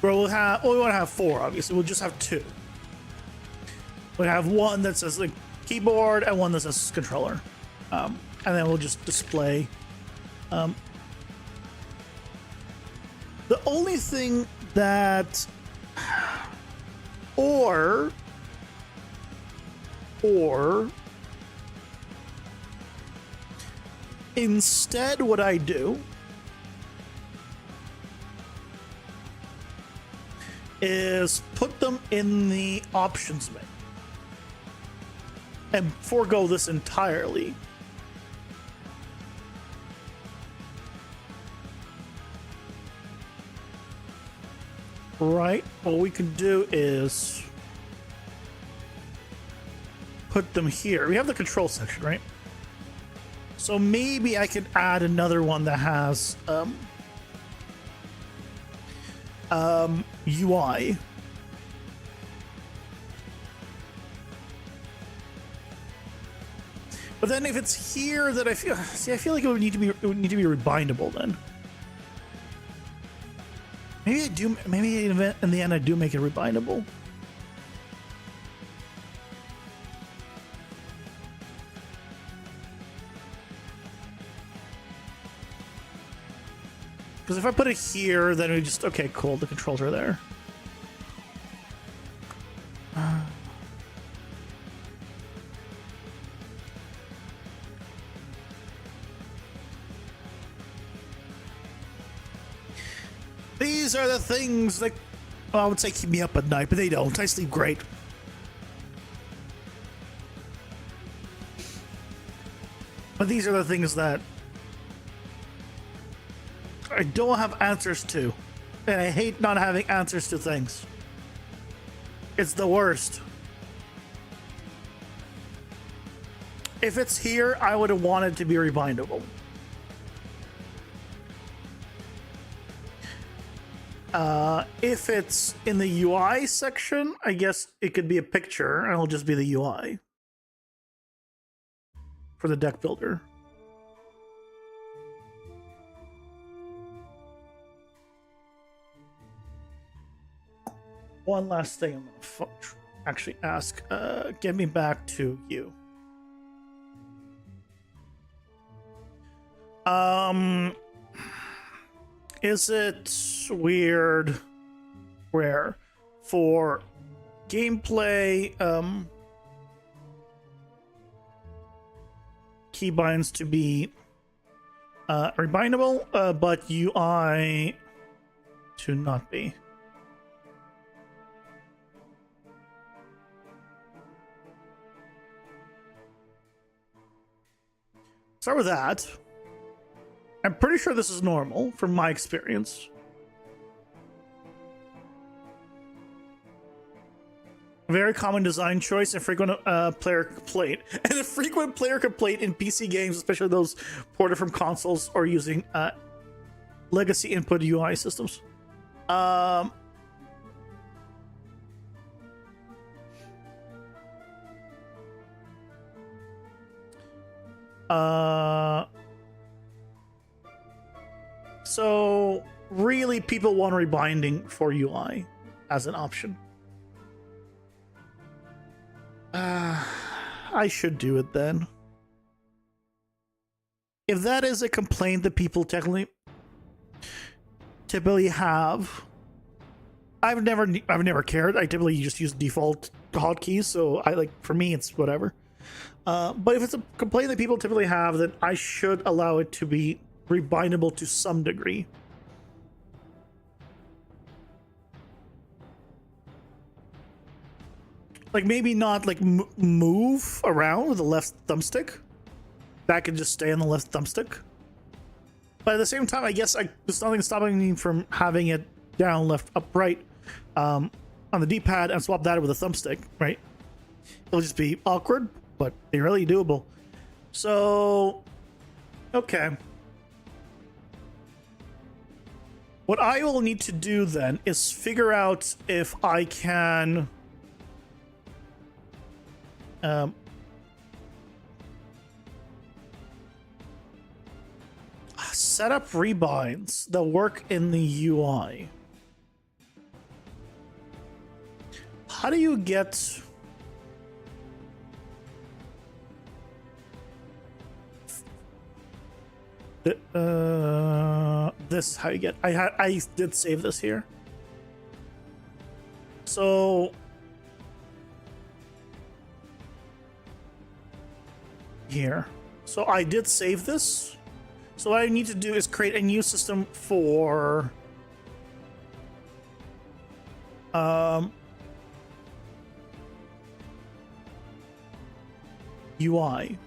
Where we'll have, well, we want to have 4, obviously. We'll just have 2. We'll have one that says like keyboard and one that says controller. And then we'll just display. The only thing that, or instead what I do is put them in the options menu and forego this entirely. Right, what we can do is put them here. We have the control section, right? So maybe I could add another one that has UI. But then if it's here that I feel like it would need to be rebindable then. Maybe I do. Maybe in the end I do make it rebindable. Because if I put it here, then we just okay, cool. The controls are there. These are the things that, well, I would say keep me up at night, but they don't. I sleep great. But these are the things that I don't have answers to. And I hate not having answers to things. It's the worst. If it's here, I would have wanted to be rebindable. If it's in the UI section, I guess it could be a picture and it'll just be the UI for the deck builder. One last thing I'm gonna actually ask. Get me back to you. Is it weird where for gameplay keybinds to be rebindable, but UI to not be. Start with that. I'm pretty sure this is normal from my experience. Very common design choice and frequent player complaint. And a frequent player complaint in PC games, especially those ported from consoles or using legacy input UI systems. So really people want rebinding for UI as an option. I should do it then. If that is a complaint that people typically have, I've never cared. I typically just use default hotkeys, so for me it's whatever. But if it's a complaint that people typically have, then I should allow it to be rebindable to some degree. Like maybe not like move around with the left thumbstick. That can just stay on the left thumbstick. But at the same time, I guess there's nothing stopping me from having it down, left, up, right on the D-pad and swap that with a thumbstick, right? It'll just be awkward, but really doable. So, okay. What I will need to do then is figure out if I can set up rebinds that work in the UI. How do you get this is how you get I did save this here. So here. So I did save this. So what I need to do is create a new system for UI.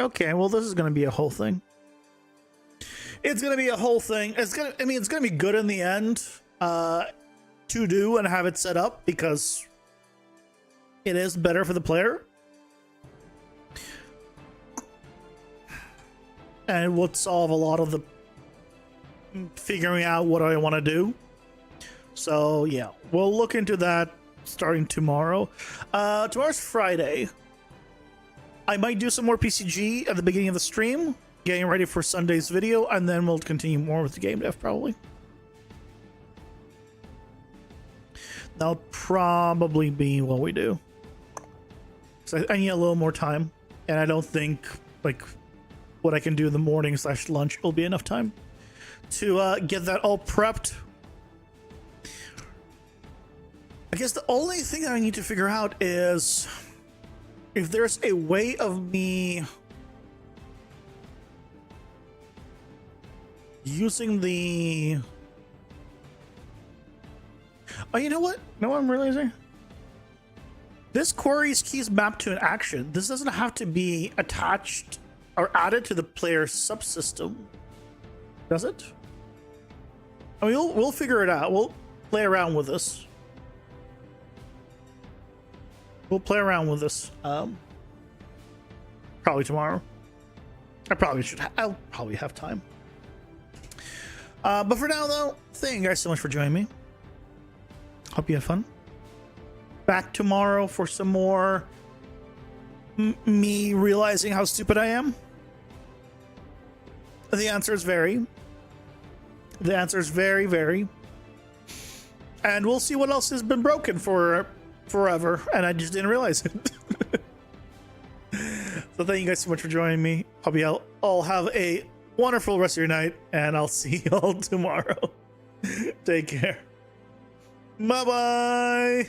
Okay, well this is going to be a whole thing. It's going to be a whole thing. It's going to be good in the end to do and have it set up because it is better for the player. And it would solve a lot of the figuring out what I want to do. So yeah, we'll look into that starting tomorrow. Tomorrow's Friday. I might do some more PCG at the beginning of the stream, getting ready for Sunday's video, and then we'll continue more with the game dev probably. That'll probably be what we do. So I need a little more time, and I don't think like what I can do in the morning / lunch will be enough time to get that all prepped. I guess the only thing that I need to figure out is if there's a way of me using the... Oh, you know what? You know what I'm realizing? This query's keys map to an action. This doesn't have to be attached or added to the player's subsystem. Does it? I mean, we'll figure it out. We'll play around with this. We'll play around with this probably tomorrow. I'll probably have time. But for now, though, thank you guys so much for joining me. Hope you have fun. Back tomorrow for some more me realizing how stupid I am. The answer is very. The answer is very, very. And we'll see what else has been broken for forever, and I just didn't realize it. So thank you guys so much for joining me. Hope you all have a wonderful rest of your night, and I'll see you all tomorrow. Take care. Bye-bye.